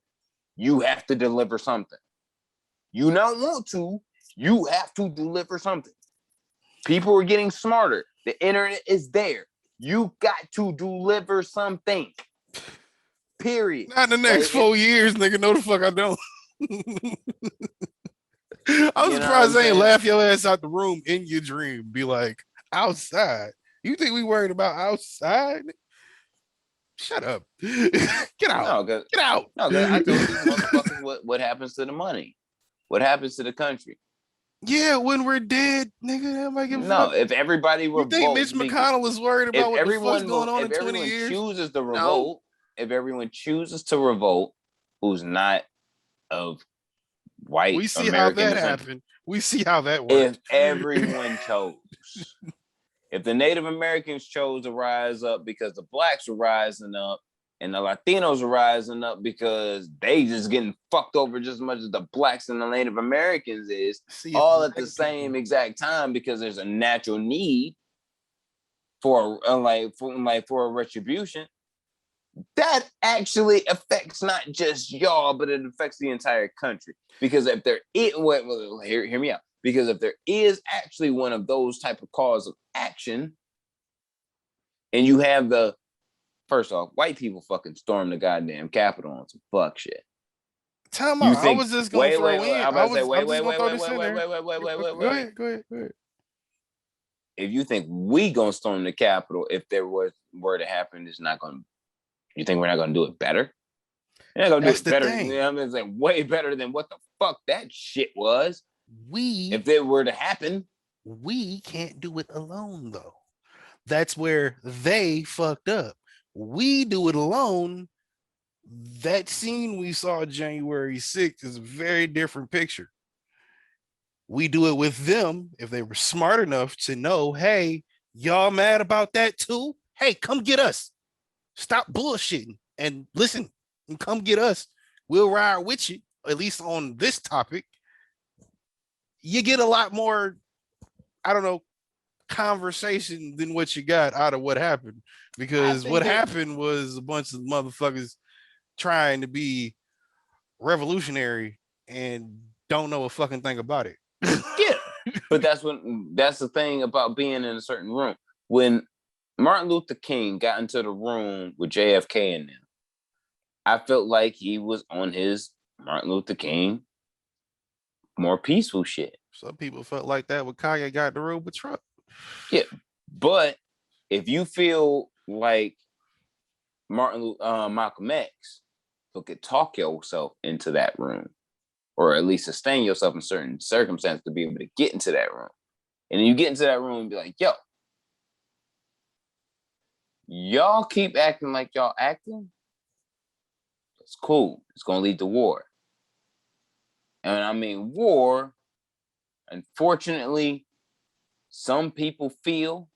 Speaker 3: You have to deliver something. You don't want to. You have to deliver something. People are getting smarter. The internet is there. You got to deliver something. Period.
Speaker 2: Not in the next 4 years, nigga. No, the fuck I don't. I was surprised they ain't laugh your ass out the room in your dream. Be like, outside. You think we worried about outside? Shut up. Get out.
Speaker 3: No,
Speaker 2: get out.
Speaker 3: No, I told these motherfuckers what happens to the money. What happens to the country.
Speaker 2: Yeah, when we're dead, nigga.
Speaker 3: No, if everybody revolts.
Speaker 2: You think Mitch McConnell is worried about what the fuck's going on in 20 years?
Speaker 3: Chooses to revolt, if everyone chooses to revolt, who's not of white,
Speaker 2: we see
Speaker 3: American
Speaker 2: how that happened. We see how that works.
Speaker 3: If everyone chose, If the Native Americans chose to rise up because the blacks were rising up, and the Latinos are rising up because they just getting fucked over just as much as the blacks and the Native Americans is, all at the same exact time, because there's a natural need for a retribution. That actually affects not just y'all, but it affects the entire country. Because if there is, hear me out. Because if there is actually one of those type of cause of action, and you have first off, white people fucking storm the goddamn Capitol on some fuck shit.
Speaker 2: Time out. I was just gonna throw in.
Speaker 3: I'm about to say, wait.
Speaker 2: Go ahead.
Speaker 3: If you think we gonna storm the Capitol, if there were to happen, it's not gonna. You think we're not gonna do it better? You're not gonna do it better. You know, I'm like way better than what the fuck that shit was. If it were to happen,
Speaker 2: we can't do it alone though. That's where they fucked up. We do it alone. That scene we saw January 6th is a very different picture. We do it with them if they were smart enough to know, hey, y'all mad about that too? Hey, come get us. Stop bullshitting and listen and come get us. We'll ride with you, at least on this topic. You get a lot more, I don't know, conversation than what you got out of what happened, because what happened was a bunch of motherfuckers trying to be revolutionary and don't know a fucking thing about it.
Speaker 3: Yeah, but that's the thing about being in a certain room. When Martin Luther King got into the room with JFK and them, I felt like he was on his Martin Luther King more peaceful shit.
Speaker 2: Some people felt like that when Kanye got in the room with Trump.
Speaker 3: Yeah, but if you feel like Malcolm X, you could talk yourself into that room, or at least sustain yourself in certain circumstances to be able to get into that room. And then you get into that room and be like, yo, y'all keep acting like y'all acting. It's cool. It's going to lead to war. And I mean, war, unfortunately, some people feel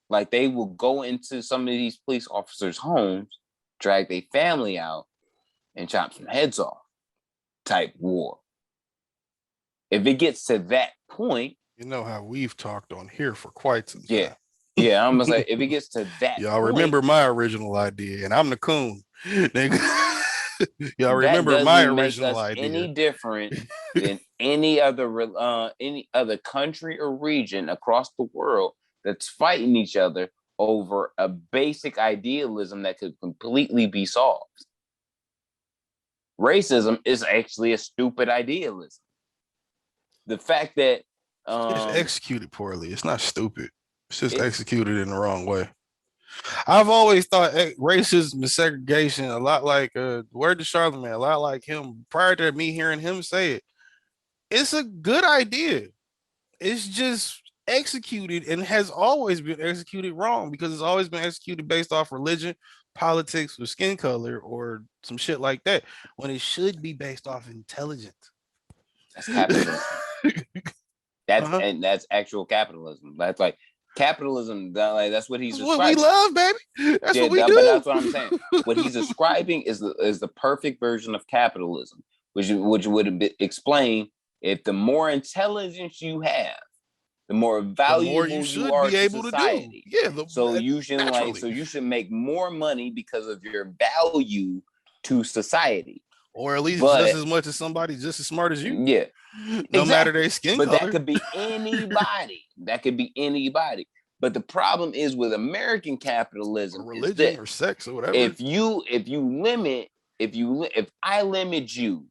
Speaker 3: like they will go into some of these police officers' homes, drag their family out, and chop some heads off type war. If it gets to that point...
Speaker 2: You know how we've talked on here for quite some time.
Speaker 3: Yeah, I'm gonna say, if it gets to that
Speaker 2: y'all
Speaker 3: point,
Speaker 2: remember my original idea, and I'm the coon. Y'all remember my original idea.
Speaker 3: Any different than any other country or region across the world that's fighting each other over a basic idealism that could completely be solved. Racism is actually a stupid idealism. The fact that
Speaker 2: it's executed poorly. It's not stupid. It's just executed in the wrong way. I've always thought racism and segregation a lot like word to Charlemagne, a lot like him. Prior to me hearing him say it, it's a good idea. It's just executed and has always been executed wrong, because it's always been executed based off religion, politics, or skin color, or some shit like that, when it should be based off intelligence.
Speaker 3: That's capitalism. And that's actual capitalism. That's like capitalism. That's what he's describing.
Speaker 2: What we love, baby. That's what we do.
Speaker 3: But that's what I'm saying. What he's describing is the perfect version of capitalism, which would explain, if the more intelligence you have, the more valuable you are to society. So you should make more money because of your value to society,
Speaker 2: or at least just as much as somebody just as smart as you.
Speaker 3: Yeah,
Speaker 2: no matter their skin color.
Speaker 3: But that could be anybody. That could be anybody. But the problem is with American capitalism,
Speaker 2: or religion, or sex, or whatever.
Speaker 3: If I limit you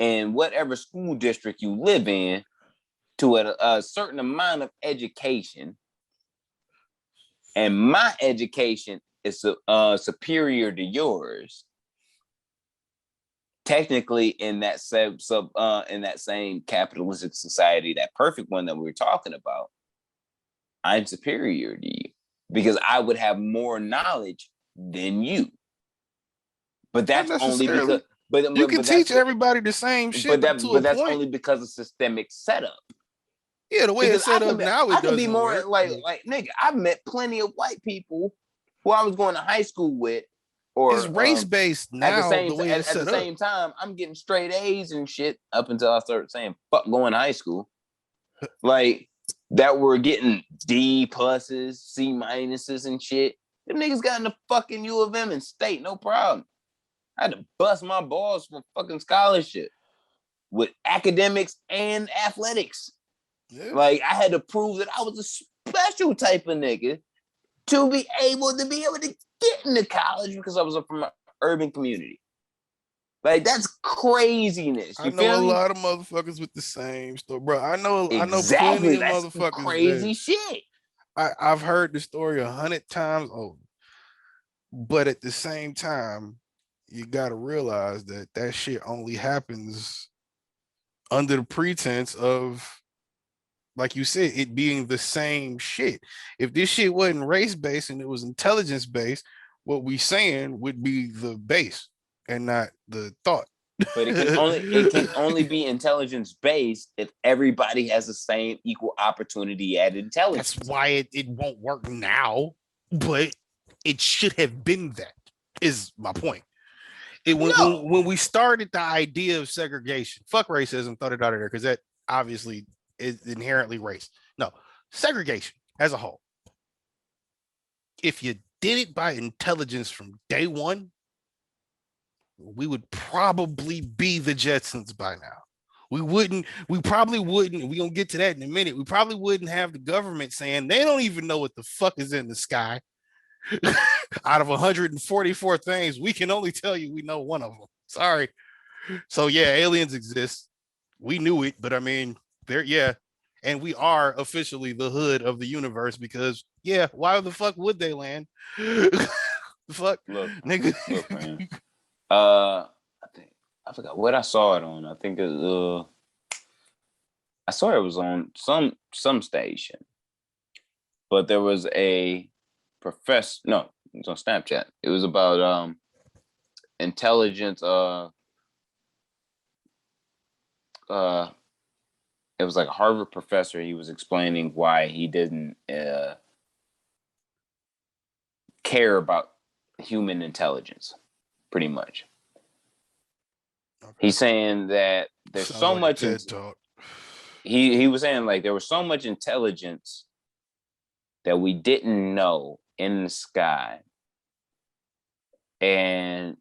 Speaker 3: in whatever school district you live in to a certain amount of education, and my education is superior to yours, technically in that same capitalistic society, that perfect one that we were talking about, I'm superior to you because I would have more knowledge than you. But that's only because
Speaker 2: you can teach everybody the same shit.
Speaker 3: But that's only because of systemic setup.
Speaker 2: Yeah, the way it's set up now,
Speaker 3: I
Speaker 2: it
Speaker 3: can be
Speaker 2: doesn't
Speaker 3: more
Speaker 2: work.
Speaker 3: like nigga. I've met plenty of white people who I was going to high school with,
Speaker 2: It's
Speaker 3: or
Speaker 2: race based
Speaker 3: at the
Speaker 2: now.
Speaker 3: same
Speaker 2: The way it's
Speaker 3: at the
Speaker 2: set up.
Speaker 3: same time, I'm getting straight A's and shit up until I started saying fuck going to high school. Like that were getting D pluses, C minuses and shit. Them niggas got in the fucking U of M and state, no problem. I had to bust my balls for fucking scholarship with academics and athletics.
Speaker 2: Yeah.
Speaker 3: Like I had to prove that I was a special type of nigga to be able to get into college because I was from an urban community. Like that's craziness. You
Speaker 2: I know
Speaker 3: feel
Speaker 2: a
Speaker 3: me?
Speaker 2: lot of motherfuckers with the same story, bro. I know plenty
Speaker 3: Exactly.
Speaker 2: of
Speaker 3: That's
Speaker 2: motherfuckers
Speaker 3: crazy shit.
Speaker 2: I've heard the story 100 times over, but at the same time, you gotta realize that shit only happens under the pretense of, like you said, it being the same shit. If this shit wasn't race based and it was intelligence based, what we saying would be the base and not the thought.
Speaker 3: But it can only be intelligence based if everybody has the same equal opportunity at intelligence.
Speaker 2: That's why it won't work now, but it should have been that, is my point. When we started the idea of segregation, fuck racism, throw it out of there because that obviously is inherently race. No, segregation as a whole. If you did it by intelligence from day one, we would probably be the Jetsons by now. We probably wouldn't, we're gonna get to that in a minute. We probably wouldn't have the government saying they don't even know what the fuck is in the sky. Out of 144 things, we can only tell you we know one of them. Sorry. So yeah, aliens exist. We knew it, but I mean, yeah. And we are officially the hood of the universe because yeah, why the fuck would they land? The fuck,
Speaker 3: look,
Speaker 2: nigga.
Speaker 3: Look, man. I forgot what I saw it on. I think I saw it was on some station, but there was a professor. No, it was on Snapchat. It was about intelligence. It was like a Harvard professor. He was explaining why he didn't care about human intelligence, pretty much. Okay. He's saying that there's sounds so like much TED talk. He was saying like there was so much intelligence that we didn't know in the sky, and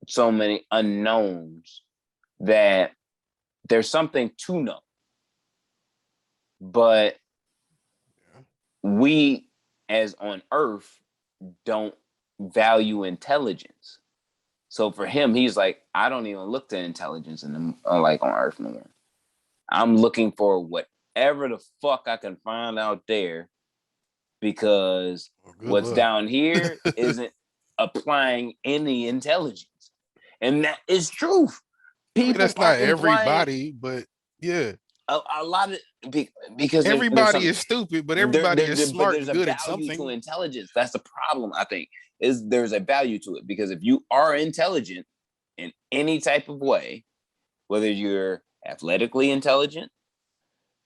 Speaker 3: so many unknowns that there's something to know, but we as on Earth don't value intelligence. So for him, he's like, I don't even look to intelligence in the, like on Earth no more. I'm looking for whatever the fuck I can find out there, because what's down here isn't applying any intelligence. And that is truth.
Speaker 2: People, I mean, that's not everybody, but yeah.
Speaker 3: A lot of, because
Speaker 2: everybody is stupid, but everybody is smart and good at something.
Speaker 3: There's a value to intelligence. That's the problem, I think, is there's a value to it. Because if you are intelligent in any type of way, whether you're athletically intelligent,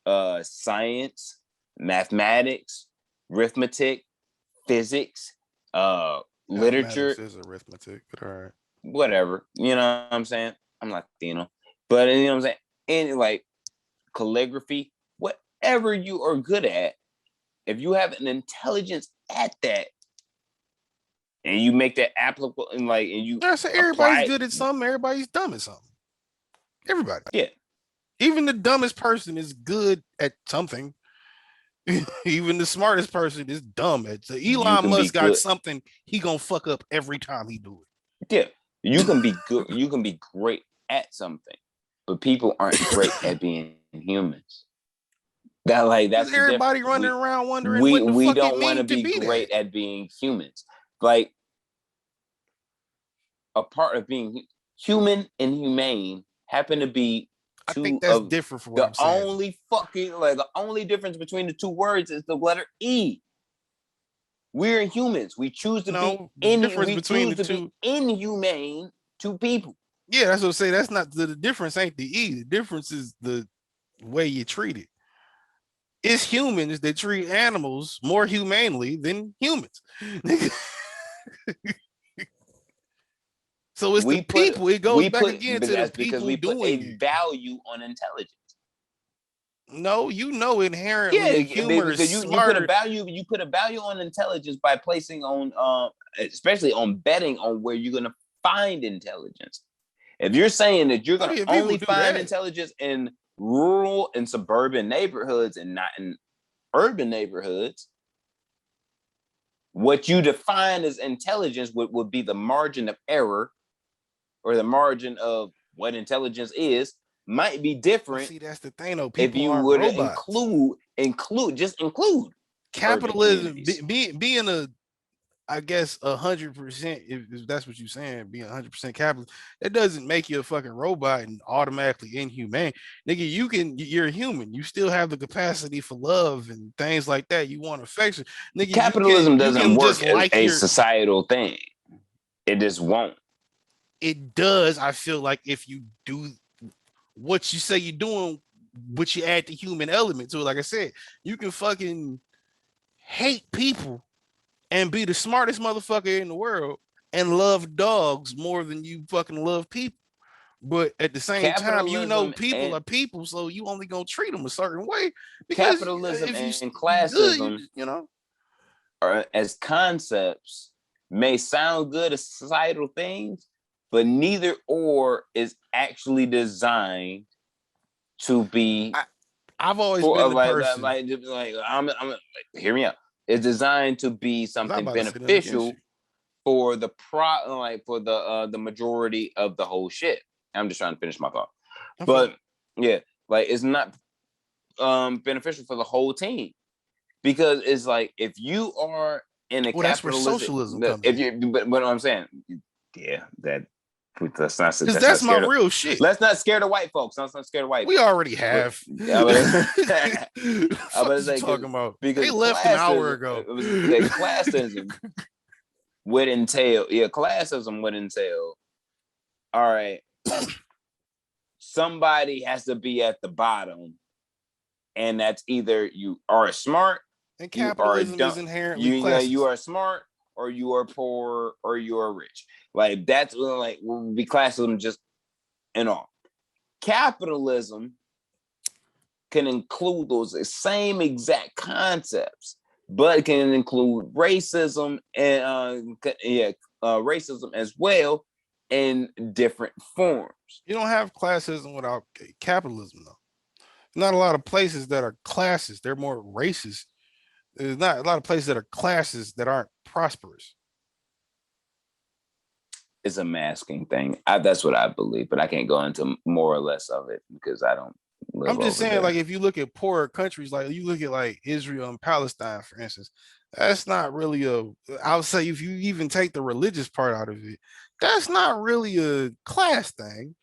Speaker 3: science, mathematics, arithmetic, physics, literature.
Speaker 2: Is arithmetic, but all right.
Speaker 3: Whatever. You know what I'm saying? I'm not Latino. But you know what I'm saying? And like calligraphy, whatever you are good at, if you have an intelligence at that, and you make that applicable, and like, and you,
Speaker 2: so everybody's good at something, everybody's dumb at something. Everybody,
Speaker 3: yeah.
Speaker 2: Even the dumbest person is good at something. Even the smartest person is dumb at. So Elon Musk got something he gonna fuck up every time he do
Speaker 3: it. Yeah, you can be good. You can be great at something, but people aren't great at being humans. That's
Speaker 2: everybody running around wondering
Speaker 3: we
Speaker 2: what the fuck
Speaker 3: don't want to be great at being humans. Like a part of being human and humane happen to be two. I think
Speaker 2: that's different from what I'm saying.
Speaker 3: The only difference between the two words is the letter E. We're humans. We choose to be inhumane to people.
Speaker 2: Yeah, that's what I'm saying. That's not the difference. Ain't the E. The difference is the way you treat it. It's humans that treat animals more humanely than humans. So it's the people. It goes back again to the
Speaker 3: because
Speaker 2: people
Speaker 3: we put
Speaker 2: doing
Speaker 3: a
Speaker 2: it.
Speaker 3: value on intelligence.
Speaker 2: No, inherently humor is
Speaker 3: you
Speaker 2: smarter.
Speaker 3: put a value on intelligence by placing on especially on betting on where you're gonna find intelligence. If you're saying that you're gonna only find intelligence in rural and suburban neighborhoods and not in urban neighborhoods, what you define as intelligence would be the margin of error or the margin of what intelligence is might be different.
Speaker 2: See, that's the thing though.
Speaker 3: People if you would include
Speaker 2: capitalism being a, I guess 100%, if that's what you're saying, being 100% capitalist, that doesn't make you a fucking robot and automatically inhumane. Nigga, you're human. You still have the capacity for love and things like that. You want affection. Nigga,
Speaker 3: capitalism doesn't work as a societal thing. It just won't.
Speaker 2: It does. I feel like if you do what you say you're doing, but you add the human element to it, like I said, you can fucking hate people and be the smartest motherfucker in the world and love dogs more than you fucking love people. But at the same time, you know people are people, so you only gonna treat them a certain way. Because
Speaker 3: capitalism and classism, or as concepts, may sound good as societal things, but neither or is actually designed to be.
Speaker 2: I've always been the person.
Speaker 3: I'm hear me out. It's designed to be something beneficial for the the majority of the whole shit. I'm just trying to finish my thought. Okay. But yeah, like it's not beneficial for the whole team, because it's like if you are in a
Speaker 2: that's where socialism comes
Speaker 3: but what I'm saying, yeah, that's not.
Speaker 2: That's my real shit.
Speaker 3: Let's not scare the white folks. Let's not scare the white.
Speaker 2: We already have.
Speaker 3: I was
Speaker 2: talking about
Speaker 3: because
Speaker 2: they left an hour ago.
Speaker 3: Classism would entail. Yeah, classism would entail. All right, somebody has to be at the bottom, and that's either you are smart,
Speaker 2: and capitalism is inherently classist.
Speaker 3: You are smart, or you are poor, or you are rich. Like that's like will be classism just and all. Capitalism can include those same exact concepts, but it can include racism and racism as well in different forms.
Speaker 2: You don't have classism without capitalism, though. Not a lot of places that are classes; they're more racist. There's not a lot of places that are classes that aren't prosperous.
Speaker 3: It's a masking thing. That's what I believe, but I can't go into more or less of it because I don't.
Speaker 2: I'm just saying, like, if you look at poorer countries, like you look at like Israel and Palestine, for instance, that's not really I would say if you even take the religious part out of it, that's not really a class thing.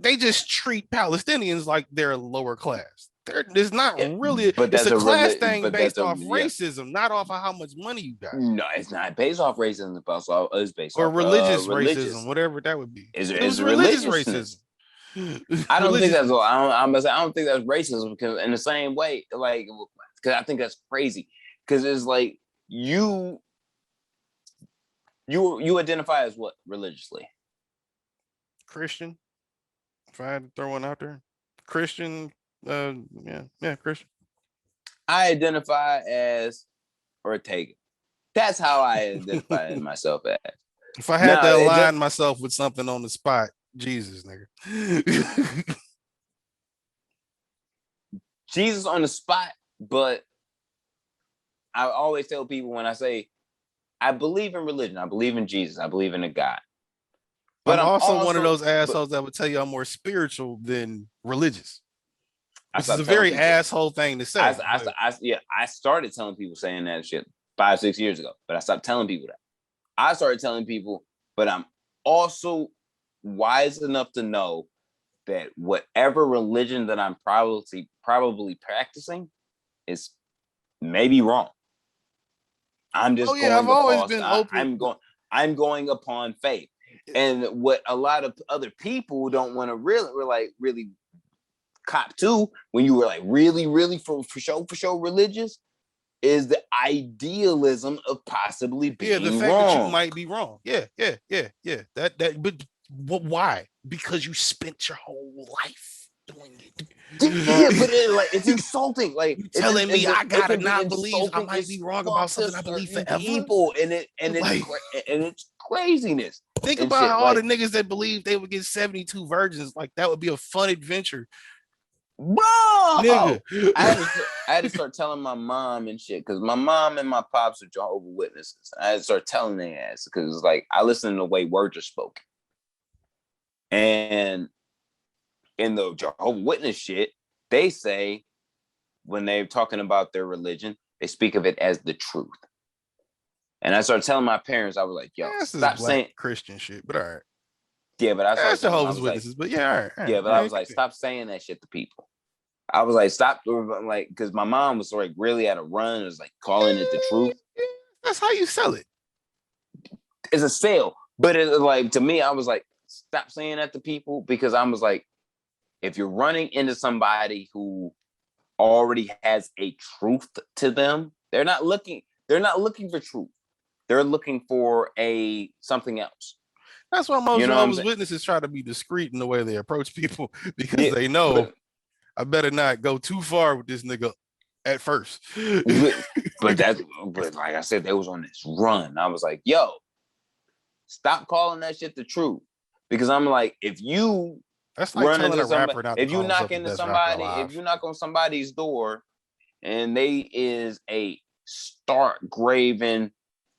Speaker 2: They just treat Palestinians like they're a lower class. There's not really, but it's a class thing based off racism, not off of how much money you got.
Speaker 3: No, it's not based off racism. It's based
Speaker 2: off religious racism, whatever that would be.
Speaker 3: It was religious racism. I don't think that's. I don't think that's racism, because in the same way, like, because I think that's crazy. Because it's like you identify as what religiously?
Speaker 2: Christian. If I had to throw one out there, Christian. Christian.
Speaker 3: I identify as Ortega. That's how I identify myself as.
Speaker 2: If I had to align myself with something on the spot, Jesus, nigga.
Speaker 3: Jesus on the spot, but I always tell people when I say I believe in religion, I believe in Jesus, I believe in a God.
Speaker 2: But I'm also one of those assholes that would tell you I'm more spiritual than religious. This is a very asshole thing to say.
Speaker 3: I started telling people saying that shit 5-6 years ago, but I stopped telling people that. I started telling people, but I'm also wise enough to know that whatever religion that I'm probably practicing is maybe wrong. I'm just
Speaker 2: I've always been open.
Speaker 3: I'm going upon faith. And what a lot of other people don't want to really cop to when you were like really for sure religious is the idealism of possibly being
Speaker 2: the fact
Speaker 3: wrong.
Speaker 2: that you might be wrong. Yeah. But why? Because you spent your whole life doing it.
Speaker 3: Yeah, but it's insulting. Like
Speaker 2: you telling me I gotta not believe I
Speaker 3: insulting
Speaker 2: might be wrong about something I believe forever.
Speaker 3: People it's craziness.
Speaker 2: Think
Speaker 3: and
Speaker 2: about
Speaker 3: shit,
Speaker 2: all
Speaker 3: like,
Speaker 2: the niggas that believe they would get 72 virgins. Like that would be a fun adventure.
Speaker 3: bro.
Speaker 2: Nigga.
Speaker 3: I had to start telling my mom and shit because my mom and my pops are Jehovah's Witnesses. I had to start telling their ass because like I listen to the way words are spoken. And in the Jehovah's Witness shit, they say when they're talking about their religion, they speak of it as the truth. And I started telling my parents, I was like, yo, stop saying
Speaker 2: Christian shit, but all right.
Speaker 3: Yeah, but
Speaker 2: that's Jehovah's Witnesses, but yeah, all right.
Speaker 3: Yeah, but I was like, stop saying that shit to people. I was like, stop, like, because my mom was like really at a run. It was like calling it the truth.
Speaker 2: That's how you sell it.
Speaker 3: It's a sale, but it like to me, I was like, stop saying that to people because I was like, if you're running into somebody who already has a truth to them, they're not looking for truth. They're looking for something else.
Speaker 2: That's why most Jehovah's Witnesses try to be discreet in the way they approach people because they know I better not go too far with this nigga at first.
Speaker 3: but like I said, they was on this run. I was like, yo, stop calling that shit the truth. Because I'm like, if you
Speaker 2: that's like run telling a rapper not to
Speaker 3: if you knock into somebody, if you knock on somebody's door and they is a stark graven,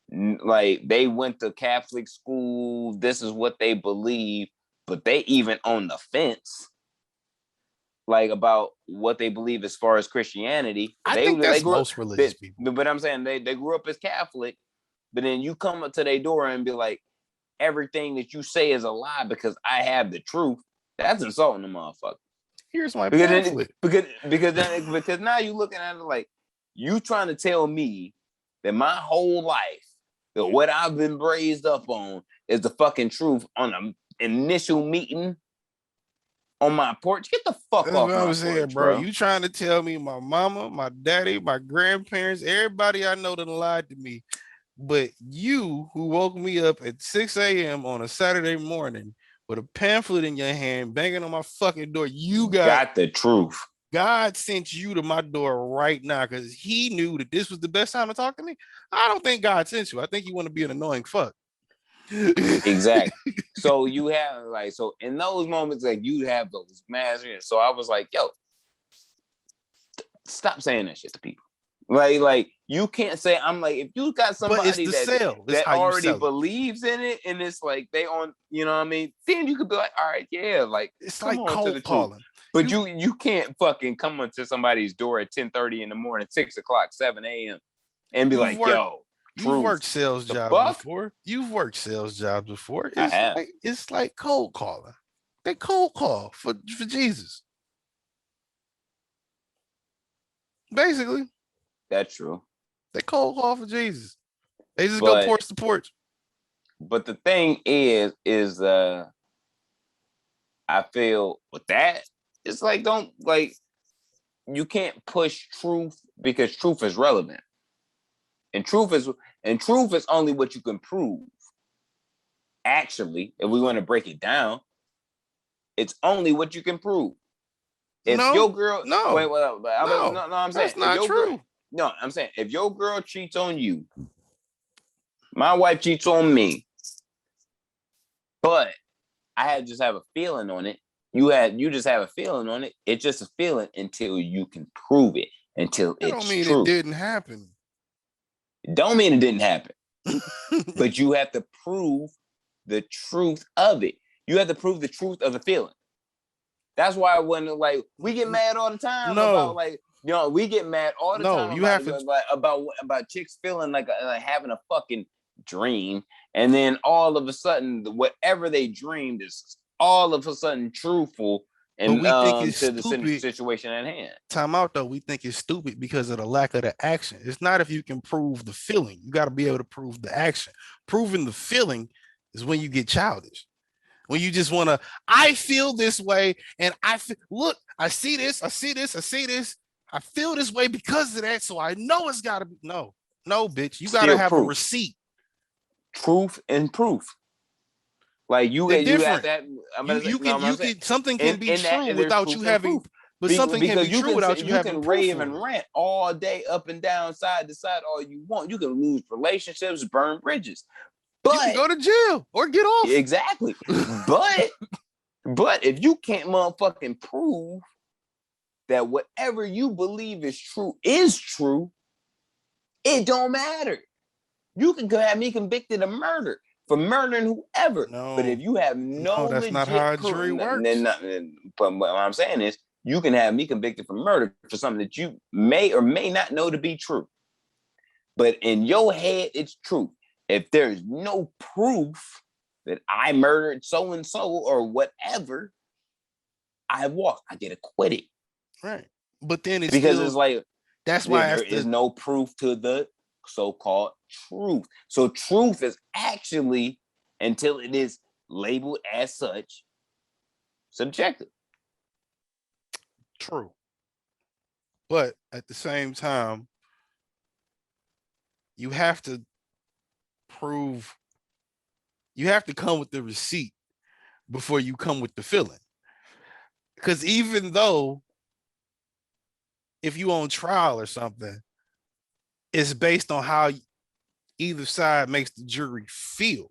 Speaker 3: like they went to Catholic school, this is what they believe, but they even on the fence, like about what they believe as far as Christianity.
Speaker 2: I think that's most religious people.
Speaker 3: But I'm saying they grew up as Catholic, but then you come up to their door and be like, everything that you say is a lie because I have the truth. That's insulting the motherfucker.
Speaker 2: Here's my pamphlet.
Speaker 3: Because now you looking at it like you trying to tell me that my whole life, that what I've been raised up on is the fucking truth on an initial meeting on my porch. Get the fuck
Speaker 2: That's
Speaker 3: off
Speaker 2: what
Speaker 3: my
Speaker 2: I'm saying,
Speaker 3: porch,
Speaker 2: bro. You trying to tell me my mama, my daddy, my grandparents, everybody I know that lied to me. But you who woke me up at 6 a.m. on a Saturday morning with a pamphlet in your hand, banging on my fucking door, you got
Speaker 3: the truth.
Speaker 2: God sent you to my door right now because he knew that this was the best time to talk to me. I don't think God sent you. I think you want to be an annoying fuck.
Speaker 3: Exactly. So you have so in those moments, like you have those masters. So I was like, yo, stop saying that shit to people. Like you can't say, I'm like, if you got somebody that already believes in it and it's like they on, you know what I mean? Then you could be like, all right, yeah, like
Speaker 2: it's like cold calling.
Speaker 3: But you can't fucking come into somebody's door at 10:30 in the morning, 6 o'clock, 7 a.m. and be like, yo,
Speaker 2: you've worked sales jobs before. You've worked sales jobs before. It's like cold calling. They cold call for Jesus. Basically.
Speaker 3: That's true.
Speaker 2: They cold call for Jesus. They just go porch to porch.
Speaker 3: But the thing is I feel with that, it's like you can't push truth because truth is relevant. And truth is only what you can prove. Actually, if we want to break it down, it's only what you can prove. If your girl I'm saying
Speaker 2: that's not true.
Speaker 3: No, I'm saying if your girl cheats on you, my wife cheats on me, but I just have a feeling on it. You just have a feeling on it. It's just a feeling until you can prove it. Until it's
Speaker 2: don't mean
Speaker 3: true.
Speaker 2: It didn't happen.
Speaker 3: It don't mean it didn't happen. But you have to prove the truth of it. You have to prove the truth of the feeling. That's why when we get mad all the time about we get mad all the time about chicks feeling like having a fucking dream, and then all of a sudden whatever they dreamed is all of a sudden truthful and
Speaker 2: we think it's
Speaker 3: to
Speaker 2: stupid.
Speaker 3: The situation at hand.
Speaker 2: Time out though, we think it's stupid because of the lack of the action. It's not if you can prove the feeling. You got to be able to prove the action. Proving the feeling is when you get childish. When you just want to, I feel this way, and look, I see this, I feel this way because of that, so I know it's got to be. No, bitch, you got to have a receipt.
Speaker 3: Truth and proof. Like you
Speaker 2: They're
Speaker 3: have
Speaker 2: different.
Speaker 3: that.
Speaker 2: Something can be true without you having, but something can be true without you having proof.
Speaker 3: You can rave and rant all day, up and down, side to side, all you want. You can lose relationships, burn bridges. But
Speaker 2: you can go to jail or get off.
Speaker 3: Exactly. but if you can't motherfucking prove that whatever you believe is true, it don't matter. You can have me convicted of murder for murdering whoever.
Speaker 2: No,
Speaker 3: but if you have
Speaker 2: that's not how a jury works.
Speaker 3: But what I'm saying is, you can have me convicted for murder for something that you may or may not know to be true. But in your head, it's true. If there's no proof that I murdered so-and-so or whatever, I get acquitted.
Speaker 2: Right. But then it's
Speaker 3: like,
Speaker 2: that's why
Speaker 3: there is no proof to the so-called truth. So truth is actually, until it is labeled as such, subjective.
Speaker 2: True. But at the same time, you have to prove, you have to come with the receipt before you come with the feeling. Because even though if you on trial or something, it's based on how either side makes the jury feel.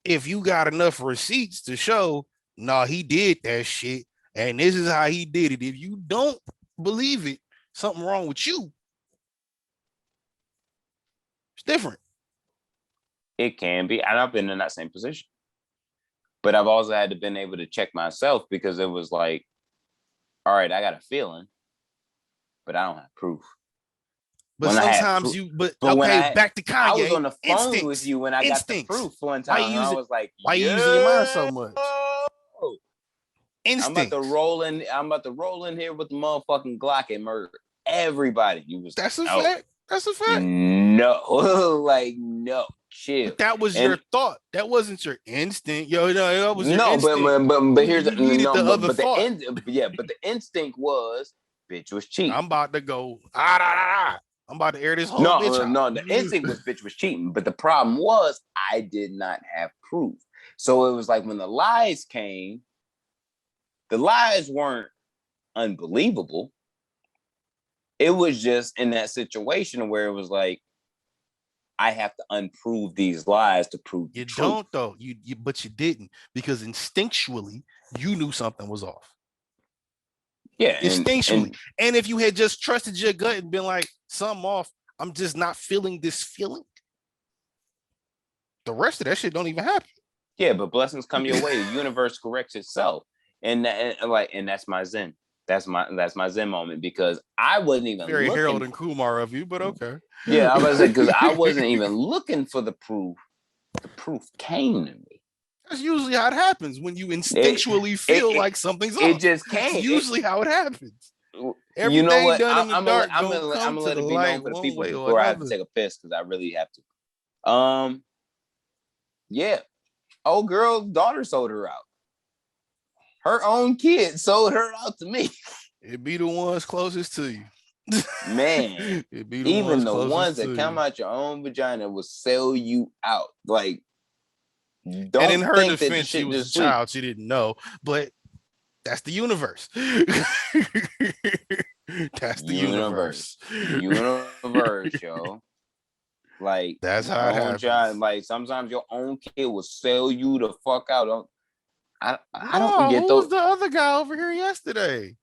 Speaker 2: If you got enough receipts to show, nah, he did that shit, and this is how he did it. If you don't believe it, something wrong with you. It's different.
Speaker 3: It can be, and I've been in that same position. But I've also had to been able to check myself, because it was like, all right, I got a feeling, but I don't have proof.
Speaker 2: But sometimes back to Kanye.
Speaker 3: I was on the phone with you when I got the proof one time. I was like,
Speaker 2: why you using your mind so much?
Speaker 3: Instinct. I'm about to roll in here with the motherfucking Glock and murder everybody.
Speaker 2: That's a fact. That's a fact.
Speaker 3: No, like, no, chill.
Speaker 2: But that was your thought. That wasn't your instinct. That was your instinct.
Speaker 3: But here's the
Speaker 2: other thought.
Speaker 3: But the instinct was, bitch was cheating.
Speaker 2: I'm about to go. I'm about to air this whole bitch out.
Speaker 3: No, the instinct was bitch was cheating. But the problem was, I did not have proof. So it was like, when the lies came, the lies weren't unbelievable. It was just in that situation where it was like, I have to unprove these lies to prove
Speaker 2: you
Speaker 3: truth.
Speaker 2: Don't though. But you didn't, because instinctually you knew something was off.
Speaker 3: Yeah,
Speaker 2: instinctually. And if you had just trusted your gut and been like, something off, I'm just not feeling this feeling, the rest of that shit don't even happen.
Speaker 3: Yeah, but blessings come your way. The universe corrects itself, and that's my zen. That's my zen moment, because I wasn't even
Speaker 2: very Harold and Kumar of you, but okay.
Speaker 3: Yeah, I was like, because I wasn't even looking for the proof. The proof came to me.
Speaker 2: That's usually how it happens when you instinctually feel like something's off.
Speaker 3: It just came.
Speaker 2: It's usually how it happens.
Speaker 3: Everything you know what? Done in the dark. I'm gonna let it be known for the people before I have to take a piss, because I really have to. Yeah. Old girl's daughter sold her out. Her own kid sold her out to me.
Speaker 2: It be the ones closest to you.
Speaker 3: Man, even the ones that come out your own vagina will sell you out. Like, don't
Speaker 2: and in her
Speaker 3: think
Speaker 2: defense, she was a child. She didn't know, but that's the universe. That's the universe.
Speaker 3: Universe, yo. Like,
Speaker 2: that's how it happens.
Speaker 3: Like, sometimes your own kid will sell you the fuck out. I don't get those.
Speaker 2: Who was the other guy over here yesterday?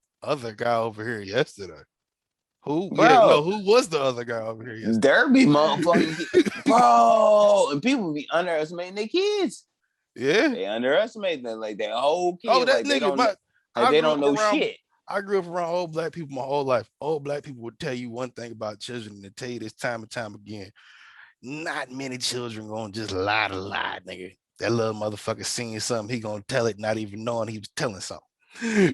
Speaker 2: Who?
Speaker 3: Bro,
Speaker 2: yeah, no. Who was the other guy over here yesterday?
Speaker 3: There be motherfucking bro, and people be underestimating their kids.
Speaker 2: Yeah,
Speaker 3: they underestimate them, like their whole kids.
Speaker 2: Oh, that
Speaker 3: like,
Speaker 2: nigga,
Speaker 3: they don't know shit.
Speaker 2: I grew up around old black people my whole life. Old black people would tell you one thing about children, and they tell you this time and time again. Not many children gonna just lie to lie, nigga. That little motherfucker seeing something, he gonna tell it, not even knowing he was telling something.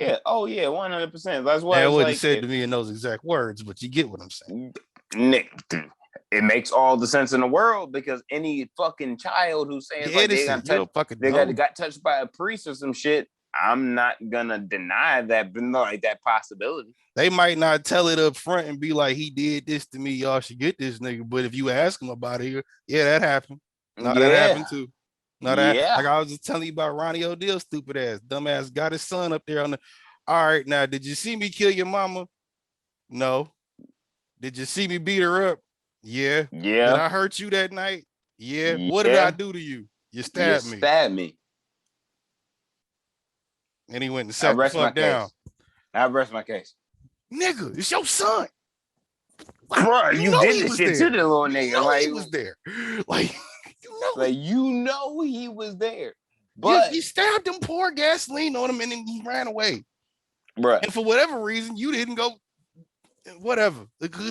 Speaker 3: Yeah. Oh yeah, 100%. That's why
Speaker 2: it wasn't said to me in those exact words, but you get what I'm saying.
Speaker 3: Nick, It makes all the sense in the world because any fucking child who says like they got touched by a priest or some shit, I'm not gonna deny that, but no, like that possibility.
Speaker 2: They might not tell it up front and be like, he did this to me, y'all should get this nigga. But if you ask him about it, yeah, that happened. No, that happened too. No, that like I was just telling you about Ronnie O'Deal, stupid ass, dumbass, got his son up there on the. All right, now did you see me kill your mama? No. Did you see me beat her up? Yeah.
Speaker 3: Yeah.
Speaker 2: Did I hurt you that night? Yeah. What did I do to you? You stabbed me.
Speaker 3: Stabbed me.
Speaker 2: And he went and sat the fuck down.
Speaker 3: I rest my case.
Speaker 2: Nigga, it's your son.
Speaker 3: Bro, you did this shit to the little nigga.
Speaker 2: You know like he was there. Like
Speaker 3: you know he was there. But
Speaker 2: you stabbed him, poured gasoline on him, and then he ran away.
Speaker 3: Right.
Speaker 2: And for whatever reason, you didn't go. Whatever.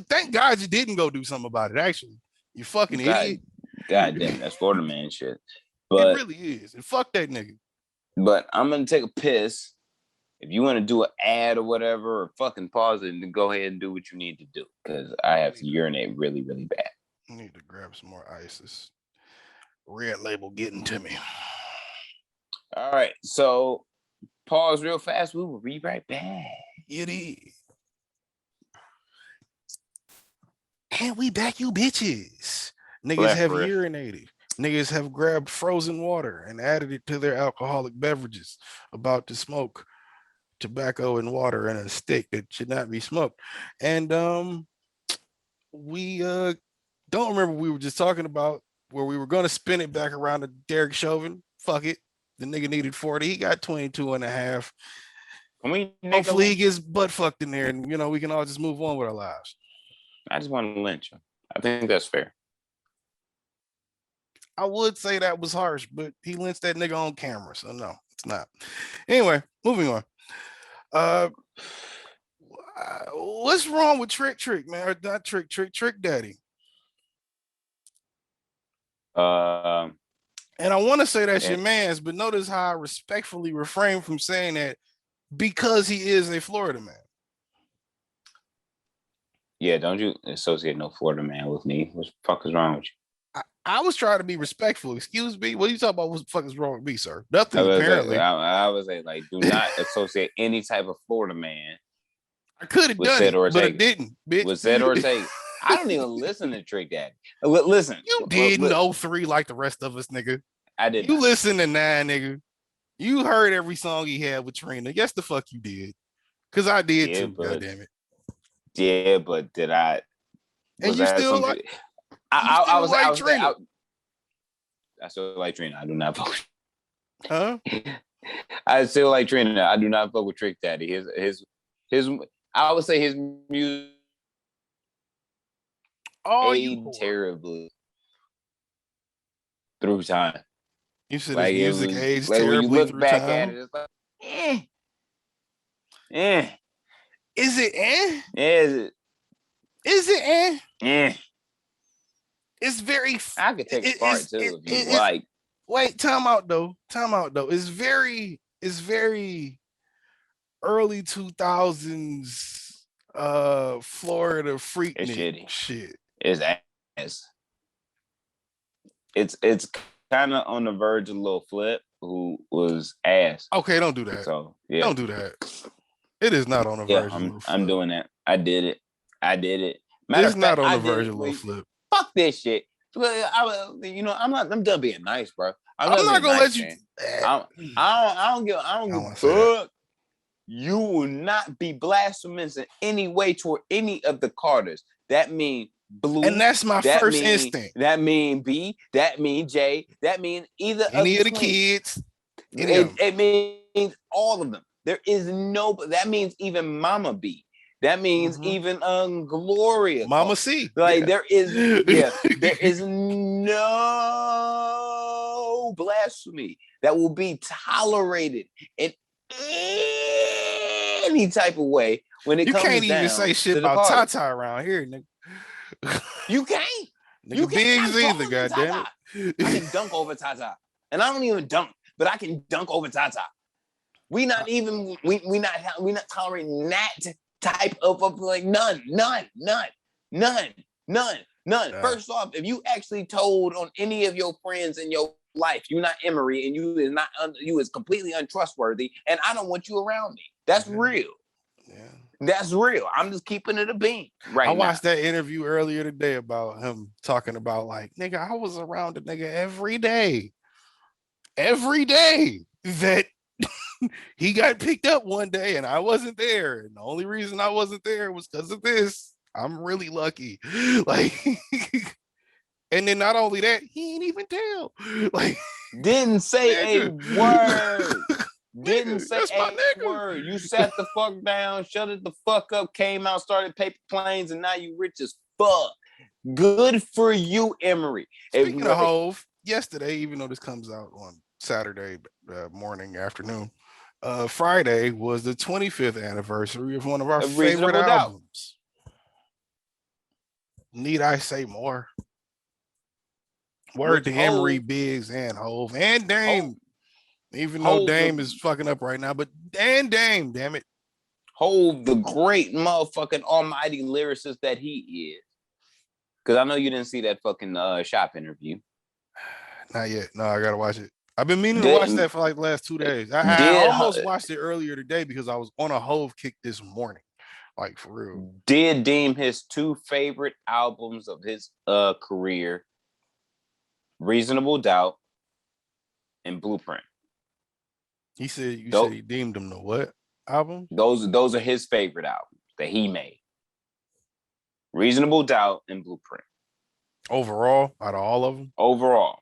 Speaker 2: Thank God you didn't go do something about it. Actually, you fucking idiot.
Speaker 3: God damn, that's Florida man shit. But
Speaker 2: it really is. And fuck that nigga.
Speaker 3: But I'm gonna take a piss. If you want to do an ad or whatever, or fucking pause it and go ahead and do what you need to do, because I have to urinate really, really bad.
Speaker 2: I need to grab some more ices. Red Label getting to me.
Speaker 3: All right, so pause real fast. We will be right back.
Speaker 2: It is. And we back, you bitches. Niggas have urinated. Niggas have grabbed frozen water and added it to their alcoholic beverages, about to smoke tobacco and water in a stick that should not be smoked. And we don't remember we were just talking about where we were going to spin it back around to Derek Chauvin. Fuck it. The nigga needed 40. He got 22 and a half. Hopefully he gets butt fucked in there and, you know, we can all just move on with our lives.
Speaker 3: I just want to lynch him. I think that's fair.
Speaker 2: I would say that was harsh, but he lynched that nigga on camera, so no, it's not. Anyway, moving on. What's wrong with Trick, man? Or not Trick Daddy? And I want to say that's your man's, but notice how I respectfully refrain from saying that because he is a Florida man.
Speaker 3: Yeah, don't you associate no Florida man with me. What the fuck is wrong with you?
Speaker 2: I was trying to be respectful. Excuse me. What are you talking about? What the fuck is wrong with me, sir? Nothing, apparently.
Speaker 3: I was like, do not associate any type of Florida man.
Speaker 2: I could have done it, but I didn't. Bitch.
Speaker 3: With said or take. I don't even listen to Trick Daddy. Listen.
Speaker 2: You did in 03 like the rest of us, nigga.
Speaker 3: I did.
Speaker 2: You listened to 9, nigga. You heard every song he had with Trina. Yes, the fuck you did. Because I did too, goddammit.
Speaker 3: Yeah, but did I?
Speaker 2: And you still like...
Speaker 3: I still like Trina. I do not fuck.
Speaker 2: Huh?
Speaker 3: I still like Trina. I do not fuck with Trick Daddy. His. I would say his music. Terribly through time.
Speaker 2: You said like his music aged like terribly
Speaker 3: when you look
Speaker 2: through
Speaker 3: back
Speaker 2: time?
Speaker 3: at it, it's like,
Speaker 2: Is it
Speaker 3: Is it
Speaker 2: It's very.
Speaker 3: I could take a part too if you like.
Speaker 2: Wait, time out though. It's very early 2000s Florida freak shit.
Speaker 3: It's ass. It's kind of on the verge of Lil Flip, who was ass.
Speaker 2: Okay, don't do that.
Speaker 3: So yeah,
Speaker 2: don't do that. It is not on the verge of Lil Flip.
Speaker 3: I'm doing that. I did it.
Speaker 2: It's not on the verge of Lil Flip.
Speaker 3: Fuck this shit. I'm done being nice, bro.
Speaker 2: I'm not gonna let you.
Speaker 3: I don't give a fuck. You will not be blasphemous in any way toward any of the Carters. That mean Blue,
Speaker 2: and that's my first instinct.
Speaker 3: That mean B. That mean J. That mean
Speaker 2: any of the kids.
Speaker 3: It means all of them. There is no. That means even Mama B. That means even Gloria.
Speaker 2: Mama C.
Speaker 3: Like there is no blasphemy that will be tolerated in any type of way when it comes down.
Speaker 2: You can't even say shit about Tata around here, nigga.
Speaker 3: You can't.
Speaker 2: You Biggs either, goddamn
Speaker 3: it. I can dunk over Tata. And I don't even dunk, but I can dunk over Tata. We not tolerating that type of like none. None.
Speaker 2: Yeah.
Speaker 3: First off, if you actually told on any of your friends in your life, you're not Emery, and you is completely untrustworthy, and I don't want you around me. That's real.
Speaker 2: Yeah.
Speaker 3: That's real. I'm just keeping it a bean right
Speaker 2: I
Speaker 3: now.
Speaker 2: watched that interview earlier today about him talking about like, nigga, I was around the nigga every day that he got picked up one day and I wasn't there. And the only reason I wasn't there was because of this. I'm really lucky. Like, and then not only that, he ain't even tell. Like,
Speaker 3: didn't say a word. Didn't
Speaker 2: nigga,
Speaker 3: say
Speaker 2: that's my
Speaker 3: a
Speaker 2: nigga.
Speaker 3: word. You sat the fuck down, shut it the fuck up, came out, started paper planes, and now you rich as fuck. Good for you, Emery.
Speaker 2: Speaking of Hove, yesterday, even though this comes out on Saturday morning, afternoon, Friday was the 25th anniversary of one of our favorite albums. Need I say more? Word to Emery, Biggs, and Hove, and Dame. Even though Dame is fucking up right now, but Dame, damn it.
Speaker 3: Hove, the great motherfucking almighty lyricist that he is. Because I know you didn't see that fucking shop interview.
Speaker 2: Not yet. No, I gotta watch it. I've been meaning to watch that for like the last 2 days. I almost watched it earlier today because I was on a Hove kick this morning. Like, for real.
Speaker 3: Did deem his 2 favorite albums of his career Reasonable Doubt and Blueprint.
Speaker 2: He said said he deemed them the what album?
Speaker 3: Those are his favorite albums that he made. Reasonable Doubt and Blueprint.
Speaker 2: Overall, out of all of them?
Speaker 3: Overall.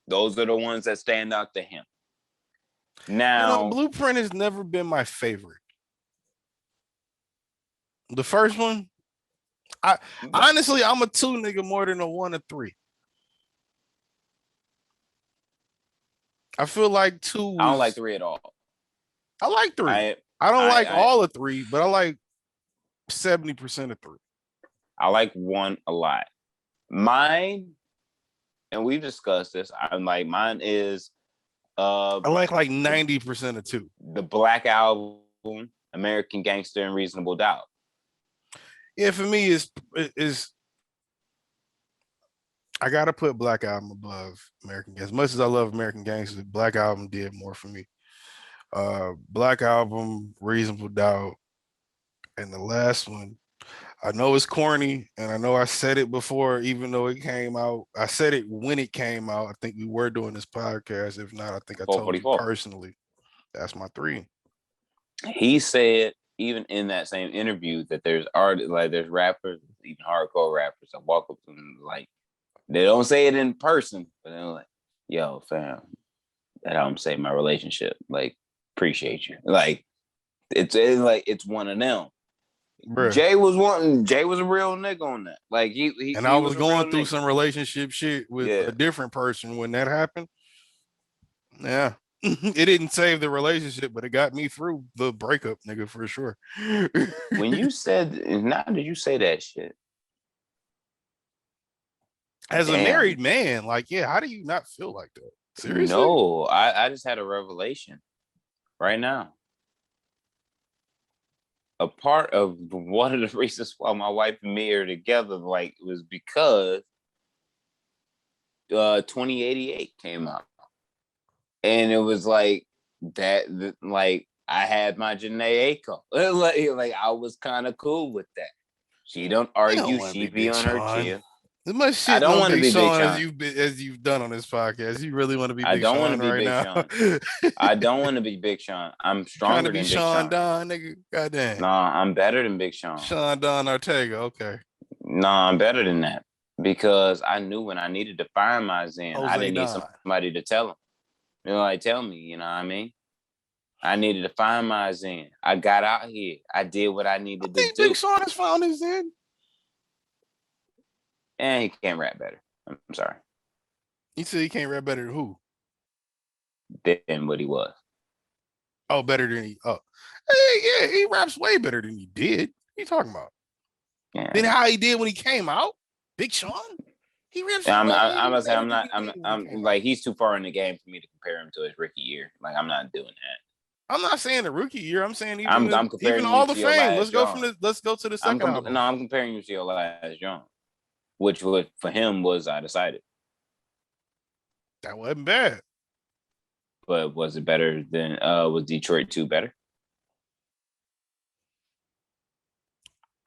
Speaker 3: Those are the ones that stand out to him. Now,
Speaker 2: Blueprint has never been my favorite. The first one, honestly, I'm a 2 nigga more than a 1 or 3. I feel like 2
Speaker 3: I don't like 3 at all.
Speaker 2: I like 3. I don't like all of 3, but I like 70% of 3.
Speaker 3: I like 1 a lot. Mine, and we've discussed this, mine is
Speaker 2: I like 90% of 2.
Speaker 3: The Black Album, American Gangster, and Reasonable Doubt.
Speaker 2: Yeah, for me is I gotta put Black Album above American Gangster. As much as I love American Gangster, Black Album did more for me. Black Album, Reasonable Doubt, and the last one, I know it's corny, and I know I said it before, even though it came out. I said it when it came out. I think we were doing this podcast. If not, I think I told you personally. That's my 3.
Speaker 3: He said, even in that same interview, that there's artists, like there's rappers, even hardcore rappers, that walk up to them like, they don't say it in person, but they're like, yo, fam, that album saved my relationship. Like, appreciate you. Like, it's one of them. Bruh. Jay was a real nigga on that. Like
Speaker 2: I was going through some relationship shit with a different person when that happened. Yeah. It didn't save the relationship, but it got me through the breakup, nigga, for sure.
Speaker 3: When you said, now did you say that shit?
Speaker 2: As a married man, like, yeah, how do you not feel like that? Seriously?
Speaker 3: No, I just had a revelation right now. A part of one of the reasons why my wife and me are together, like, was because 2088 came out. And it was like that, like, I had my Janae Aiko. like I was kind of cool with that. She don't argue, she be on her chill.
Speaker 2: As much shit I don't want to be Sean as you've done on this podcast. You really want to be Big Sean right now?
Speaker 3: I don't want to be Big Sean. I'm stronger than Big Sean.
Speaker 2: Don, nigga. Goddamn.
Speaker 3: Nah, I'm better than Big Sean.
Speaker 2: Sean Don Ortega. Okay.
Speaker 3: Nah, I'm better than that because I knew when I needed to find my zen. I didn't need somebody to tell him. You know, like tell me. You know what I mean? I needed to find my zen. I got out here. I did what I needed to do.
Speaker 2: Big Sean has found his zen.
Speaker 3: And he can't rap better. I'm sorry.
Speaker 2: You said he can't rap better than who?
Speaker 3: Than what he was.
Speaker 2: Oh, better than he. Oh, hey, yeah, he raps way better than he did. What are you talking about?
Speaker 3: Yeah.
Speaker 2: Then how he did when he came out, Big Sean. He raps.
Speaker 3: I'm gonna say I'm like he's too far in the game for me to compare him to his rookie year. Like I'm not doing that.
Speaker 2: I'm not saying the rookie year. I'm saying
Speaker 3: even
Speaker 2: all the fame. Let's go
Speaker 3: to
Speaker 2: to the second album.
Speaker 3: No, I'm comparing you to your last John. which would for him was I Decided.
Speaker 2: That wasn't bad.
Speaker 3: But was it better than was Detroit 2 better?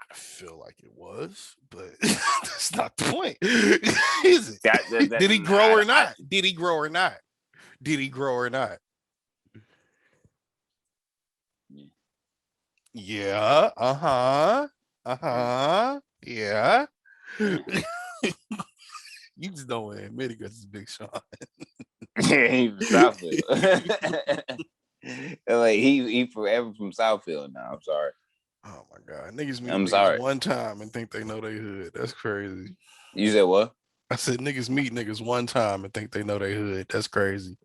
Speaker 2: I feel like it was, but that's not the point. Is it? Did he grow or not? Did he grow or not? Did he grow or not? Yeah. Yeah. You just don't want to admit it because it's Big Sean.
Speaker 3: Yeah, he from Southfield. Like he forever from Southfield now. I'm sorry.
Speaker 2: Oh my God. Niggas meet
Speaker 3: I'm
Speaker 2: niggas
Speaker 3: sorry.
Speaker 2: one time and think they know they hood. That's crazy.
Speaker 3: You said what?
Speaker 2: I said niggas meet niggas one time and think they know they hood. That's crazy.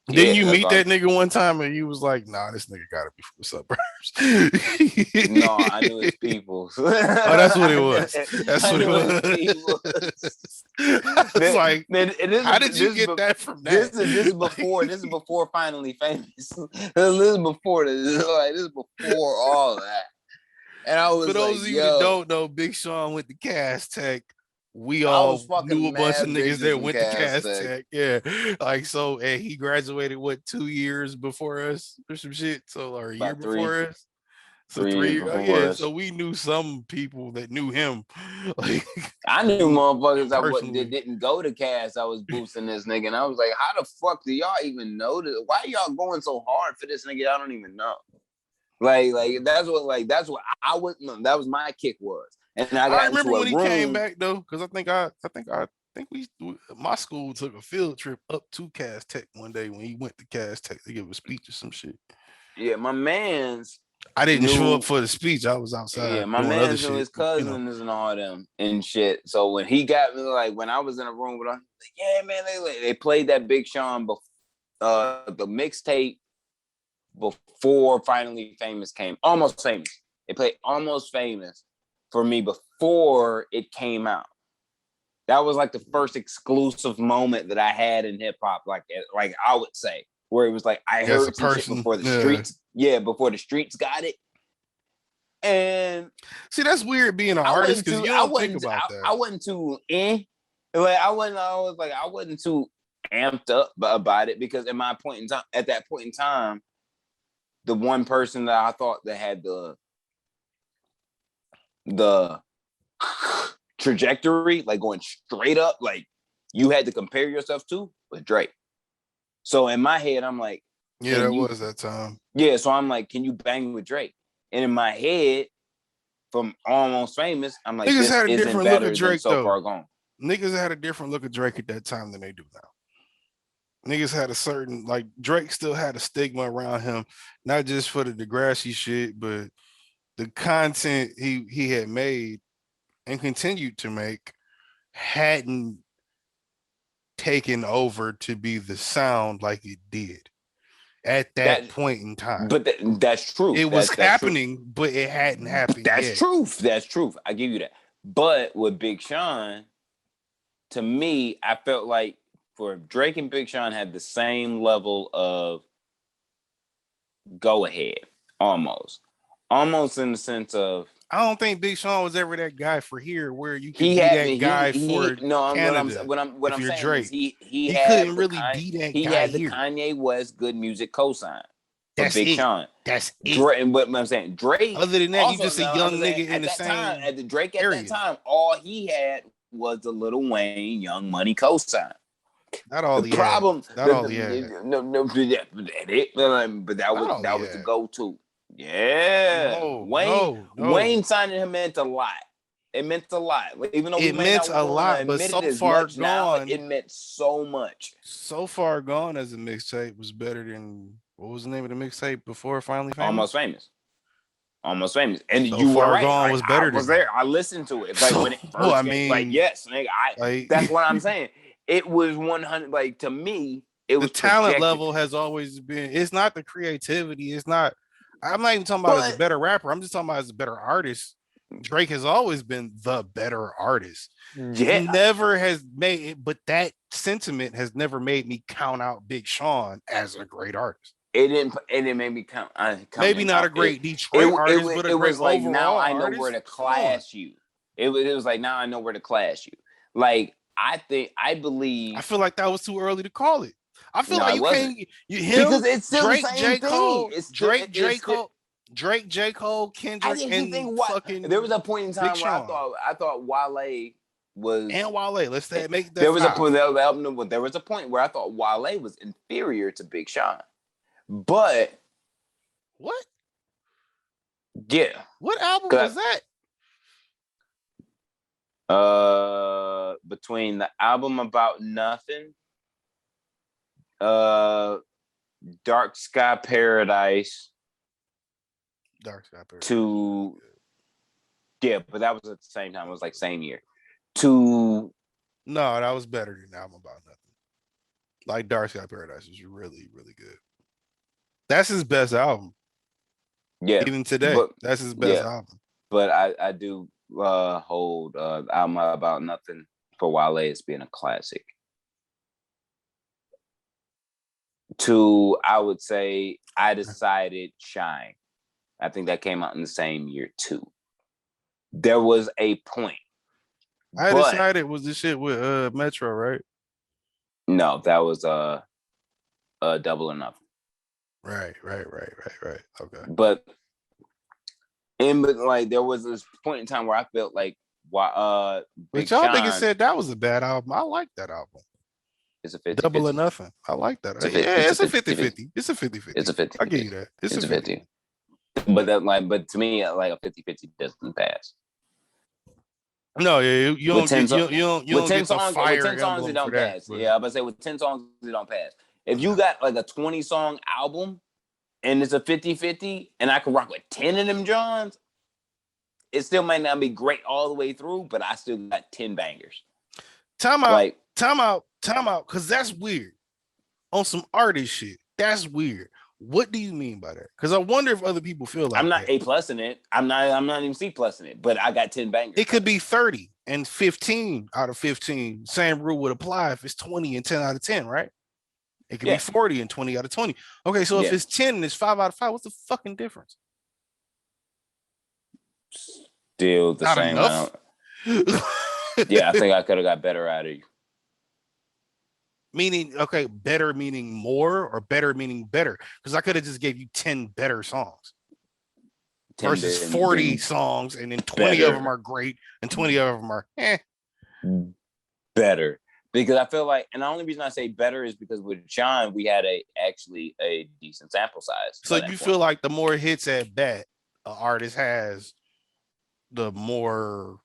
Speaker 2: Didn't you meet that nigga one time and you was like, nah, this nigga gotta be from the suburbs?
Speaker 3: No, I knew his people.
Speaker 2: Oh, that's what it was. That's what it was. It's like, how did you get that from that?
Speaker 3: This is before Finally Famous. This is before all that. And I was
Speaker 2: for those of you that don't know, Big Sean went to Cass Tech. We all knew a bunch of niggas that went to Cass Tech. Yeah. Like, so, and he graduated, 2 years before us or some shit? So, or a year before us? So 3 years. Oh, yeah. So we knew some people that knew him. Like,
Speaker 3: I knew motherfuckers that didn't go to Cass. I was boosting this nigga. And I was like, how the fuck do y'all even know this? Why y'all going so hard for this nigga? I don't even know. Like that's what I would. That was my kick was. And I
Speaker 2: remember when he came back though, because I think my school took a field trip up to Cass Tech one day when he went to Cass Tech to give a speech or some shit.
Speaker 3: Yeah, my man's.
Speaker 2: I didn't show up for the speech. I was outside.
Speaker 3: Yeah, my man's and his cousins and all them and shit. So when he got me, like when I was in a room with him, like, yeah, man, they played that Big Sean the mixtape before Finally Famous came. Almost Famous. They played Almost Famous for me before it came out. That was like the first exclusive moment that I had in hip hop, like I would say, where it was like I heard some shit before the streets. Yeah, before the streets got it. And
Speaker 2: see, that's weird being an artist because you don't think about that.
Speaker 3: I wasn't too like I wasn't too amped up about it because at that point in time, the one person that I thought that had the trajectory, like going straight up, like you had to compare yourself to was Drake. So in my head, I'm like,
Speaker 2: yeah, that was that time.
Speaker 3: Yeah, so I'm like, can you bang with Drake? And in my head, from Almost Famous, I'm like,
Speaker 2: niggas had a different look at Drake
Speaker 3: So Far Gone.
Speaker 2: Niggas had a different look at Drake at that time than they do now. Niggas had a certain, like, Drake still had a stigma around him, not just for the Degrassi shit, but the content he had made and continued to make hadn't taken over to be the sound like it did at that point in time.
Speaker 3: But that's true.
Speaker 2: It was happening, but it hadn't happened
Speaker 3: yet.
Speaker 2: That's
Speaker 3: truth. I give you that. But with Big Sean, to me, I felt like for Drake and Big Sean had the same level of go ahead, almost in the sense of
Speaker 2: I don't think Big Sean was ever that guy for here where you can be that guy for Canada.
Speaker 3: What I'm saying
Speaker 2: Drake.
Speaker 3: is he
Speaker 2: couldn't really be that guy.
Speaker 3: He had
Speaker 2: here.
Speaker 3: the Kanye West Good Music cosign for
Speaker 2: That's
Speaker 3: Big
Speaker 2: it.
Speaker 3: Sean.
Speaker 2: That's it.
Speaker 3: Drake, and what I'm saying, Drake.
Speaker 2: Other than that, you just a young nigga in the same
Speaker 3: time. At the Drake at
Speaker 2: area.
Speaker 3: that time, all he had was the Lil Wayne Young Money cosign.
Speaker 2: Not all he had. Not all he had.
Speaker 3: No, but that was the go-to. Yeah, Wayne signing him meant a lot. It meant a lot. Even though
Speaker 2: it meant a lot, but so far gone,
Speaker 3: now, it meant so much.
Speaker 2: So Far Gone as a mixtape was better than what was the name of the mixtape before Finally Famous?
Speaker 3: Almost Famous. And
Speaker 2: So
Speaker 3: you
Speaker 2: Far
Speaker 3: were right.
Speaker 2: Gone was better.
Speaker 3: I was there. I listened to it. Like when it first came, like yes, nigga. That's what I'm saying. It was 100. Like to me, it was
Speaker 2: the talent level has always been. It's not the creativity. It's not. I'm not even talking about as a better rapper. I'm just talking about as a better artist. Drake has always been the better artist.
Speaker 3: Yeah.
Speaker 2: He never has made it, but that sentiment has never made me count out Big Sean as a great artist.
Speaker 3: It didn't make me count. Maybe
Speaker 2: not a great Detroit artist, but a great
Speaker 3: was like now I know
Speaker 2: artist.
Speaker 3: where to class you. It was like, now I know where to class you. Like, I believe.
Speaker 2: I feel like that was too early to call it. I feel
Speaker 3: No,
Speaker 2: like
Speaker 3: it
Speaker 2: you
Speaker 3: wasn't.
Speaker 2: can't. Him,
Speaker 3: Because it's still
Speaker 2: Drake,
Speaker 3: the same
Speaker 2: J.
Speaker 3: thing.
Speaker 2: Cole,
Speaker 3: It's still,
Speaker 2: Drake, J. Cole,
Speaker 3: I
Speaker 2: Kendrick,
Speaker 3: just keep
Speaker 2: and
Speaker 3: thinking,
Speaker 2: fucking
Speaker 3: there was a point in
Speaker 2: Big
Speaker 3: time where
Speaker 2: Sean
Speaker 3: I thought Wale was,
Speaker 2: and Wale. Let's say make that
Speaker 3: there was
Speaker 2: 5.
Speaker 3: a point there was a point where I thought Wale was inferior to Big Sean. But
Speaker 2: what?
Speaker 3: Yeah.
Speaker 2: What album was that?
Speaker 3: Between the album About Nothing, Dark Sky Paradise, to but that was at the same time. It was like same year. No,
Speaker 2: that was better than the album About Nothing. Like Dark Sky Paradise was really, really good. That's his best album.
Speaker 3: Yeah,
Speaker 2: even today, that's his best album.
Speaker 3: But I do hold album About Nothing for Wale as being a classic. I would say I Decided Shine. I think that came out in the same year too. There was a point.
Speaker 2: I Decided was the shit with Metro, right?
Speaker 3: No, that was Double or Nothing.
Speaker 2: Right. Okay.
Speaker 3: But like there was this point in time where I felt like
Speaker 2: but y'all niggas said that was a bad album. I like that album.
Speaker 3: It's a 50-50.
Speaker 2: Double or Nothing. I like that. It's a 50-50. It's a 50-50.
Speaker 3: It's a 50-50.
Speaker 2: I give you that. It's a 50.
Speaker 3: But to me, like a 50-50 doesn't pass.
Speaker 2: No, you don't get the fire
Speaker 3: with 10 songs it don't pass. Yeah, I'm about to say with 10 songs it don't pass. If you got like a 20 song album and it's a 50-50 and I can rock with 10 of them Johns, it still might not be great all the way through, but I still got 10 bangers.
Speaker 2: Time out, because that's weird. On some artist shit, that's weird. What do you mean by that? Because I wonder if other people feel like
Speaker 3: I'm not
Speaker 2: that.
Speaker 3: A+ in it. I'm not even C+ in it, but I got 10 bangers.
Speaker 2: It could be 30 and 15 out of 15. Same rule would apply if it's 20 and 10 out of 10, right? It could be 40 and 20 out of 20. Okay, so if it's 10 and it's 5 out of 5, what's the fucking difference?
Speaker 3: Still the
Speaker 2: not
Speaker 3: same
Speaker 2: enough.
Speaker 3: Yeah, I think I could have got better out of you.
Speaker 2: Meaning, okay, better meaning more or better meaning better? Because I could have just gave you 10 better songs versus 40 songs, and then 20 of them are great and 20 of them are
Speaker 3: better. Because I feel like, and the only reason I say better is because with Sean, we had actually a decent sample size.
Speaker 2: So you feel like the more hits at bat an artist has, the more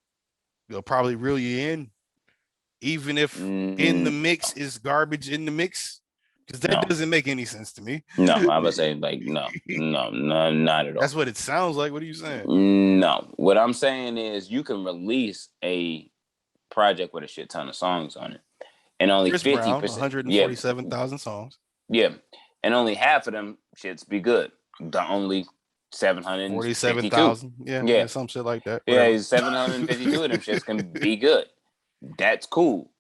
Speaker 2: they'll probably reel you in, even if in the mix is garbage in the mix? Because that doesn't make any sense to me.
Speaker 3: No, I would say like no, not at all.
Speaker 2: That's what it sounds like. What are you saying?
Speaker 3: No, what I'm saying is you can release a project with a shit ton of songs on it, and only 50%,
Speaker 2: 147,000 songs.
Speaker 3: Yeah, and only half of them shits be good. The only 747,000.
Speaker 2: Yeah, some shit like that.
Speaker 3: Yeah, 752 of them shits can be good. That's cool.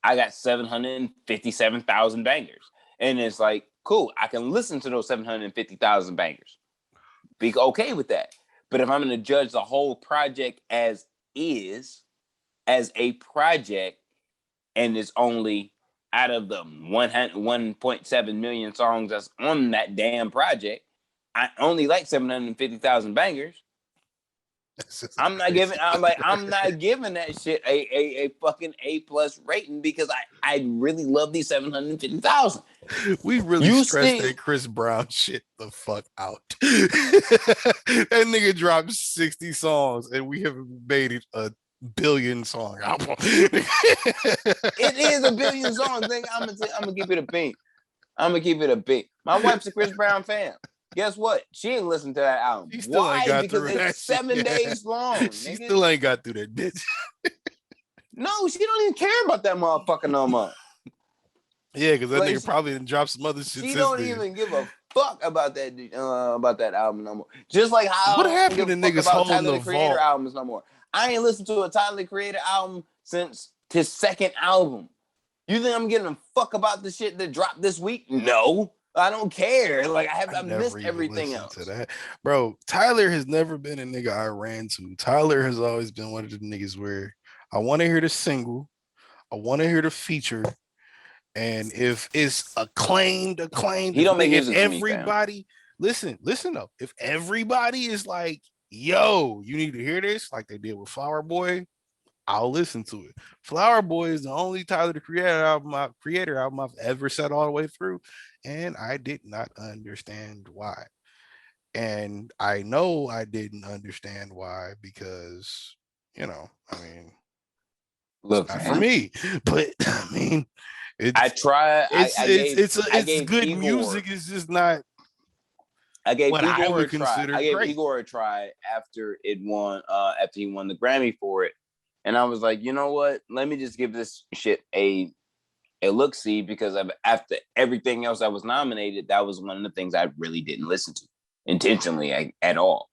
Speaker 3: I got 757,000 bangers. And it's like, cool, I can listen to those 750,000 bangers. Be okay with that. But if I'm going to judge the whole project as a project, and it's only out of the 1.7 million songs that's on that damn project, I only like 750,000 bangers. I'm not giving that shit a fucking A+ rating because I really love these 750,000.
Speaker 2: We really stressed that Chris Brown shit the fuck out. That nigga dropped 60 songs and we have made it a billion song album.
Speaker 3: It is a billion songs. I'm gonna keep it a beat. My wife's a Chris Brown fan. Guess what? She ain't listened to that album. Why? Because it's 7 days long.
Speaker 2: She still ain't got through that bitch.
Speaker 3: No, she don't even care about that motherfucker no more.
Speaker 2: Yeah, because that nigga probably didn't drop some other shit.
Speaker 3: She don't even give a fuck about that album no more. Just like how
Speaker 2: what happened to niggas holding
Speaker 3: Tyler the Creator albums no more. I ain't listened to a Tyler the Creator album since his second album. You think I'm giving a fuck about the shit that dropped this week? No. I don't care. Like I
Speaker 2: never
Speaker 3: missed
Speaker 2: even
Speaker 3: everything
Speaker 2: listened
Speaker 3: else.
Speaker 2: to that, bro. Tyler has never been a nigga I ran to. Tyler has always been one of the niggas where I want to hear the single, I want to hear the feature, and if it's acclaimed,
Speaker 3: He don't make
Speaker 2: if
Speaker 3: music for me, fam.
Speaker 2: everybody listen up, if everybody is like, yo, you need to hear this, like they did with Flower Boy, I'll listen to it. Flower Boy is the only Tyler the Creator album I've ever sat all the way through, and I did not understand why. And I know I didn't understand why because, I mean,
Speaker 3: Look,
Speaker 2: not for
Speaker 3: fam.
Speaker 2: me. But I mean,
Speaker 3: I
Speaker 2: it's
Speaker 3: tried. I
Speaker 2: it's
Speaker 3: gave
Speaker 2: good
Speaker 3: Igor.
Speaker 2: music. It's just not
Speaker 3: I gave
Speaker 2: what I
Speaker 3: Igor
Speaker 2: would
Speaker 3: a try.
Speaker 2: consider
Speaker 3: I gave
Speaker 2: great.
Speaker 3: Igor a try after it won. After he won the Grammy for it, and I was like, you know what? Let me just give this shit a look see because after everything else that was nominated, that was one of the things I really didn't listen to intentionally at all.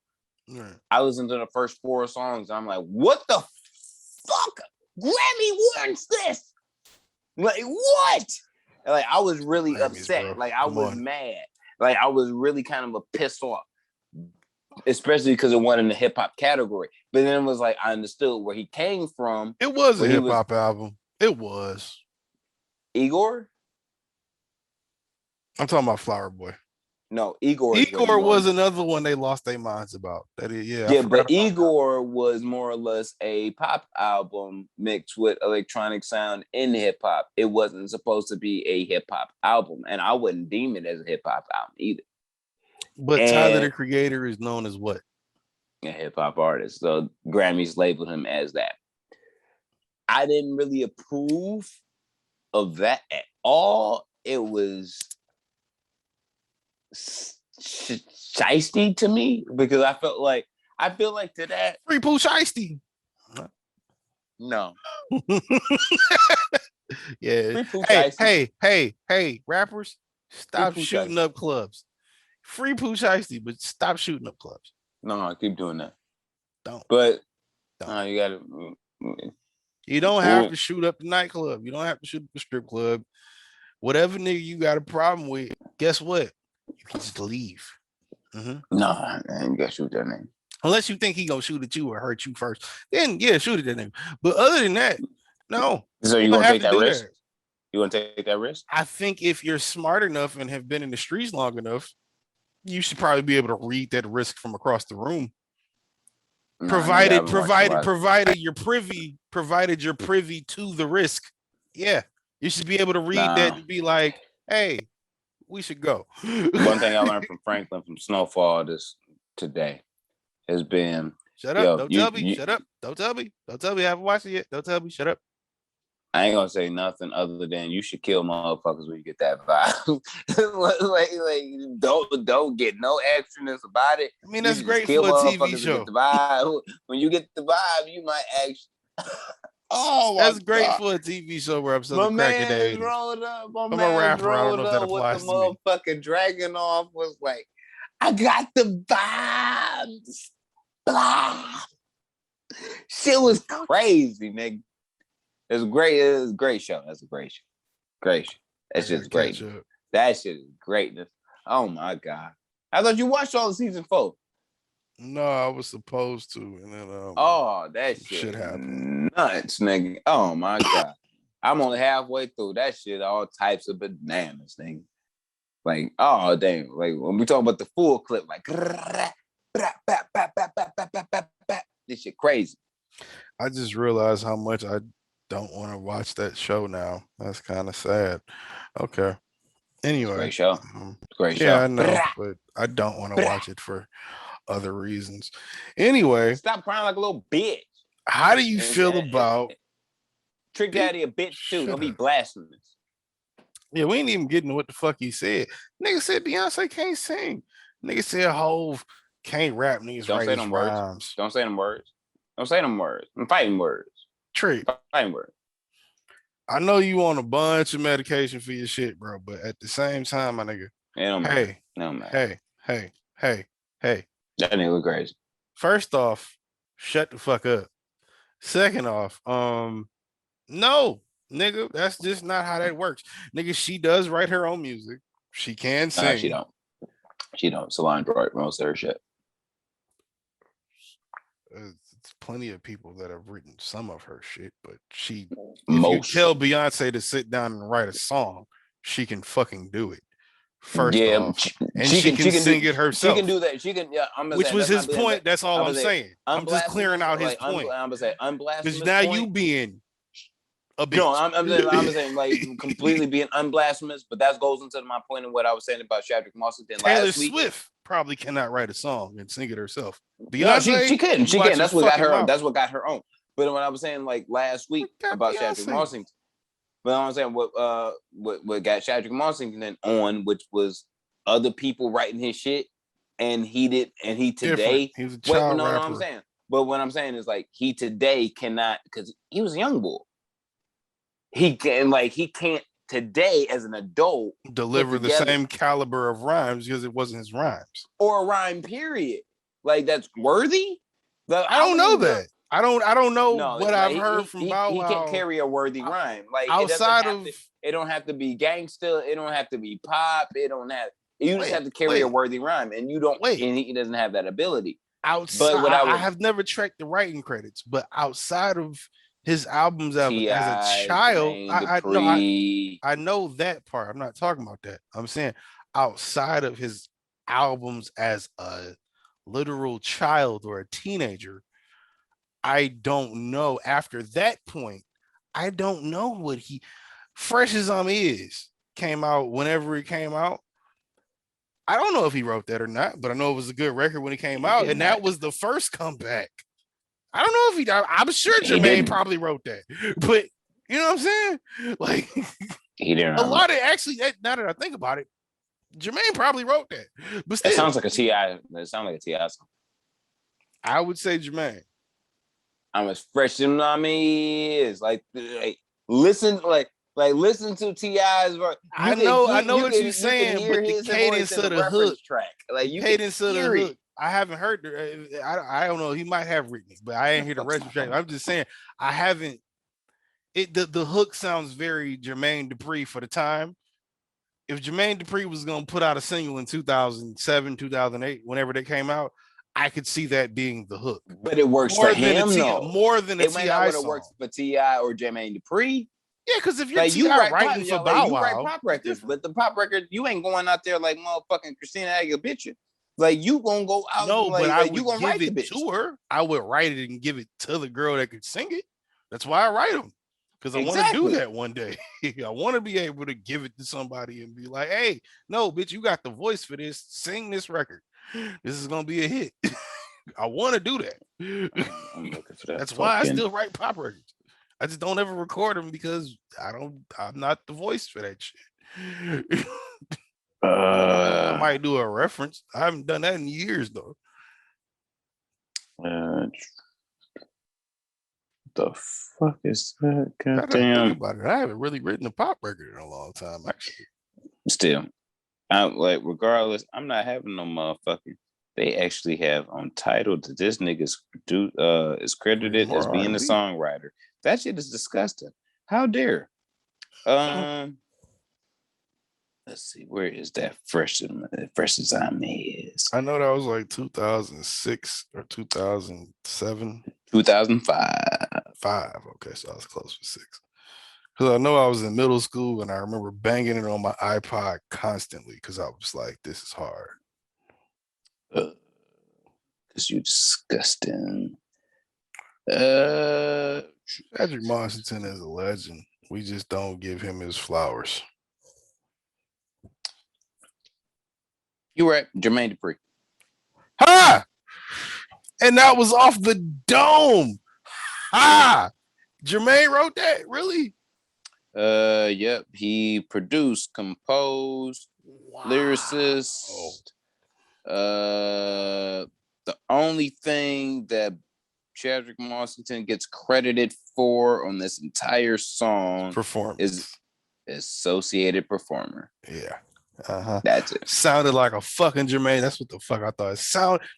Speaker 2: Right.
Speaker 3: I listened to the first 4 songs. And I'm like, what the fuck? Grammy wins this? Like what? Like I was really
Speaker 2: Grammys,
Speaker 3: upset.
Speaker 2: bro.
Speaker 3: Like I
Speaker 2: Come
Speaker 3: was
Speaker 2: on.
Speaker 3: mad. Like I was really kind of a pissed off, especially because it won in the hip hop category. But then it was like I understood where he came from.
Speaker 2: It was a
Speaker 3: Where
Speaker 2: hip hop album. It was.
Speaker 3: Igor.
Speaker 2: I'm talking about Flower Boy.
Speaker 3: No, Igor is what he
Speaker 2: Igor was
Speaker 3: was.
Speaker 2: another one they lost their minds about. That is, yeah, I
Speaker 3: Yeah,
Speaker 2: forgot
Speaker 3: but
Speaker 2: about
Speaker 3: Igor was more or less a pop album mixed with electronic sound in hip hop. It wasn't supposed to be a hip hop album, and I wouldn't deem it as a hip hop album either.
Speaker 2: that. But Tyler the
Speaker 3: And
Speaker 2: Creator is known as what?
Speaker 3: a hip hop artist, so Grammys labeled him as that. I didn't really approve of that at all. It was shiesty to me because I feel like to that.
Speaker 2: Free Pooh Shiesty.
Speaker 3: No.
Speaker 2: Yeah.
Speaker 3: Free Pooh
Speaker 2: Hey,
Speaker 3: Shiesty.
Speaker 2: hey, rappers, stop
Speaker 3: Pooh
Speaker 2: shooting
Speaker 3: Shiesty.
Speaker 2: up clubs. Free Pooh Shiesty, but stop shooting up clubs.
Speaker 3: No, keep doing that.
Speaker 2: Don't.
Speaker 3: But
Speaker 2: Don't.
Speaker 3: you gotta.
Speaker 2: You don't have to shoot up the nightclub. You don't have to shoot up the strip club. Whatever nigga you got a problem with, guess what? You can just leave.
Speaker 3: No, you gotta shoot that name.
Speaker 2: Unless you think he gonna shoot at you or hurt you first, then yeah, shoot at that nigga. But other than that, no.
Speaker 3: So you
Speaker 2: don't
Speaker 3: gonna
Speaker 2: have
Speaker 3: take
Speaker 2: to
Speaker 3: that
Speaker 2: do
Speaker 3: risk?
Speaker 2: that.
Speaker 3: You gonna take that risk?
Speaker 2: I think if you're smart enough and have been in the streets long enough, you should probably be able to read that risk from across the room. Provided you're privy to the risk. Yeah, you should be able to read that and be like, hey, we should go.
Speaker 3: One thing I learned from Franklin from Snowfall today has been
Speaker 2: shut up, don't tell me, shut up, don't tell me, I haven't watched it yet, don't tell me, shut up.
Speaker 3: I ain't gonna say nothing other than you should kill motherfuckers when you get that vibe. like don't get no extraness about it.
Speaker 2: I mean, that's
Speaker 3: you
Speaker 2: great
Speaker 3: kill
Speaker 2: for a TV
Speaker 3: motherfuckers
Speaker 2: show.
Speaker 3: Get the vibe. When you get the vibe, you might actually. Oh,
Speaker 2: that's great for a TV show where I'm Southern cracking days.
Speaker 3: I'm a rapper. I don't know if that applies to me. What the motherfucking dragon off was like, I got the vibes. Blah. Shit was crazy, nigga. It's great. It was a great show. That's a great show. Great show. That's just great. That shit is greatness. Oh my god! I thought you watched all of season 4.
Speaker 2: No, I was supposed to, and then
Speaker 3: that
Speaker 2: shit happened.
Speaker 3: Nuts, nigga. Oh my god! I'm only halfway through that shit. All types of bananas, nigga. Like, oh damn! Like when we talk about the full clip, like this shit crazy.
Speaker 2: I just realized how much I don't want to watch that show now. That's kind of sad. Okay. Anyway,
Speaker 3: great show. Great show.
Speaker 2: Yeah, I know, but I don't want to watch it for other reasons. Anyway,
Speaker 3: stop crying like a little bitch.
Speaker 2: How do you feel about
Speaker 3: Trick Daddy a bitch too? Don't be blasphemous.
Speaker 2: Yeah, we ain't even getting to what the fuck he said. Nigga said Beyonce can't sing. Nigga said Hove can't rap. Niggas
Speaker 3: don't say them words.
Speaker 2: Rhymes.
Speaker 3: Don't say them words. Don't say them words. I'm fighting words.
Speaker 2: Trick.
Speaker 3: Fighting words.
Speaker 2: I know you on a bunch of medication for your shit, bro, but at the same time, my nigga. Hey.
Speaker 3: That nigga was crazy.
Speaker 2: First off, shut the fuck up. Second off, no, nigga, that's just not how that works. Nigga, she does write her own music. She can
Speaker 3: Nah,
Speaker 2: sing.
Speaker 3: she don't. She don't. Solange wrote most of her shit.
Speaker 2: It's plenty of people that have written some of her shit, but if
Speaker 3: Most.
Speaker 2: you tell Beyonce to sit down and write a song, she can fucking do it. First
Speaker 3: Yeah,
Speaker 2: off, and she can sing it herself.
Speaker 3: She can do that. She can. Yeah, I'm gonna
Speaker 2: which
Speaker 3: say,
Speaker 2: was
Speaker 3: that's
Speaker 2: his point. That's all I'm saying. I'm just clearing out his point.
Speaker 3: I'm gonna say unblasphemous.
Speaker 2: Because now
Speaker 3: point,
Speaker 2: you being a bitch.
Speaker 3: No, I'm saying like completely being unblasphemous, but that goes into my point of what I was saying about Chadwick Washington last week.
Speaker 2: Taylor Swift probably cannot write a song and sing it herself.
Speaker 3: Beyonce,
Speaker 2: no,
Speaker 3: she couldn't. She can. That's what got her.
Speaker 2: Mouth.
Speaker 3: That's what got her on. But when I was saying like last week about Chadwick Washington, but I'm saying what got Chadwick Washington on, which was other people writing his shit, and he today.
Speaker 2: He was a child rapper.
Speaker 3: No, I'm saying. But what I'm saying is like he today cannot, because he was a young boy. He can't today as an adult
Speaker 2: deliver the same caliber of rhymes because it wasn't his rhymes
Speaker 3: or a rhyme period. Like that's worthy.
Speaker 2: I don't know that. I don't know what I've heard from Bow Wow.
Speaker 3: He can't carry a worthy rhyme. Like
Speaker 2: outside
Speaker 3: it don't have to be gangsta. It don't have to be pop. It don't have. You just have to carry a worthy rhyme, and you don't. And he doesn't have that ability.
Speaker 2: Outside, but I have never tracked the writing credits, but outside of his albums as a child, I know that part. I'm not talking about that. I'm saying outside of his albums as a literal child or a teenager, I don't know. After that point, I don't know what Fresh as came out whenever it came out. I don't know if he wrote that or not, but I know it was a good record when it came out, and that was the first comeback. I don't know if I'm sure Jermaine probably wrote that, but you know what I'm saying? Like
Speaker 3: he didn't.
Speaker 2: A lot of now that I think about it, Jermaine probably wrote that. But still,
Speaker 3: it sounds like a T.I. It sounds like a T.I. song.
Speaker 2: I would say Jermaine.
Speaker 3: I'm as fresh as he is. Like listen to T.I.'s voice.
Speaker 2: I know what you're saying, but the cadence of the hook
Speaker 3: track, like you
Speaker 2: cadence of the hook. I haven't heard. I don't know. He might have written it, but I ain't hear the rest of it. I'm just saying I haven't. The hook sounds very Jermaine Dupri for the time. If Jermaine Dupri was gonna put out a single in 2007, 2008, whenever they came out, I could see that being the hook.
Speaker 3: But it works for him,
Speaker 2: more than a T.I. song.
Speaker 3: It works for T.I. or Jermaine Dupri.
Speaker 2: Yeah, because if you're T.I. writing for Bow Wow,
Speaker 3: you write pop records, but the pop record, you ain't going out there like motherfucking Christina Aguilera. Like you gonna go out.
Speaker 2: No,
Speaker 3: like,
Speaker 2: but I would
Speaker 3: you gonna
Speaker 2: give
Speaker 3: write
Speaker 2: it to her. I would write it and give it to the girl that could sing it. That's why I write them, because I want to do that one day. I want to be able to give it to somebody and be like, "Hey, no, bitch, you got the voice for this. Sing this record. This is gonna be a hit." I want to do that.
Speaker 3: I'm looking for that.
Speaker 2: That's why I still write pop records. I just don't ever record them because I'm not the voice for that shit. I might do a reference. I haven't done that in years though.
Speaker 3: The fuck is that? Goddamn.
Speaker 2: I haven't really written a pop record in a long time, actually.
Speaker 3: Still, I'm like, regardless, I'm not having no motherfucking. They actually have on title that this nigga is credited as being a songwriter. That shit is disgusting. How dare? Let's see, where is that fresh as I'm is?
Speaker 2: I know that was like 2006 or 2007.
Speaker 3: 2005.
Speaker 2: 5. Okay, so I was close to 6. Because I know I was in middle school and I remember banging it on my iPod constantly because I was like, this is hard.
Speaker 3: Because you disgusting.
Speaker 2: Patrick Washington is a legend. We just don't give him his flowers.
Speaker 3: You right, Jermaine Dupri.
Speaker 2: Ha! And that was off the dome. Ha! Jermaine wrote that, really?
Speaker 3: Yep. He produced, composed, lyricist. The only thing that Chadwick Washington gets credited for on this entire song is associated performer.
Speaker 2: Yeah.
Speaker 3: That's it.
Speaker 2: Sounded like a fucking Jermaine. That's what the fuck I thought.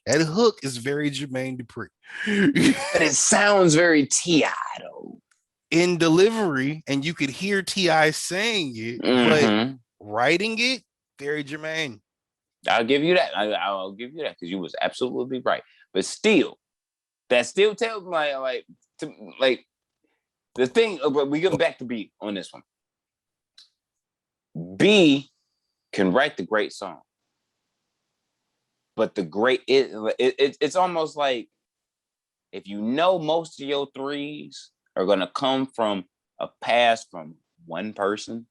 Speaker 2: That hook is very Jermaine Dupri.
Speaker 3: But it sounds very T.I. though.
Speaker 2: In delivery, and you could hear T.I. saying it, but writing it, Very germane.
Speaker 3: I'll give you that. I'll give you that because you was absolutely right. But still, that still tells me like the thing. But we get back to B on this one. B can write the great song, but it's almost like if you know most of your threes are gonna come from a pass from one person,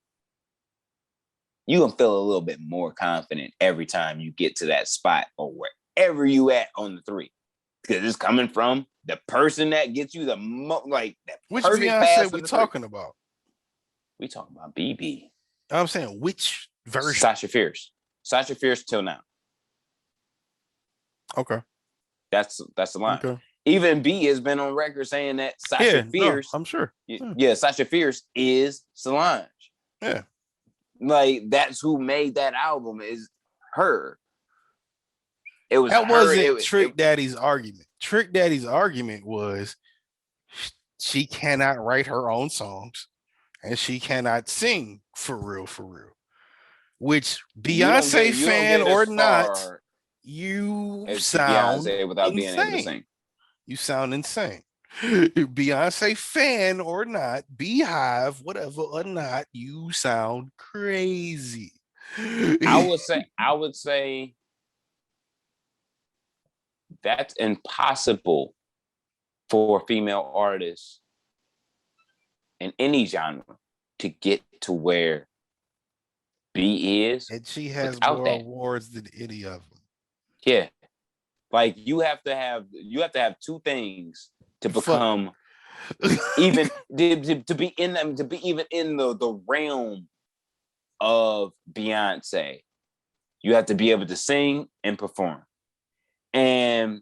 Speaker 3: you gonna feel a little bit more confident every time you get to that spot or wherever you at on the three, because it's coming from the person that gets you the like that.
Speaker 2: Which
Speaker 3: perfect
Speaker 2: Beyonce
Speaker 3: pass
Speaker 2: we talking about?
Speaker 3: We talking about BB.
Speaker 2: I'm saying which version?
Speaker 3: Sasha Fierce till now.
Speaker 2: Okay,
Speaker 3: that's the line.
Speaker 2: Okay.
Speaker 3: Even B has been on record saying that Sasha Fierce.
Speaker 2: No, I'm sure.
Speaker 3: Yeah, Sasha Fierce is Solange.
Speaker 2: Yeah.
Speaker 3: Like that's who made that album is her. It was
Speaker 2: that
Speaker 3: her.
Speaker 2: wasn't Trick Daddy's argument. Trick Daddy's argument was she cannot write her own songs and she cannot sing for real. Which Beyonce fan or not, you sound
Speaker 3: Beyonce without
Speaker 2: insane.
Speaker 3: being able to sing.
Speaker 2: You sound insane. Beyonce fan or not, Beehive, whatever or not, you sound crazy.
Speaker 3: I would say that's impossible for a female artist in any genre to get to where B is.
Speaker 2: And she has more awards than any of them.
Speaker 3: Yeah. Like you have to have two things to become even to be in them, to be even in the realm of Beyonce. You have to be able to sing and perform. And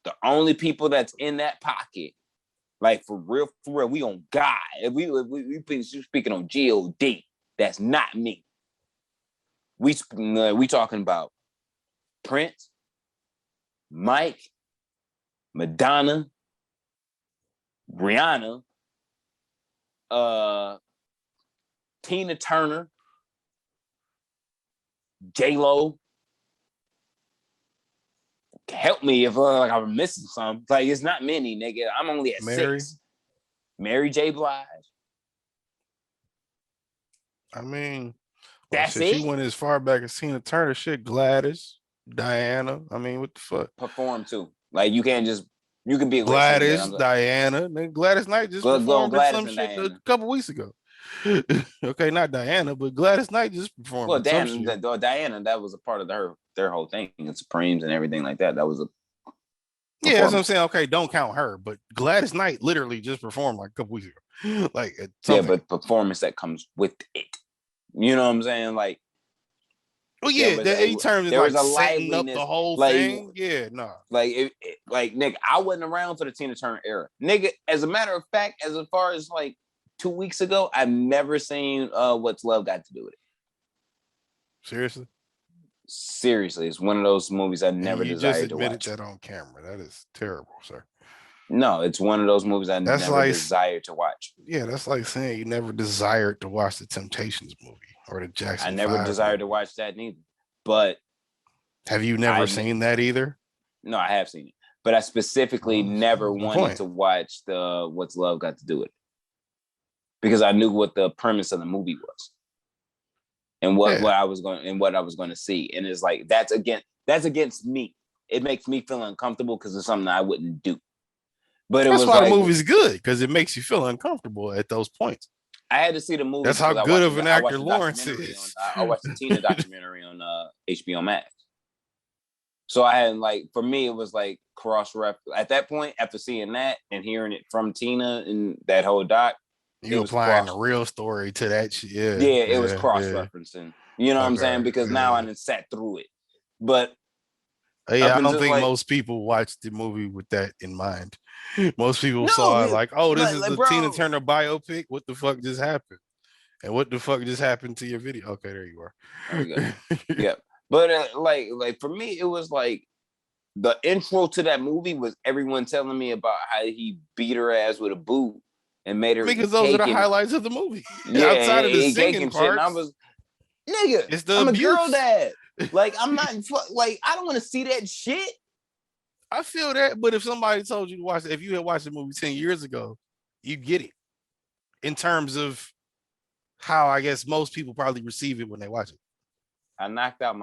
Speaker 3: the only people that's in that pocket, like for real, we on God. We speaking on G-O-D. That's not me. We talking about Prince, Mike, Madonna, Rihanna, Tina Turner, J-Lo. Help me if like I'm missing some. Like it's not many, nigga. I'm only at 6. Mary J. Blige.
Speaker 2: I mean,
Speaker 3: that's it.
Speaker 2: She went as far back as Tina Turner. Shit, Gladys, Diana. I mean, what the fuck?
Speaker 3: Perform too. Like you can be a
Speaker 2: Gladys, Diana. Then Gladys Knight just performed some shit a couple weeks ago. Okay, not Diana, but Gladys Knight just performed.
Speaker 3: Well, Diana, that was a part of their whole thing and Supremes and everything like that. That was a
Speaker 2: yeah, that's what I'm saying. Okay, don't count her, but Gladys Knight literally just performed like a couple weeks ago. Like
Speaker 3: but performance that comes with it. You know what I'm saying? Like,
Speaker 2: well, yeah, in terms of like setting up the whole thing. Yeah, no.
Speaker 3: Like, nigga, I wasn't around for the Tina Turner era. Nigga, as a matter of fact, as far as like 2 weeks ago, I've never seen What's Love Got to Do with It. Seriously, it's one of those movies I never desired to watch. You just
Speaker 2: admitted that on camera. That is terrible, sir.
Speaker 3: No, it's one of those movies I never desired to watch.
Speaker 2: Yeah, that's like saying you never desired to watch the Temptations movie or the Jackson.
Speaker 3: I never desired to watch that neither. But
Speaker 2: have you never seen that either?
Speaker 3: No, I have seen it, but I specifically never wanted to watch the What's Love Got to Do with It because I knew what the premise of the movie was and what I was going to see, and it's like that's against me. It makes me feel uncomfortable because it's something I wouldn't do. But
Speaker 2: that's why the movie's good, because it makes you feel uncomfortable at those points.
Speaker 3: I had to see the movie.
Speaker 2: That's how good of an actor Lawrence is.
Speaker 3: I watched the Tina documentary on HBO Max. So I had for me, it was like cross-ref. At that point, after seeing that and hearing it from Tina and that whole doc,
Speaker 2: you applying the real story to that shit.
Speaker 3: Yeah, it was cross-referencing. You know what I'm saying? Because now I done sat through it. But
Speaker 2: yeah, I don't think most people watched the movie with that in mind. Most people saw it like, oh, this is the Tina Turner biopic. What the fuck just happened? And what the fuck just happened to your video? Okay, there you are.
Speaker 3: There you go. Yeah. But like for me, it was like the intro to that movie was everyone telling me about how he beat her ass with a boot and made her
Speaker 2: because those are the highlights of the movie.
Speaker 3: Yeah,
Speaker 2: outside of the singing part.
Speaker 3: And Nigga,
Speaker 2: It's the
Speaker 3: I'm a
Speaker 2: abuse.
Speaker 3: girl dad. Like, I'm not like, I don't want to see that shit.
Speaker 2: I feel that, but if somebody told you to watch it, if you had watched the movie 10 years ago, you get it in terms of how I guess most people probably receive it when they watch it.
Speaker 3: I knocked out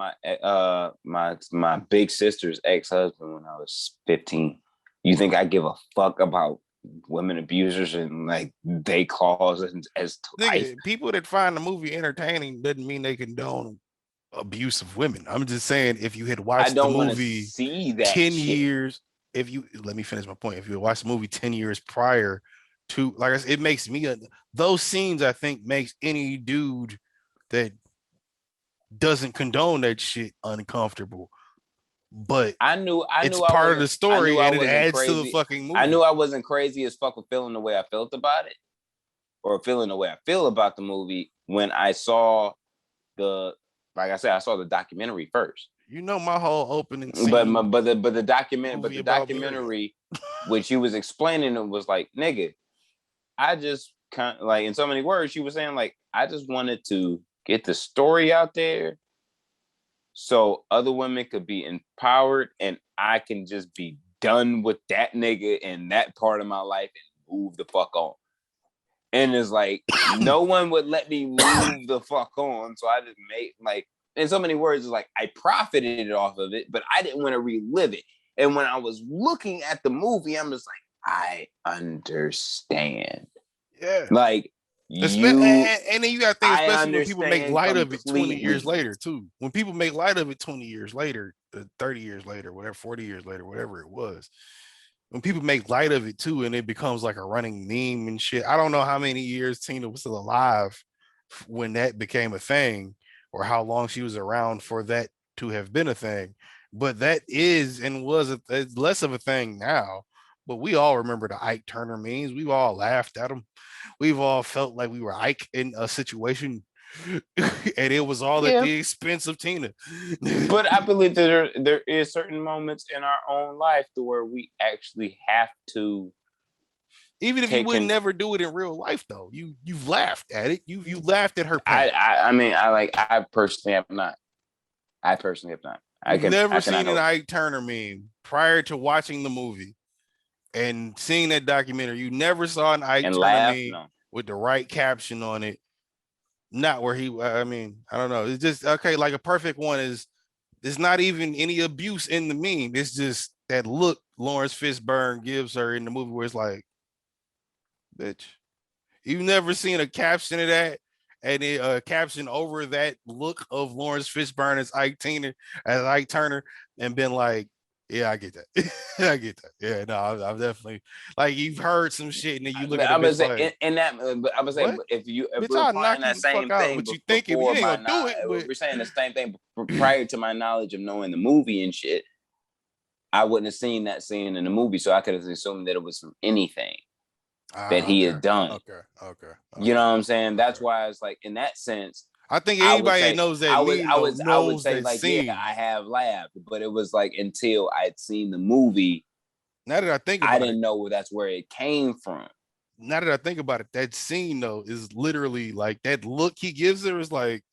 Speaker 3: my big sister's ex-husband when I was 15. You think I give a fuck about women abusers and like they cause as to life?
Speaker 2: Nigga, people that find the movie entertaining doesn't mean they condone abuse of women. I'm just saying if you had
Speaker 3: I
Speaker 2: watched the
Speaker 3: don't want to
Speaker 2: movie
Speaker 3: see that
Speaker 2: 10
Speaker 3: shit.
Speaker 2: years, if you let me finish my point. If you had watched the movie 10 years prior to, like I said, it makes me those scenes I think makes any dude that doesn't condone that shit uncomfortable. But
Speaker 3: I knew
Speaker 2: it's
Speaker 3: I
Speaker 2: part of
Speaker 3: wasn't
Speaker 2: the story and it
Speaker 3: wasn't
Speaker 2: adds to the
Speaker 3: crazy.
Speaker 2: fucking movie.
Speaker 3: I knew I wasn't crazy as fuck with feeling the way I felt about it, or feeling the way I feel about the movie when I saw the, like I said, I saw the documentary first.
Speaker 2: You know my whole opening scene.
Speaker 3: But the
Speaker 2: Movie about
Speaker 3: documentary, which she was explaining, it was like, nigga, I just kind of like, in so many words, she was saying like, I just wanted to get the story out there so other women could be empowered and I can just be done with that nigga and that part of my life and move the fuck on. And it's like, no one would let me move the fuck on. So I just made, like, in so many words, it's like I profited off of it, but I didn't want to relive it. And when I was looking at the movie, I'm just like, I understand.
Speaker 2: Yeah.
Speaker 3: Like,
Speaker 2: and then you got to think, especially when people make
Speaker 3: understand
Speaker 2: light of it 20 years
Speaker 3: completely.
Speaker 2: later, too. When people make light of it 20 years later, 30 years later, whatever, 40 years later, whatever it was. When people make light of it too, and it becomes like a running meme and shit. I don't know how many years Tina was still alive when that became a thing, or how long she was around for that to have been a thing. But that is and was it's less of a thing now. But we all remember the Ike Turner memes. We've all laughed at them. We've all felt like we were Ike in a situation, and it was all at
Speaker 3: Yeah.
Speaker 2: the expense of Tina.
Speaker 3: But I believe that there is certain moments in our own life to where we actually have to,
Speaker 2: even if you would never do it in real life, though, you've laughed at it. You laughed at her pain.
Speaker 3: I mean, I personally have not. I personally have not.
Speaker 2: You've never seen an Ike Turner meme prior to watching the movie and seeing that documentary. You never saw an Ike Turner meme with the right caption on it. Not where he, I mean, I don't know. It's just, okay, like a perfect one is, there's not even any abuse in the meme. It's just that look Lawrence Fishburne gives her in the movie where it's like, bitch, you've never seen a caption of that, and a caption over that look of Lawrence Fishburne as Ike Turner, and been like, yeah, I get that. I get that. Yeah, no, I've definitely, like, you've heard some shit, and then you look at it like,
Speaker 3: in that. But I would say, if we're applying that same thing,
Speaker 2: but you think you ain't gonna do it.
Speaker 3: But we're saying the same thing prior to my knowledge of knowing the movie and shit. I wouldn't have seen that scene in the movie, so I could have assumed that it was from anything that he had done.
Speaker 2: Okay.
Speaker 3: You know what I'm saying? That's why it's like, in that sense,
Speaker 2: I think anybody that knows that meme
Speaker 3: I would say
Speaker 2: that
Speaker 3: like,
Speaker 2: scene.
Speaker 3: yeah, I have laughed, but it was like until I'd seen the movie.
Speaker 2: Now that I think about
Speaker 3: it, I didn't know that's where it came from.
Speaker 2: Now that I think about it, that scene though is literally like, that look he gives her is like,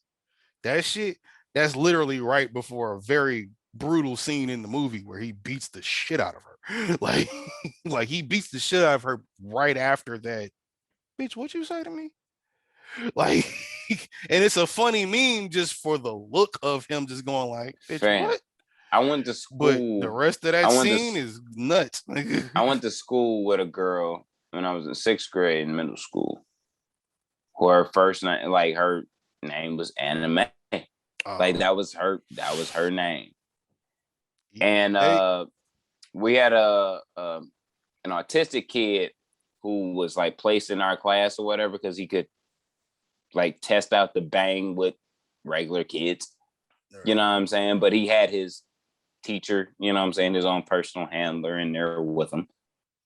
Speaker 2: that shit. That's literally right before a very brutal scene in the movie where he beats the shit out of her. Like he beats the shit out of her right after that. Bitch, what you say to me? Like, and it's a funny meme just for the look of him just going like, bitch, what?
Speaker 3: I went to school.
Speaker 2: But the rest of that scene is nuts.
Speaker 3: I went to school with a girl when I was in 6th grade in middle school, who her first name, like her name was Anime. Like that was her name. And we had an autistic kid who was like placed in our class or whatever because he could like test out the bang with regular kids. You know what I'm saying? But he had his teacher, you know what I'm saying, his own personal handler in there with him.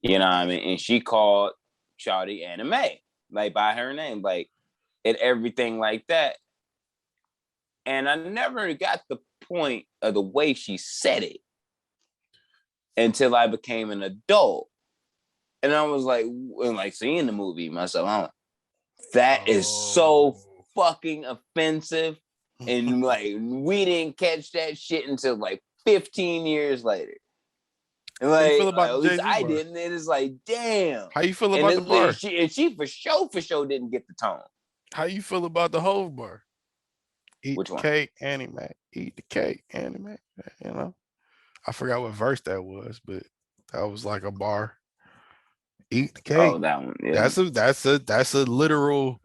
Speaker 3: You know what I mean? And she called Shawty Anime, like by her name, like, and everything like that. And I never got the point of the way she said it until I became an adult. And I was like, and like seeing the movie myself, I'm like, that is so fucking offensive. And like we didn't catch that shit until like 15 years later. And
Speaker 2: How you
Speaker 3: like,
Speaker 2: feel about
Speaker 3: at
Speaker 2: the
Speaker 3: least
Speaker 2: Jay-Z
Speaker 3: I
Speaker 2: bar?
Speaker 3: didn't. And it's like, damn.
Speaker 2: How you feel
Speaker 3: And
Speaker 2: about the bar?
Speaker 3: she for sure didn't get the tone.
Speaker 2: How you feel about the Hove bar? Eat
Speaker 3: Which
Speaker 2: the
Speaker 3: one?
Speaker 2: cake, anime. Eat the cake, anime. You know, I forgot what verse that was, but that was like a bar. Eat the cake.
Speaker 3: Oh, that one. Yeah.
Speaker 2: That's a literal.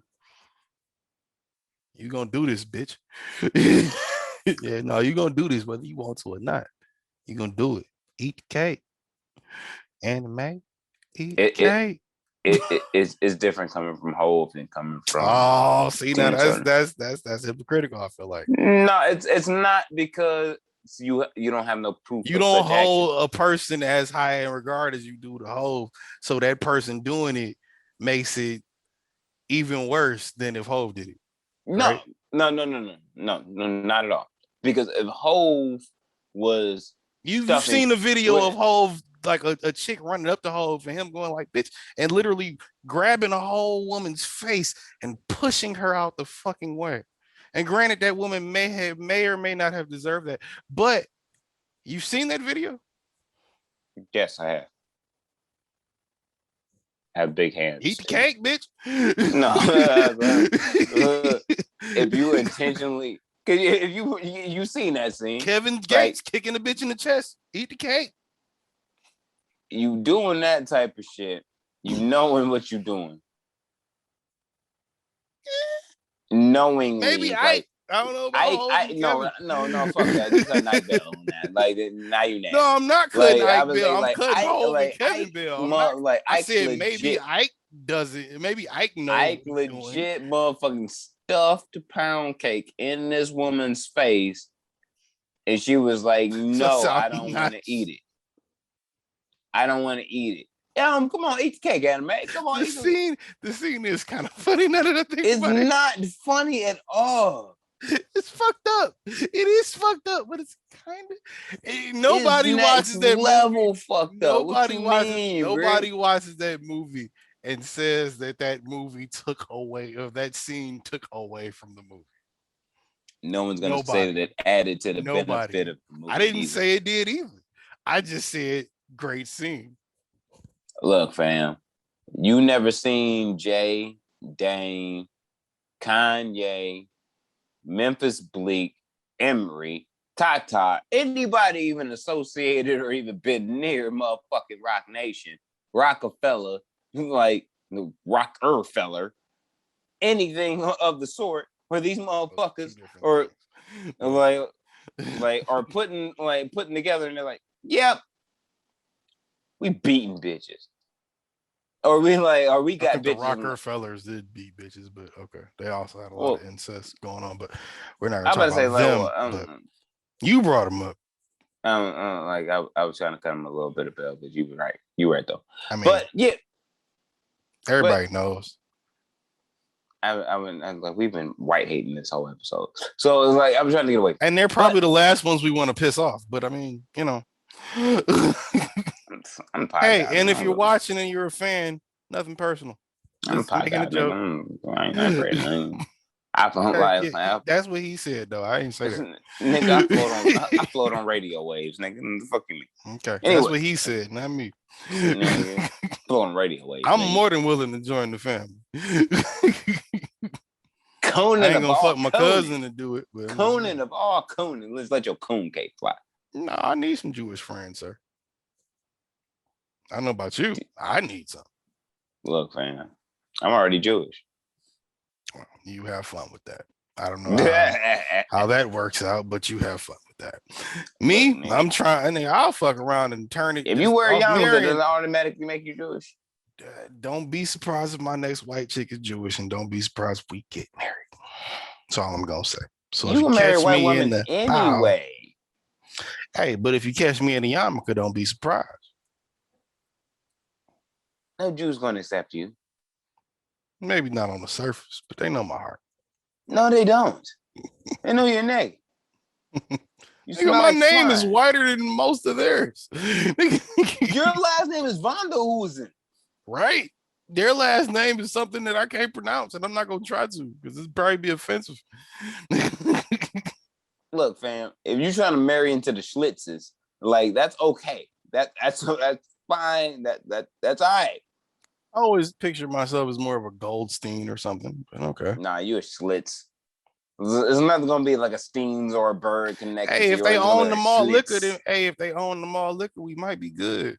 Speaker 2: You gonna do this, bitch? Yeah, no, you gonna do this whether you want to or not. You gonna do it. Eat the cake, anime. Eat the
Speaker 3: It it
Speaker 2: cake.
Speaker 3: it's different coming from Hove than coming from
Speaker 2: Oh, see now
Speaker 3: Tina Turner.
Speaker 2: that's hypocritical. I feel like
Speaker 3: No, it's not because you don't have no proof.
Speaker 2: you
Speaker 3: of
Speaker 2: don't
Speaker 3: such action.
Speaker 2: hold a person as high in regard as you do the Hove, so that person doing it makes it even worse than if Hove did it.
Speaker 3: No,
Speaker 2: Right?
Speaker 3: no, not at all. Because if Hove was
Speaker 2: You've
Speaker 3: stuffing
Speaker 2: seen the video
Speaker 3: with-
Speaker 2: of Hove, like a chick running up to Hove and him going like bitch and literally grabbing a whole woman's face and pushing her out the fucking way. And granted, that woman may or may not have deserved that, but you've seen that video?
Speaker 3: Yes, I have. Have big hands.
Speaker 2: Eat the cake, bitch.
Speaker 3: No, if you intentionally, cause if you seen that scene,
Speaker 2: Kevin Gates
Speaker 3: right?
Speaker 2: kicking the bitch in the chest. Eat the cake.
Speaker 3: You doing that type of shit, you knowing what you're doing, knowingly.
Speaker 2: Maybe I don't know about
Speaker 3: no, fuck that. You cut Ike Bell on that. Like now you nasty.
Speaker 2: No, I'm not cutting
Speaker 3: Like, I
Speaker 2: Ike
Speaker 3: was
Speaker 2: Bell. I'm
Speaker 3: like,
Speaker 2: cutting
Speaker 3: Ike-
Speaker 2: Hov
Speaker 3: like,
Speaker 2: and Kevin
Speaker 3: Ike,
Speaker 2: Bell. I
Speaker 3: Ike's
Speaker 2: said
Speaker 3: legit,
Speaker 2: maybe Ike does it. Maybe Ike knows.
Speaker 3: Ike
Speaker 2: what he's doing.
Speaker 3: legit motherfucking stuffed pound cake in this woman's face, and she was like, "No,
Speaker 2: So
Speaker 3: I don't want to eat it. I don't want to eat it." Come on, eat the cake, anime. Come on,
Speaker 2: The scene is kind of funny now that I think
Speaker 3: It's
Speaker 2: about it.
Speaker 3: not funny at all.
Speaker 2: It's fucked up. It is fucked up, but it's kind of nobody
Speaker 3: It's
Speaker 2: watches
Speaker 3: next
Speaker 2: that
Speaker 3: level
Speaker 2: movie.
Speaker 3: fucked up. What you mean,
Speaker 2: Nobody
Speaker 3: Rick?
Speaker 2: watches that movie and says that movie took away, or that scene took away from the movie.
Speaker 3: No one's gonna say that it added to the
Speaker 2: Nobody.
Speaker 3: benefit of the movie.
Speaker 2: I didn't
Speaker 3: either.
Speaker 2: say it did either. I just said great scene.
Speaker 3: Look, fam, you never seen Jay, Dane, Kanye, Memphis Bleak, Emery, Tata, anybody even associated or even been near motherfucking Rock Nation, Rockefeller, like Rockefeller, anything of the sort, where these motherfuckers or like are putting together and they're like, yep, we beating bitches. Or we got
Speaker 2: the
Speaker 3: bitches.
Speaker 2: Rockefellers did beat bitches, but okay. They also had a lot of incest going on, but we're not
Speaker 3: I'm
Speaker 2: gonna
Speaker 3: about to
Speaker 2: talk
Speaker 3: say
Speaker 2: about them. You brought them up.
Speaker 3: I was trying to cut him a little bit of bell, but you were right. You were right though.
Speaker 2: I mean,
Speaker 3: but yeah,
Speaker 2: everybody knows.
Speaker 3: We've been white hating this whole episode, so it's like I'm trying to get away.
Speaker 2: And they're probably the last ones we want to piss off. But I mean, you know. Hey, and if you're watching and you're a fan, nothing personal.
Speaker 3: I'm making a joke. I ain't afraid.
Speaker 2: That's what he said, though. I ain't say that.
Speaker 3: Nigga, I float on radio waves, nigga. Fuck you.
Speaker 2: Okay, anyway. That's what he said, not me.
Speaker 3: Nigga, float on radio waves.
Speaker 2: I'm more than willing to join the family.
Speaker 3: Conan,
Speaker 2: I ain't gonna fuck my cousin to do it. But
Speaker 3: Conan of all Conan, let's let your coon cake fly.
Speaker 2: No, I need some Jewish friends, sir. I don't know about you. I need some. Look,
Speaker 3: fam, I'm already Jewish.
Speaker 2: Well, you have fun with that. I don't know how that works out, but you have fun with that. Me, I'm trying. I'll fuck around and turn it.
Speaker 3: If you wear a yarmulke, does it automatically make you Jewish?
Speaker 2: Don't be surprised if my next white chick is Jewish, and don't be surprised if we get married. That's all I'm gonna say. So
Speaker 3: you can marry a white woman anyway.
Speaker 2: Hey, but if you catch me in the yarmulke, don't be surprised.
Speaker 3: No Jew's gonna accept you.
Speaker 2: Maybe not on the surface, but they know my heart.
Speaker 3: No, they don't. They know your name.
Speaker 2: My name is whiter than most of theirs.
Speaker 3: Your last name is Vanderhoosen.
Speaker 2: Right. Their last name is something that I can't pronounce, and I'm not gonna try to because it's probably be offensive.
Speaker 3: look, fam. If you're trying to marry into the Schlitzes, like that's okay. That's fine. That's all right.
Speaker 2: I always picture myself as more of a Goldstein or something, but okay.
Speaker 3: Nah, you a Schlitz. It's not gonna be like a Steens or a Bird connected.
Speaker 2: Hey,
Speaker 3: to
Speaker 2: if they
Speaker 3: yours.
Speaker 2: own the mall liquor, then if they own the mall liquor, we might be good.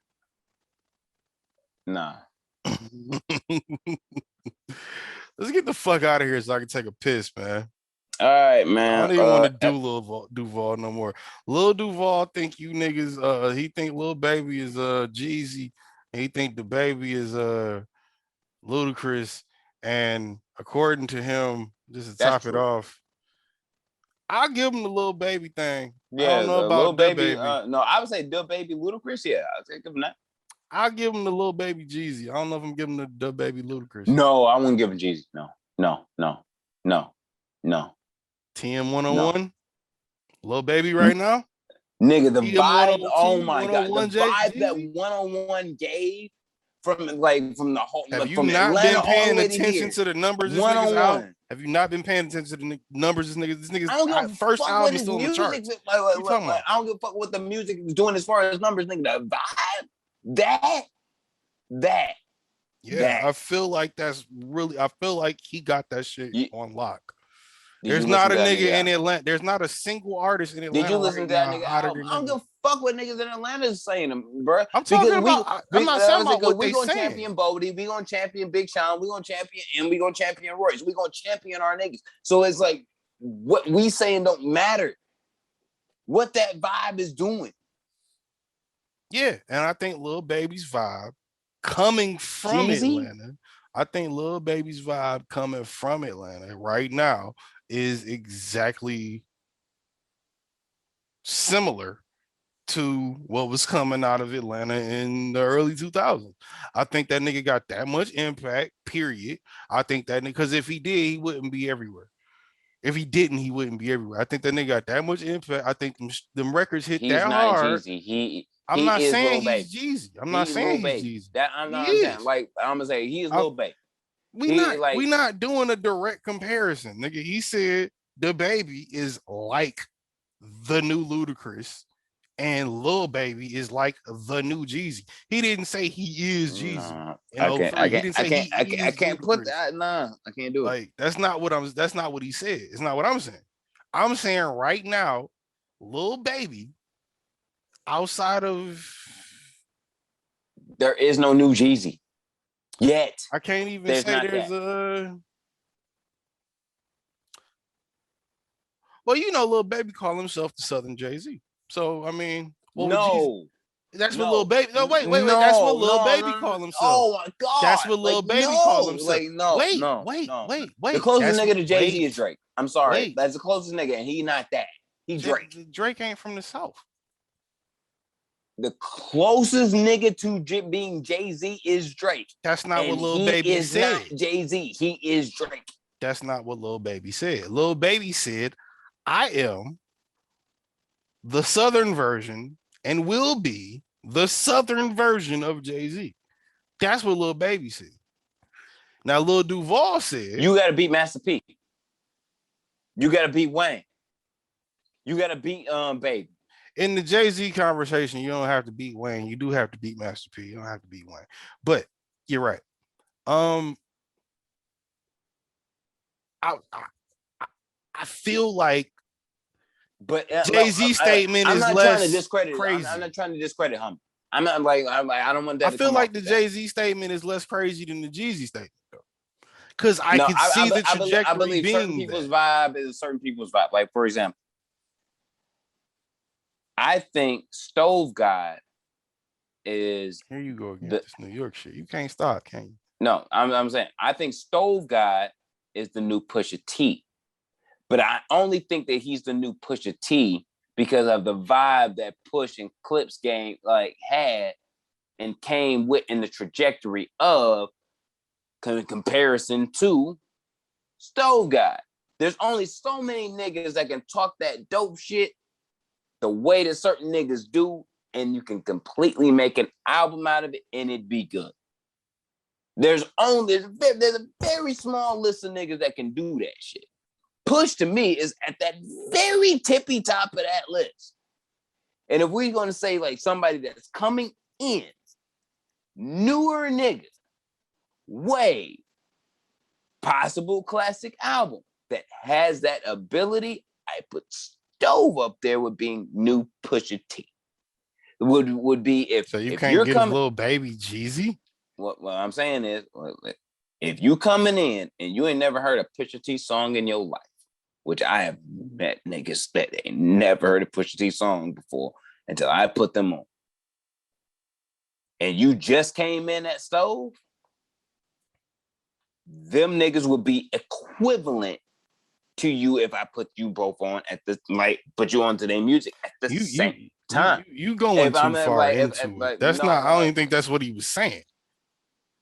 Speaker 3: Nah.
Speaker 2: Let's get the fuck out of here so I can take a piss, man.
Speaker 3: All right, man.
Speaker 2: I don't even want to do Lil Duval no more. Lil Duval think you niggas, he think Lil Baby is Jeezy, and he think the baby is Ludacris. And according to him, just to top it off, I'll give him the Lil Baby thing.
Speaker 3: Yeah,
Speaker 2: I don't know about
Speaker 3: Lil Baby.
Speaker 2: Baby.
Speaker 3: No, I would say the Baby Ludacris. Yeah, I'll take him that.
Speaker 2: I'll give him the Lil Baby Jeezy. I don't know if I'm giving him the Baby Ludacris.
Speaker 3: No, I wouldn't give him Jeezy. No.
Speaker 2: TM101, Lil Baby right now.
Speaker 3: Nigga, the vibe. Oh my god, the vibe
Speaker 2: Jeezy?
Speaker 3: that 101 gave from the whole.
Speaker 2: Have you
Speaker 3: from
Speaker 2: not
Speaker 3: Atlanta
Speaker 2: been paying
Speaker 3: all the way
Speaker 2: attention to the numbers this nigga's out? Have you not been paying attention to the numbers this nigga's
Speaker 3: I don't give a
Speaker 2: first
Speaker 3: fuck
Speaker 2: album
Speaker 3: what
Speaker 2: still on the charts?
Speaker 3: I don't give a fuck what the music is doing as far as numbers, nigga. The vibe, that.
Speaker 2: I feel like that's really. I feel like he got that shit on lock.
Speaker 3: Did
Speaker 2: There's not a nigga in Atlanta. There's not a single artist in Atlanta.
Speaker 3: Did you listen to that nigga album? I don't give a fuck what niggas in Atlanta is saying, bro.
Speaker 2: I'm talking about. I'm not saying about what they saying.
Speaker 3: We gonna champion Bodie. We gonna champion Big Sean. We gonna champion and we gonna champion Royce. We gonna champion our niggas. So it's like what we saying don't matter. What that vibe is doing.
Speaker 2: Yeah, and I think Lil Baby's vibe coming from
Speaker 3: Jeezy?
Speaker 2: Atlanta. I think Lil Baby's vibe coming from Atlanta right now is exactly similar to what was coming out of Atlanta in the early 2000s. I think that nigga got that much impact, period. I think that because if he did, he wouldn't be everywhere. If he didn't, he wouldn't be everywhere. I think that nigga got that much impact. I think them records hit that hard.
Speaker 3: Jeezy.
Speaker 2: I'm not saying he's Jeezy. I'm not saying he's Jeezy.
Speaker 3: That I'm not saying. Like I'm gonna say he is Lil Baby.
Speaker 2: We not doing a direct comparison, nigga. He said the Baby is like the new Ludacris, and Lil Baby is like the new Jeezy. He didn't say he is Jeezy.
Speaker 3: I can't put that. Nah, I can't do it.
Speaker 2: Like that's not what he said. It's not what I'm saying. I'm saying right now, Lil Baby, outside of
Speaker 3: there is no new Jeezy yet.
Speaker 2: I can't even say there's a. Well, you know, Lil Baby call himself the Southern Jay-Z. So I mean, that's what Lil Baby. No, wait. That's what Lil Baby call himself.
Speaker 3: Oh my god,
Speaker 2: that's what Lil Baby call himself.
Speaker 3: Wait. The closest nigga to Jay-Z is Drake. I'm sorry, that's the closest nigga, and he not that. He Drake.
Speaker 2: Drake ain't from the South.
Speaker 3: The closest nigga to being Jay-Z is Drake.
Speaker 2: That's not what Lil Baby said.
Speaker 3: He is not Jay-Z. He is Drake.
Speaker 2: That's not what Lil Baby said. Lil Baby said, I am the Southern version and will be the Southern version of Jay-Z. That's what Lil Baby said. Now, Lil Duval said,
Speaker 3: you got to beat Master P. You got to beat Wayne. You got to beat Baby.
Speaker 2: In the Jay-Z conversation, you don't have to beat Wayne. You do have to beat Master P. You don't have to beat Wayne. But you're right. I feel like Jay-Z's statement is less crazy.
Speaker 3: I'm not trying to discredit him. I'm not like I don't want that.
Speaker 2: I feel like the Jay-Z statement is less crazy than the Jeezy statement, though. Because I can see the trajectory
Speaker 3: I believe
Speaker 2: being
Speaker 3: certain people's vibe is certain people's vibe. Like, for example, I think Stove God is.
Speaker 2: Here you go again. This New York shit. You can't stop, can you?
Speaker 3: No, I'm saying I think Stove God is the new Pusha T, but I only think that he's the new Pusha T because of the vibe that Push and Clips game had and came with in the trajectory of comparison to Stove God. There's only so many niggas that can talk that dope shit the way that certain niggas do, and you can completely make an album out of it and it'd be good. There's a very small list of niggas that can do that shit. Push to me is at that very tippy top of that list. And if we're going to say like somebody that's coming in, newer nigga, wave, possible classic album that has that ability, I put Stove up there with being new Pusha T. Would be if
Speaker 2: so you
Speaker 3: if
Speaker 2: can't
Speaker 3: you're
Speaker 2: give
Speaker 3: coming,
Speaker 2: little baby Jeezy.
Speaker 3: what I'm saying is, if you coming in and you ain't never heard a Pusha T song in your life, which I have met niggas that ain't never heard a Pusha T song before until I put them on, and you just came in at Stove, them niggas would be equivalent to you if I put you both on at the like put you onto their music at the same time.
Speaker 2: You going
Speaker 3: If
Speaker 2: too
Speaker 3: I'm
Speaker 2: far
Speaker 3: like,
Speaker 2: into it.
Speaker 3: like,
Speaker 2: That's
Speaker 3: no,
Speaker 2: not.
Speaker 3: no,
Speaker 2: I don't even think that's what he was saying.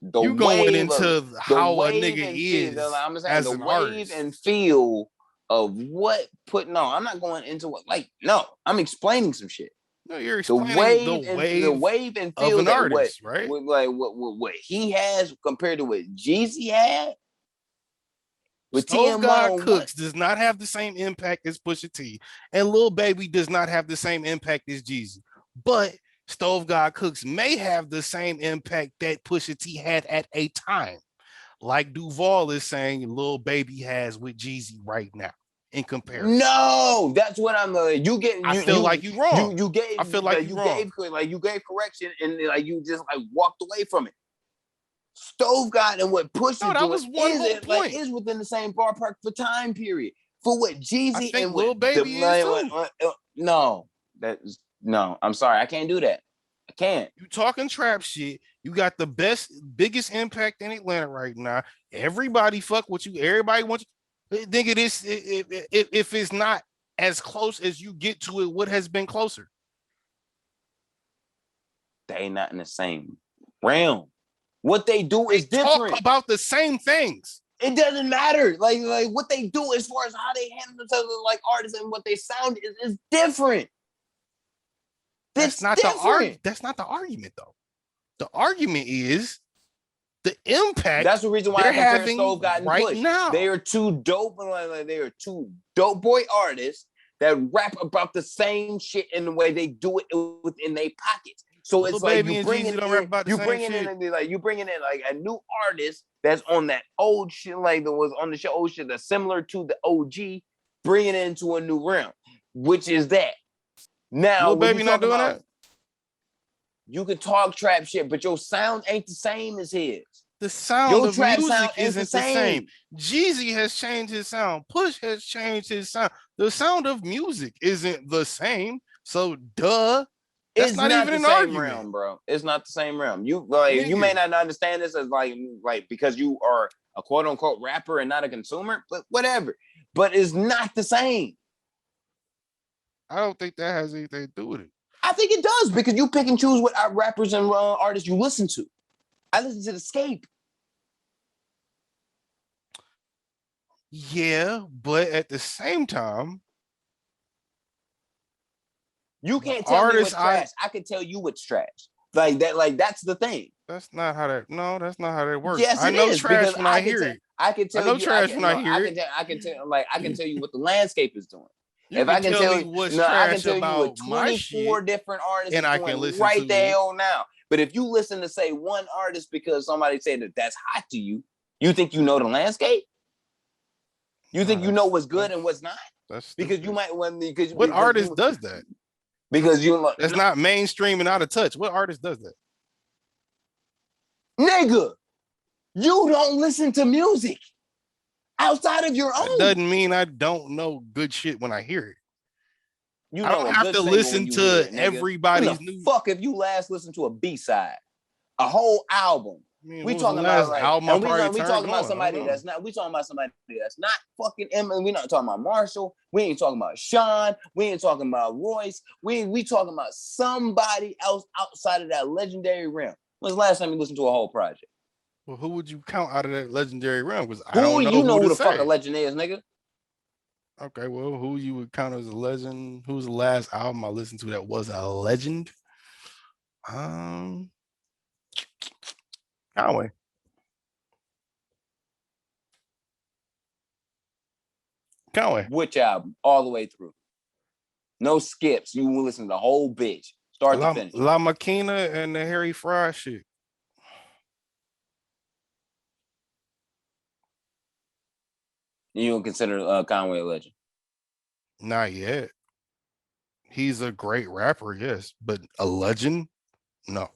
Speaker 3: the
Speaker 2: You going
Speaker 3: wave of
Speaker 2: into
Speaker 3: it, the
Speaker 2: how a
Speaker 3: wave
Speaker 2: nigga
Speaker 3: and
Speaker 2: is
Speaker 3: feel, I'm saying
Speaker 2: as
Speaker 3: the
Speaker 2: an
Speaker 3: wave
Speaker 2: artist.
Speaker 3: and feel of what putting on. I'm not going into what like no, I'm explaining some shit.
Speaker 2: No, you're
Speaker 3: The
Speaker 2: explaining
Speaker 3: wave and
Speaker 2: of
Speaker 3: feel
Speaker 2: an
Speaker 3: that
Speaker 2: artist, right?
Speaker 3: what he has compared to what Jeezy had with
Speaker 2: Stove God
Speaker 3: TMO.
Speaker 2: Cooks does not have the same impact as Pusha T, and Lil Baby does not have the same impact as Jeezy. But Stove God Cooks may have the same impact that Pusha T had at a time, like Duval is saying Lil Baby has with Jeezy right now in comparison.
Speaker 3: No, that's what I'm. You get.
Speaker 2: I feel like you wrong.
Speaker 3: You gave.
Speaker 2: I feel like you wrong.
Speaker 3: You gave correction, and like you just like walked away from it. Stove God and what Push
Speaker 2: No,
Speaker 3: is
Speaker 2: that
Speaker 3: doing
Speaker 2: was one
Speaker 3: is
Speaker 2: whole
Speaker 3: it like
Speaker 2: point.
Speaker 3: is within the same ballpark for time period for what
Speaker 2: I
Speaker 3: Jeezy
Speaker 2: think
Speaker 3: and
Speaker 2: Lil
Speaker 3: what
Speaker 2: Baby is too.
Speaker 3: no, that is no. I'm sorry, I can't do that. I can't.
Speaker 2: You talking trap shit. You got the biggest impact in Atlanta right now. Everybody fuck with you. Everybody wants you. Think it is if it's not as close as you get to it, what has been closer?
Speaker 3: They not in the same realm. What they do
Speaker 2: They
Speaker 3: is different.
Speaker 2: talk about the same things.
Speaker 3: It doesn't matter. Like what they do as far as how they handle themselves like artists and what they sound is different.
Speaker 2: That's not
Speaker 3: different.
Speaker 2: That's not the argument though. The argument is the impact.
Speaker 3: That's the reason why
Speaker 2: they're
Speaker 3: I compare
Speaker 2: having
Speaker 3: Stove God and
Speaker 2: right
Speaker 3: Push.
Speaker 2: now.
Speaker 3: They are two dope, they are two dope boy artists that rap about the same shit in the way they do it within their pockets. So
Speaker 2: Lil
Speaker 3: it's like
Speaker 2: Baby
Speaker 3: you
Speaker 2: and
Speaker 3: bring
Speaker 2: Jeezy
Speaker 3: it
Speaker 2: don't
Speaker 3: in,
Speaker 2: rap about the
Speaker 3: you
Speaker 2: same
Speaker 3: bring it
Speaker 2: shit.
Speaker 3: in, like you bringing in like a new artist that's on that old shit, like that was on the show old shit that's similar to the OG, bringing it into a new realm, which is that. Now,
Speaker 2: Lil Baby not doing that.
Speaker 3: You could talk trap shit, but your sound ain't the same as his.
Speaker 2: The sound
Speaker 3: your
Speaker 2: of
Speaker 3: trap
Speaker 2: music
Speaker 3: sound ain't
Speaker 2: isn't the same. Jeezy has changed his sound. Push has changed his sound. The sound of music isn't the same. So, duh. That's
Speaker 3: It's
Speaker 2: not even
Speaker 3: the
Speaker 2: an
Speaker 3: same
Speaker 2: argument,
Speaker 3: realm, bro. It's not the same realm. You like you may not understand this as like because you are a quote unquote rapper and not a consumer, but whatever. But it's not the same.
Speaker 2: I don't think that has anything to do with it.
Speaker 3: I think it does because you pick and choose what rappers and artists you listen to. I listen to The Escape.
Speaker 2: Yeah, but at the same time,
Speaker 3: you can't tell me what's trash. I can tell you what's trash. Like that, like that's the thing.
Speaker 2: That's not how that. No, that's not how that works.
Speaker 3: Yes,
Speaker 2: I know
Speaker 3: is,
Speaker 2: trash when I hear it.
Speaker 3: I can tell
Speaker 2: I know
Speaker 3: you.
Speaker 2: trash when I hear it.
Speaker 3: I can tell. Like I can tell you what the landscape is doing.
Speaker 2: You
Speaker 3: if
Speaker 2: can
Speaker 3: I can
Speaker 2: tell me what's trash
Speaker 3: I can tell you what
Speaker 2: about my
Speaker 3: 24
Speaker 2: shit,
Speaker 3: different artists
Speaker 2: and
Speaker 3: is
Speaker 2: I
Speaker 3: doing
Speaker 2: can listen
Speaker 3: right
Speaker 2: to
Speaker 3: the
Speaker 2: it.
Speaker 3: hell now. But if you listen to say one artist because somebody said that that's hot to you, you think you know the landscape? You think you know what's good and what's not?
Speaker 2: That's
Speaker 3: because you might because
Speaker 2: what artist does that?
Speaker 3: Because
Speaker 2: that's not mainstream and out of touch. What artist does that?
Speaker 3: Nigga, you don't listen to music outside of your own.
Speaker 2: That doesn't mean I don't know good shit when I hear it.
Speaker 3: You
Speaker 2: I
Speaker 3: know
Speaker 2: don't have to listen to everybody's
Speaker 3: new. Fuck, if you last listened to a B-side, a whole album. We talking about like, and we talking about somebody that's not. We talking about somebody that's not fucking Eminem. We not talking about Marshall. We ain't talking about Sean. We ain't talking about Royce. We talking about somebody else outside of that legendary realm. When's the last time you listened to a whole project?
Speaker 2: Well, who would you count out of that legendary realm? Because I don't know. You
Speaker 3: know who the fuck a legend is, nigga.
Speaker 2: Okay, well, who you would count as a legend? Who's the last album I listened to that was a legend? Conway.
Speaker 3: Which album? All the way through. No skips. You will listen to the whole bitch. Start to finish.
Speaker 2: La Maquina and the Harry Fry shit.
Speaker 3: You don't consider Conway a legend?
Speaker 2: Not yet. He's a great rapper, yes, but a legend? No.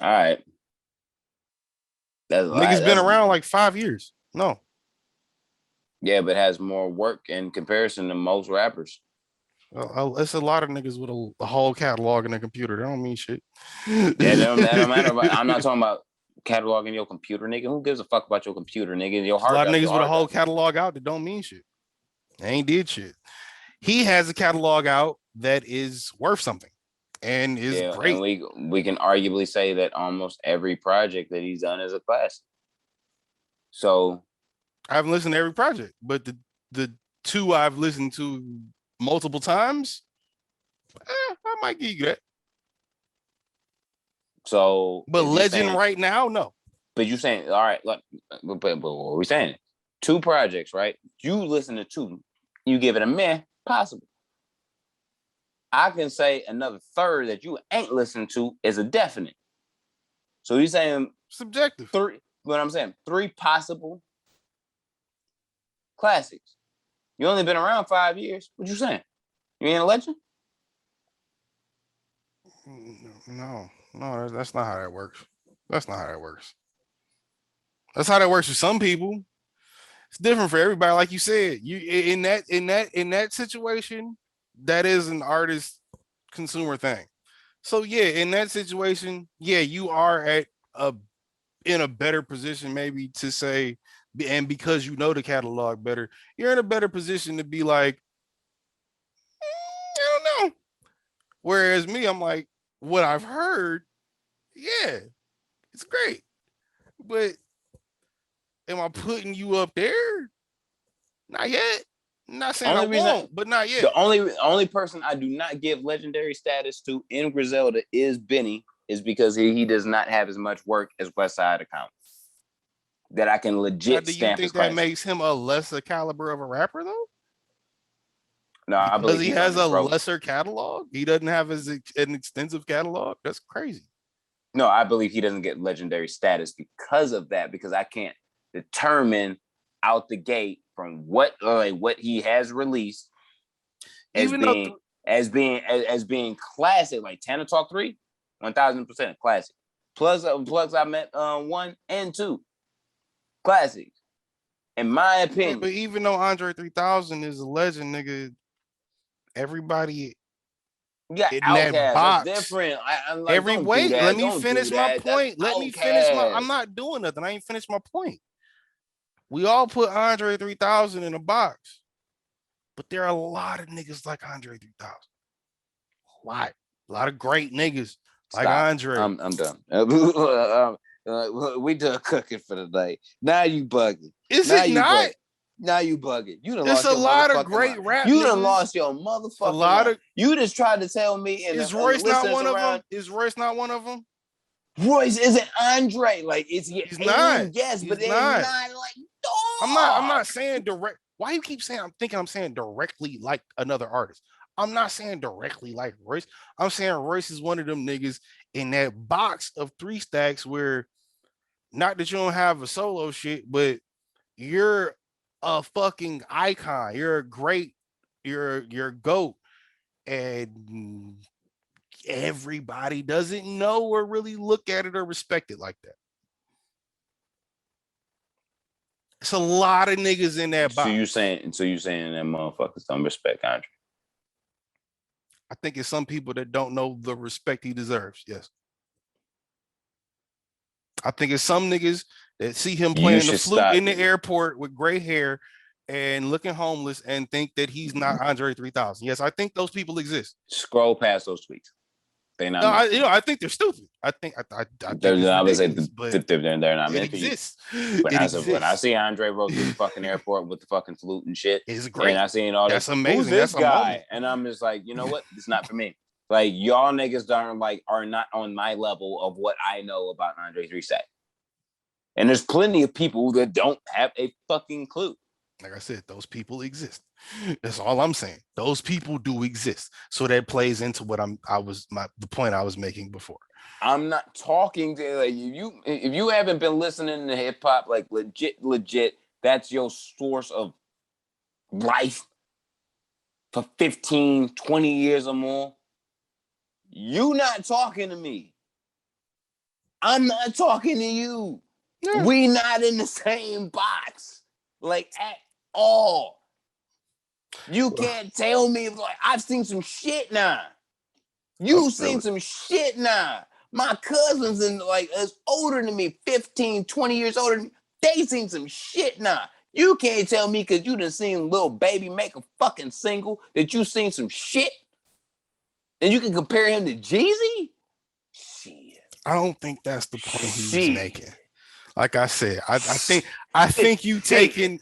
Speaker 3: All right.
Speaker 2: Nigga's been around like 5 years. No.
Speaker 3: Yeah, but has more work in comparison to most rappers.
Speaker 2: Well, it's a lot of niggas with a whole catalog in a computer. That don't mean shit.
Speaker 3: Yeah, that don't matter. I'm not talking about cataloging your computer, nigga. Who gives a fuck about your computer, nigga? Your hard
Speaker 2: a lot of
Speaker 3: drive,
Speaker 2: niggas with a whole catalog out that don't mean shit. They ain't did shit. He has a catalog out that is worth something and is great.
Speaker 3: And we can arguably say that almost every project that he's done is a classic. So
Speaker 2: I haven't listened to every project, but the two I've listened to multiple times, I might give you that.
Speaker 3: So,
Speaker 2: but legend right now, no.
Speaker 3: But you saying, all right, look, but what are we saying? 2 projects, right? You listen to 2, you give it a meh, possible. I can say another third that you ain't listened to is a definite. So you're saying
Speaker 2: subjective.
Speaker 3: 3, what I'm saying, 3 possible classics. You only been around 5 years. What you saying? You ain't a legend?
Speaker 2: No, that's not how that works. That's not how that works. That's how that works for some people. It's different for everybody. Like you said, you in that situation, that is an artist consumer thing. So yeah, in that situation, yeah, you are in a better position maybe to say, and because you know the catalog better, you're in a better position to be like, I don't know. Whereas me, I'm like, what I've heard, yeah, it's great. But am I putting you up there? Not yet. I'm not saying I won't, but not yet.
Speaker 3: The only person I do not give legendary status to in Griselda is Benny, is because he does not have as much work as Westside Account. That I can legit
Speaker 2: do you think that makes him a lesser caliber of a rapper though?
Speaker 3: No, I believe
Speaker 2: he has a lesser catalog. He doesn't have an extensive catalog. That's crazy.
Speaker 3: No, I believe he doesn't get legendary status because of that, because I can't determine out the gate from what he has released as being classic, like Tana Talk 3, 1000% classic. Plus I met 1 and 2 classics. In my opinion.
Speaker 2: Yeah, but even though Andre 3000 is a legend, nigga, everybody
Speaker 3: in that box, that's different.
Speaker 2: Let me finish my point. I'm not doing nothing. I ain't finished my point. We all put Andre 3000 in a box, but there are a lot of niggas like Andre 3000. A lot of great niggas like Andre.
Speaker 3: I'm done. We done cooking for the day. Now you bugging.
Speaker 2: Is it not?
Speaker 3: Now you bugging. You done
Speaker 2: lost a lot of great rap.
Speaker 3: You done lost your motherfucking mind. You just tried to tell me.
Speaker 2: Is Royce not one of them? Is Royce not one of them?
Speaker 3: Royce isn't Andre. Like he's not. Yes, but they're not like. Dog.
Speaker 2: I'm not saying direct. Why you keep saying? I'm saying directly like another artist. I'm not saying directly like Royce. I'm saying Royce is one of them niggas in that box of 3 stacks where, not that you don't have a solo shit, but you're a fucking icon. You're a great, you're GOAT. And everybody doesn't know or really look at it or respect it like that. It's a lot of niggas in that box.
Speaker 3: So you saying that motherfuckers don't respect Andre?
Speaker 2: I think it's some people that don't know the respect he deserves. Yes. I think it's some niggas that see him playing the flute in the airport with gray hair and looking homeless and think that he's not Andre 3000. Yes, I think those people exist.
Speaker 3: Scroll past those tweets. They're not.
Speaker 2: I think they're stupid. I think they're not
Speaker 3: meant to exist. When I see Andre wrote this fucking airport with the fucking flute and shit,
Speaker 2: it's great.
Speaker 3: And I seen all
Speaker 2: that's
Speaker 3: this.
Speaker 2: Amazing.
Speaker 3: Who's this guy? And I'm just like, you know what? It's not for me. Like y'all niggas are not on my level of what I know about Andre 3 Stack. And there's plenty of people that don't have a fucking clue.
Speaker 2: Like I said, those people exist. That's all I'm saying. Those people do exist. So that plays into what the point I was making before.
Speaker 3: I'm not talking to like if you haven't been listening to hip hop like legit, that's your source of life for 15, 20 years or more. You not talking to me. I'm not talking to you. Yeah. We not in the same box. Like at all. You can't tell me like I've seen some shit now. You've seen some shit now. My cousins and like is older than me, 15, 20 years older than me. They seen some shit now. You can't tell me because you done seen Lil Baby make a fucking single that you seen some shit. And you can compare him to Jeezy? Shit.
Speaker 2: I don't think that's the point he's making. Like I said, I think you taking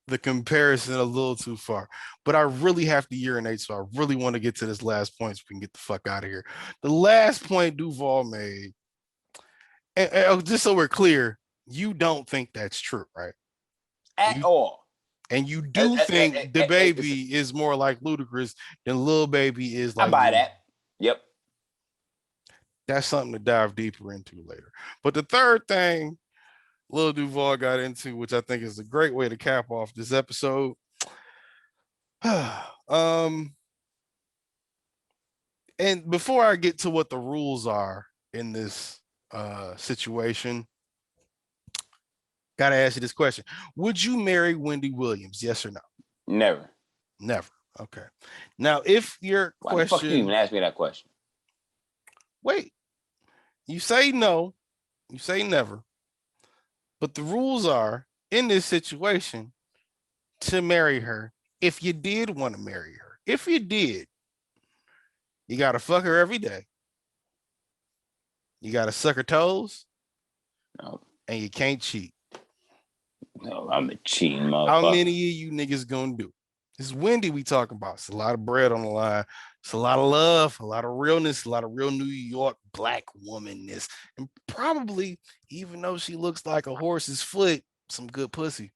Speaker 2: the comparison a little too far. But I really have to urinate, so I really want to get to this last point so we can get the fuck out of here. The last point Duval made, and just so we're clear, you don't think that's true, right?
Speaker 3: At all.
Speaker 2: And you do think the baby is more like Ludacris than Lil Baby is like.
Speaker 3: I buy that. Yep.
Speaker 2: That's something to dive deeper into later. But the third thing Lil Duval got into, which I think is a great way to cap off this episode. And before I get to what the rules are in this situation, gotta ask you this question. Would you marry Wendy Williams? Yes or no?
Speaker 3: Never.
Speaker 2: Never. Okay. Now, if your
Speaker 3: question. Why the fuck you even ask me that question?
Speaker 2: Wait. You say no. You say never. But the rules are in this situation to marry her if you did want to marry her. If you did, you got to fuck her every day. You got to suck her toes.
Speaker 3: No.
Speaker 2: And you can't cheat.
Speaker 3: No, I'm a cheating motherfucker.
Speaker 2: How many of you niggas gonna do? This is Wendy we talking about. It's a lot of bread on the line. It's a lot of love, a lot of realness, a lot of real New York black womanness. And probably, even though she looks like a horse's foot, some good pussy.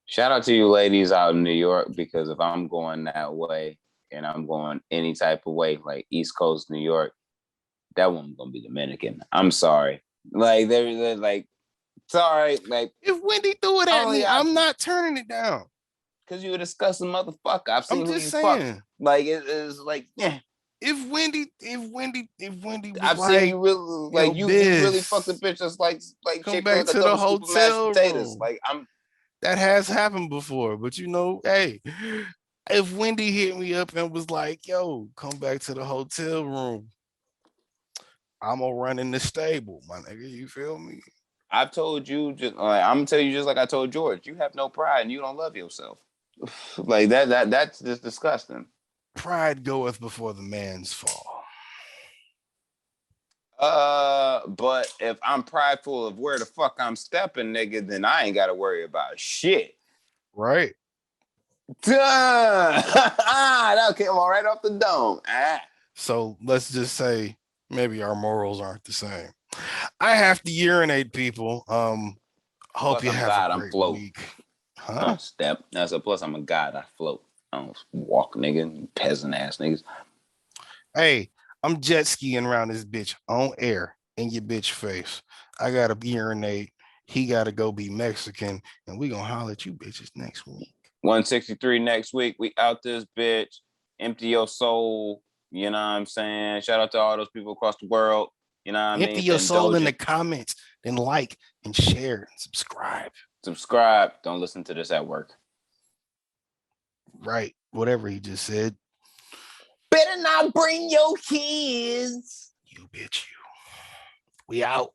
Speaker 3: Shout out to you ladies out in New York, because if I'm going that way and I'm going any type of way, like East Coast New York, that one's gonna be Dominican. I'm sorry. Like they're like, sorry. Like
Speaker 2: if Wendy threw it at me, I'm not turning it down.
Speaker 3: Because you're a disgusting motherfucker. I've seen who you
Speaker 2: saying.
Speaker 3: Fuck. Like it's like, yeah.
Speaker 2: If Wendy was
Speaker 3: I've seen you really like you really fucked a bitch that's like
Speaker 2: come back to the hotel room.
Speaker 3: Like
Speaker 2: that has happened before, but hey, if Wendy hit me up and was like, yo, come back to the hotel room, I'm gonna run in the stable, my nigga. You feel me?
Speaker 3: I've told you just like I'm gonna tell you just like I told George, you have no pride and you don't love yourself. Like that's just disgusting.
Speaker 2: Pride goeth before the man's fall.
Speaker 3: But if I'm prideful of where the fuck I'm stepping, nigga, then I ain't gotta worry about shit.
Speaker 2: Right.
Speaker 3: That came all right off the dome.
Speaker 2: So let's just say maybe our morals aren't the same. I have to urinate, people. Hope
Speaker 3: plus
Speaker 2: you
Speaker 3: I'm
Speaker 2: have
Speaker 3: God,
Speaker 2: a great
Speaker 3: I'm float.
Speaker 2: week. Huh?
Speaker 3: Step. That's a plus. I'm a god. I float. I don't walk, nigga. Peasant ass niggas.
Speaker 2: Hey, I'm jet skiing around this bitch on air in your bitch face. I gotta urinate. He gotta go be Mexican, and we gonna holler at you bitches next week.
Speaker 3: 163 next week. We out this bitch. Empty your soul. You know what I'm saying? Shout out to all those people across the world. You know what I mean?
Speaker 2: Empty your soul in the comments, and like and share and subscribe.
Speaker 3: Subscribe. Don't listen to this at work.
Speaker 2: Right. Whatever he just said.
Speaker 3: Better not bring your kids.
Speaker 2: You bitch, you. We out.